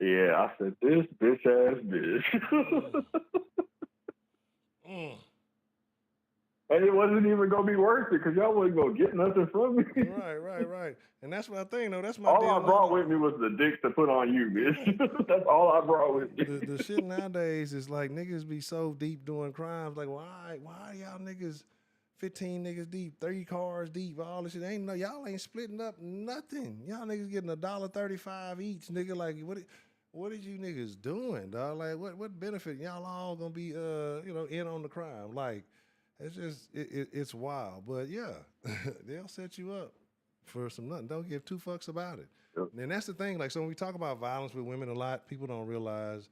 Yeah, I said, "This bitch ass bitch." And it wasn't even gonna be worth it because y'all wasn't gonna get nothing from me. Right. And that's my thing, though. That's my all deal. I brought with me was the dick to put on you, bitch. That's all I brought with me. The shit nowadays is like niggas be so deep doing crimes. Like, why y'all niggas 15 niggas deep, 30 cars deep, all this shit? Y'all ain't splitting up nothing. Y'all niggas getting $1.35 each, nigga. Like, what is you niggas doing, dog? Like, what benefit? Y'all all gonna be in on the crime. Like, it's just it's wild. But yeah, they'll set you up for some nothing. Don't give two fucks about it. Yep. And that's the thing. Like, so when we talk about violence with women a lot, people don't realize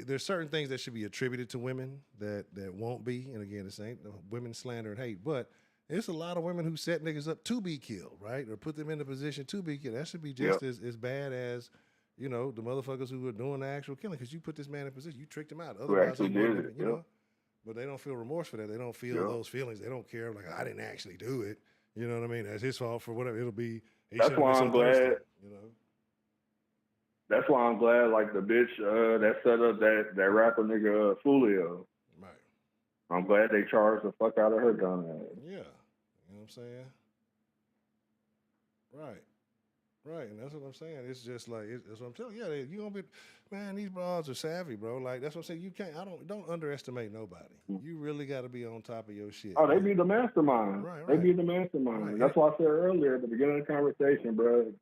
there's certain things that should be attributed to women that won't be. And again, this ain't women slander and hate, but there's a lot of women who set niggas up to be killed, right? Or put them in a position to be killed. That should be just as bad as, the motherfuckers who are doing the actual killing, because you put this man in a position, you tricked him out. Otherwise, he wouldn't have, know. But they don't feel remorse for that. They don't feel those feelings. They don't care. Like, I didn't actually do it. You know what I mean? That's his fault for whatever. It'll be. That's why I'm glad. That's why I'm glad, like, the bitch that set up that rapper nigga Fulio. Right. I'm glad they charged the fuck out of her dumb ass. Yeah. You know what I'm saying? Right. And that's what I'm saying. It's just like, that's what I'm telling you. Yeah, you gonna be, man, these broads are savvy, bro. Like, that's what I'm saying. You can't, don't underestimate nobody. You really got to be on top of your shit. Oh, they be the mastermind. Right. They be the mastermind. Right. That's why I said earlier at the beginning of the conversation, bro,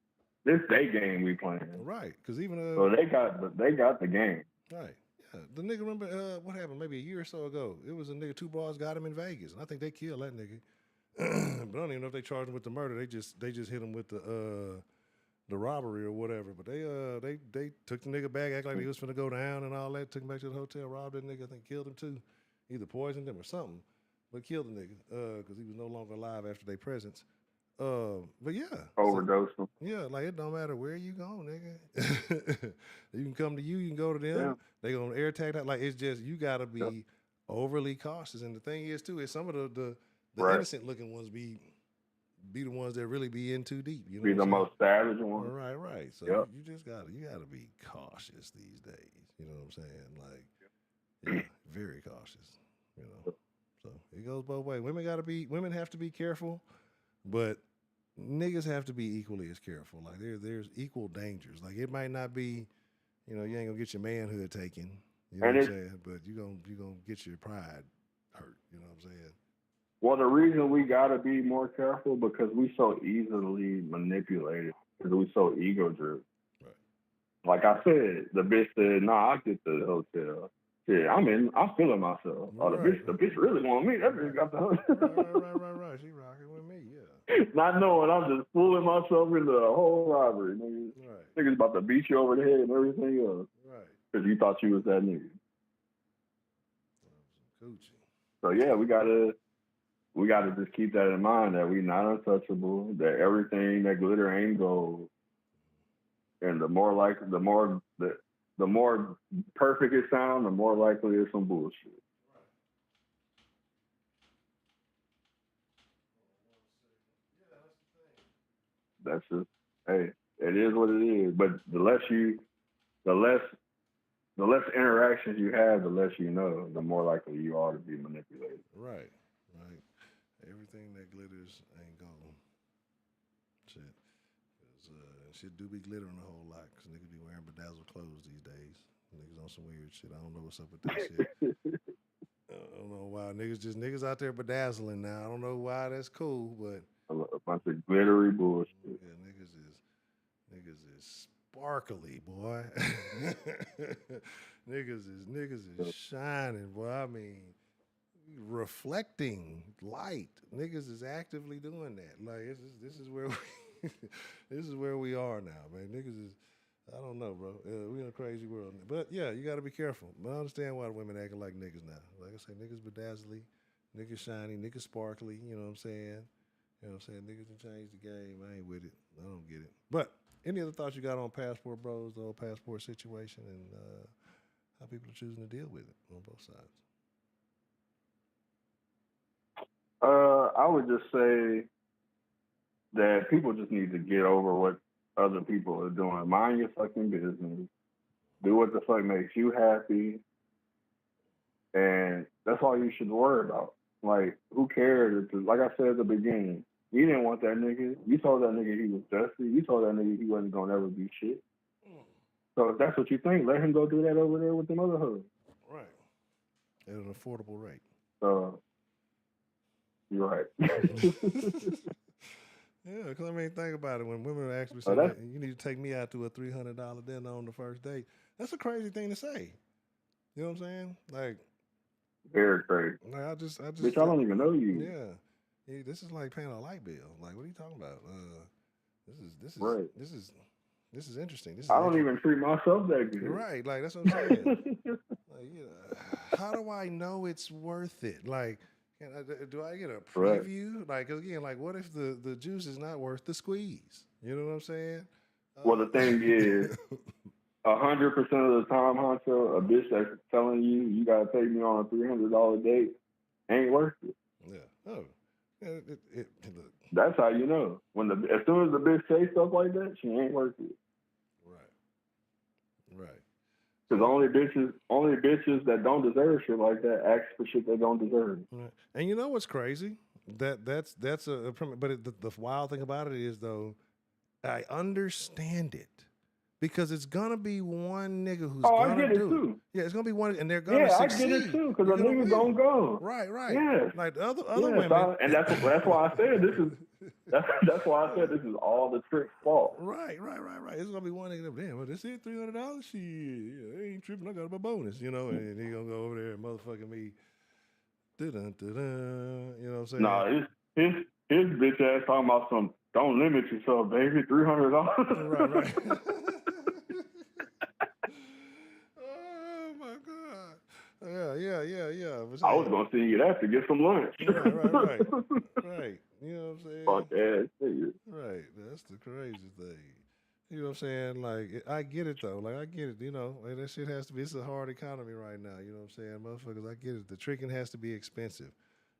this day game we playing. Right. Because even so they got the game. Right. Yeah. The nigga, remember what happened maybe a year or so ago? It was a nigga, two broads got him in Vegas, and I think they killed that nigga. But I don't even know if they charged him with the murder. They just hit him with the robbery or whatever. But they took the nigga back, act like he was finna go down and all that. Took him back to the hotel, robbed that nigga. I think killed him too, either poisoned him or something. But killed the nigga because he was no longer alive after their presence. But yeah, overdose him. Yeah, like it don't matter where you go, nigga. You can come to you can go to them. Yeah. They gonna air tag that. Like, it's just, you gotta be overly cautious. And the thing is too, is some of the innocent looking ones be the ones that really be in too deep. You know, be the most savage ones. Right. So you just gotta be cautious these days. You know what I'm saying? Like, very cautious. You know, so it goes both ways. Women have to be careful, but niggas have to be equally as careful. Like, there's equal dangers. Like, it might not be, you ain't gonna get your manhood taken. You know what I'm saying? But you gonna get your pride hurt. You know what I'm saying? Well, the reason we gotta be more careful because we so easily manipulated, because we so ego driven. Right. Like I said, the bitch said, "Nah, I'll get the hotel." Yeah, I'm feeling myself. Oh, the bitch really want me. That bitch got the hotel. Right. She rocking with me, yeah. Not knowing I'm just fooling myself into a whole robbery, nigga. Right. Niggas about to beat you over the head and everything else. Right. Because you thought you was that nigga. Coochie. So yeah, we gotta just keep that in mind that we not untouchable, that everything that glitter ain't gold. And the more perfect it sounds, the more likely it's some bullshit. That's just, hey, it is what it is. But the less interactions you have, the less you know, the more likely you are to be manipulated. Right. Right. Everything that glitters ain't gold. Shit. Shit do be glittering a whole lot because niggas be wearing bedazzled clothes these days. Niggas on some weird shit. I don't know what's up with that shit. I don't know why niggas out there bedazzling now. I don't know why that's cool, but A bunch of glittery bullshit. yeah, niggas is sparkly, boy. niggas is shining, boy. I mean, reflecting light. Niggas is actively doing that. Like this is where we this is where we are now, man. Niggas is, I don't know, bro. We in a crazy world. But yeah, you got to be careful. But I understand why the women acting like niggas now. Like I say, niggas bedazzly, niggas shiny, niggas sparkly. You know what I'm saying? You know what I'm saying? Niggas can change the game. I ain't with it. I don't get it. But any other thoughts you got on Passport Bros, the whole passport situation, and how people are choosing to deal with it on both sides? I would just say that people just need to get over what other people are doing. Mind your fucking business. Do what the fuck makes you happy. And that's all you should worry about. Like, who cares? Like I said at the beginning, you didn't want that nigga. You told that nigga he was dusty. You told that nigga he wasn't going to ever be shit. So if that's what you think, let him go do that over there with them other hoes. Right. At an affordable rate. You're right. Yeah, because I mean, think about it. When women actually say, that, you need to take me out to a $300 dinner on the first date, that's a crazy thing to say. You know what I'm saying? Like, very crazy. Like I just, bitch, I don't even know you. Yeah, this is like paying a light bill. Like, what are you talking about? Right. This is interesting. I don't even treat myself that good. Right, like that's what I'm saying. Like, how do I know it's worth it? Like, do I get a preview? Right. Like, again, like, what if the juice is not worth the squeeze? You know what I'm saying? Well, the thing is, 100% of the time, Honcho, a bitch that's telling you gotta take me on a $300 date ain't worth it. Yeah. Oh. Look. That's how you know. As soon as the bitch says stuff like that, she ain't worth it. Right. Because only bitches that don't deserve shit like that ask for shit they don't deserve. Right. And you know what's crazy? That's but the wild thing about it is, though, I understand it. Because it's gonna be one nigga who's gonna do it. Too. Yeah, it's gonna be one, and they're gonna succeed. I get it too, because a nigga gonna go. Right. Yeah. Like the other women, and that's why I said this is. That's why I said this is all the trick's fault. Right. It's gonna be one nigga. Damn, well, this is $300. Shit, yeah, they ain't tripping. I got my bonus, you know, and he gonna go over there and motherfucking me. You know what I'm saying? Nah, his bitch ass talking about some. Don't limit yourself, baby. $300. Right. Oh my God. Yeah. I was gonna send you that to get some lunch. Right. You know what I'm saying? Fuck ass nigga. Right. That's the crazy thing. You know what I'm saying? Like, I get it though. Like, I get it. You know, like, that shit has to be. It's a hard economy right now. You know what I'm saying, motherfuckers? I get it. The tricking has to be expensive.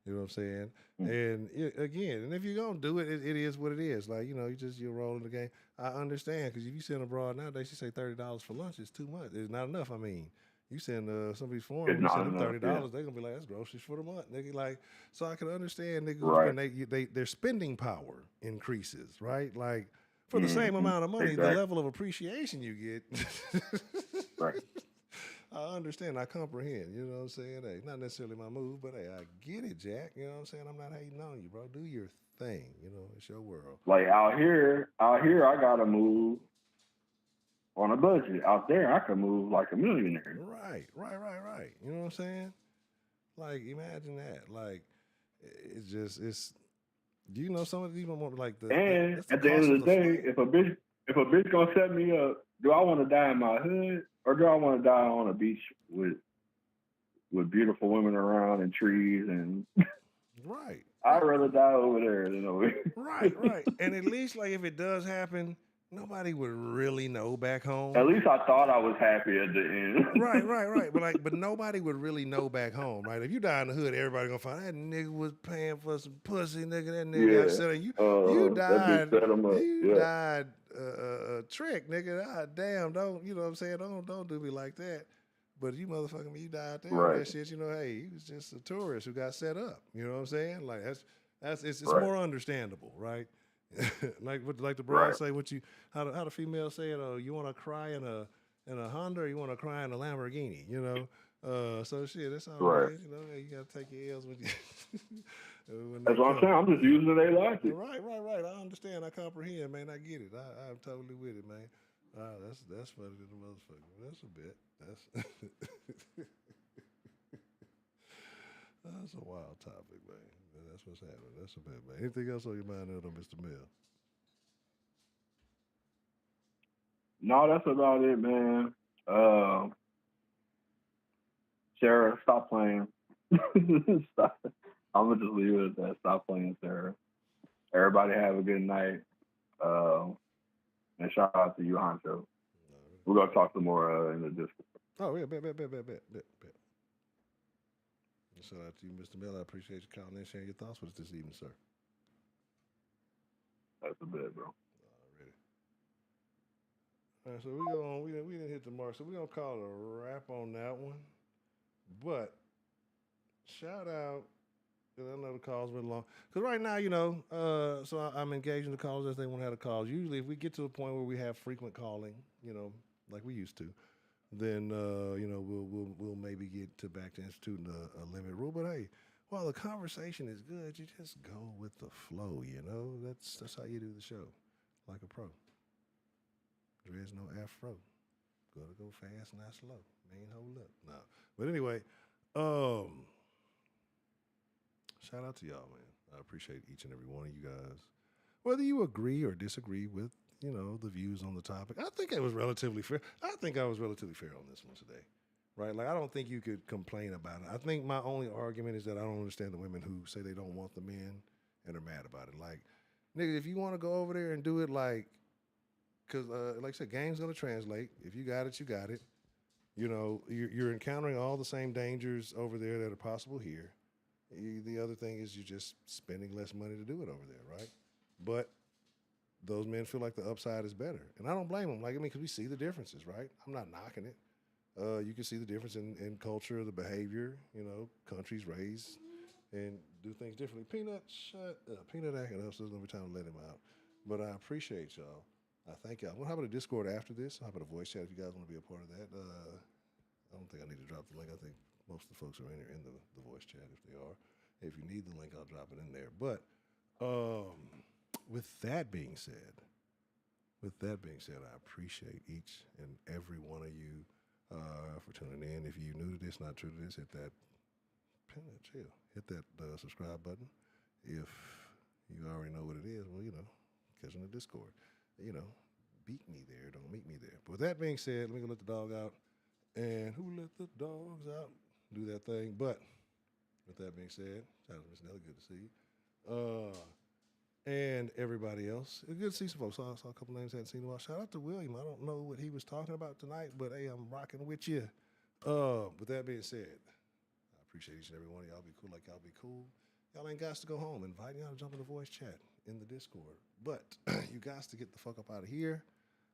You know what I'm saying? And again, and if you're gonna do it, it is what it is. Like, you know, you're rolling the game. I understand, because if you send abroad nowadays, you say $30 for lunch is too much. It's not enough. I mean, you send somebody's foreign, you send them $30, they're gonna be like, that's groceries for the month, nigga. Like, so I can understand niggas when their spending power increases, right? Like, for the same amount of money, the level of appreciation you get. Right. I understand. I comprehend. You know what I'm saying? Hey, not necessarily my move, but hey, I get it, Jack. You know what I'm saying? I'm not hating on you, bro. Do your thing. You know, it's your world. Like out here, I gotta move on a budget. Out there, I can move like a millionaire. Right. You know what I'm saying? Like, imagine that. Like, it's Do you know some of these more like And it's the at the cost end of of the the day, flight? if a bitch gonna set me up, do I want to die in my hood or do I want to die on a beach with beautiful women around and trees and Right. I'd rather die over there than over here. Right. And at least like if it does happen, nobody would really know back At home. least I thought I was happy at the end. Right. But nobody would really know back home, right? If you die in the hood, everybody gonna find that nigga was paying for some pussy, nigga. That nigga got Yeah. set up. You That bitch died. set him up. You Yeah. died trick, nigga. Ah, damn, don't you know what I'm saying? Don't do me like that. But you motherfucking me, you died there on Right. that shit. You know, hey, he was just a tourist who got set up. You know what I'm saying? Like it's Right. more understandable, right? like the Right. broad say, how the female say it? Oh, you want to cry in a Honda, or you want to cry in a Lamborghini? You know, so shit, that's all it Right. is. You know, hey, you gotta take your L's when you when they That's what I'm come. saying. I'm just using their logic. Right. I understand. I comprehend, man. I get it. I'm totally with it, man. That's funny to the motherfucker. That's a bit. That's a wild topic, man. That's what's happening. That's a bit, man. Anything else on your mind, there, Mr. Mill? No, that's about it, man. Sarah, stop playing. Stop. I'm gonna just leave it at that. Stop playing, Sarah. Everybody have a good night. And shout out to you, Honcho. We're gonna talk some more in the Discord. Oh yeah, bet. Shout out to you, Mr. Mill. I appreciate you calling in, sharing your thoughts with us this evening, sir. That's a bit, bro. Already. All right, so we didn't hit the mark, so we're gonna call it a wrap on that one. But shout out, because I know the calls went long. Because right now, you know, so I'm engaging the callers as they want to have the calls. Usually, if we get to a point where we have frequent calling, you know, like we used to, then you know we'll maybe get back to instituting a limit rule. But hey, while the conversation is good, you just go with the flow. You know, that's how you do the show, like a pro. There's no afro. Gotta go fast, not slow. Main hold up. No. But anyway, shout out to y'all, man. I appreciate each and every one of you guys. Whether you agree or disagree with, you know, the views on the topic, I think it was relatively fair. I think I was relatively fair on this one today. Right? Like I don't think you could complain about it. I think my only argument is that I don't understand the women who say they don't want the men and are mad about it. Like, nigga, if you want to go over there and do it like because, like I said, game's going to translate. If you got it, you got it. You know, you're encountering all the same dangers over there that are possible here. The other thing is you're just spending less money to do it over there, right? But those men feel like the upside is better. And I don't blame them. Like, I mean, because we see the differences, right? I'm not knocking it. You can see the difference in culture, the behavior, you know, countries raise and do things differently. Peanut, shut up. Peanut acting up, so there's no time to let him out. But I appreciate y'all. I thank y'all. We'll have a Discord after this. I'll have a voice chat if you guys want to be a part of that. I don't think I need to drop the link. I think most of the folks are in the voice chat if they are. If you need the link, I'll drop it in there. But with that being said, I appreciate each and every one of you for tuning in. If you're new to this, not true to this, hit that subscribe button. If you already know what it is, well, you know, catch on the Discord. You know, beat me there, don't meet me there. But with that being said, let me go let the dog out. And who let the dogs out? Do that thing. But with that being said, shout out to Miss Nelly, good to see you. And everybody else. It's good to see some folks. I saw a couple names I hadn't seen in a while. Shout out to William. I don't know what he was talking about tonight, but hey, I'm rocking with you. With that being said, I appreciate each and every one of y'all. Be cool like y'all be cool. Y'all ain't got to go home. Invite y'all to jump in the voice chat in the Discord. But you guys to get the fuck up out of here.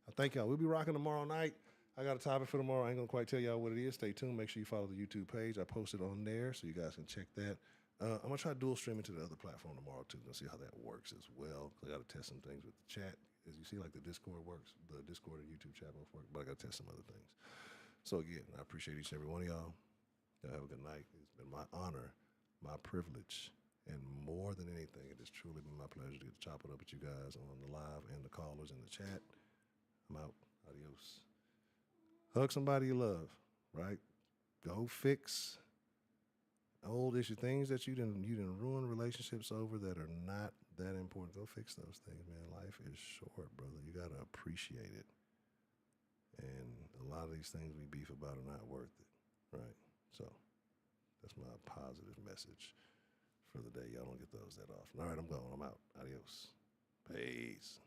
I thank y'all. We'll be rocking tomorrow night. I got a topic for tomorrow. I ain't gonna quite tell y'all what it is. Stay tuned. Make sure you follow the YouTube page. I posted on there so you guys can check that. I'm gonna try dual streaming to the other platform tomorrow too. Let's see how that works as well. I gotta test some things with the chat. As you see, like the Discord works, the Discord and YouTube chat both work, but I gotta test some other things. So again, I appreciate each and every one of y'all. Y'all have a good night. It's been my honor, my privilege, and more than anything, it has truly been my pleasure to get to chop it up with you guys on the live and the callers in the chat. I'm out. Adios. Hug somebody you love, right? Go fix old issue things that you didn't ruin relationships over that are not that important. Go fix those things, man. Life is short, brother. You got to appreciate it. And a lot of these things we beef about are not worth it, right? So that's my positive message for the day. Y'all don't get those that often. All right, I'm going. I'm out. Adios. Peace.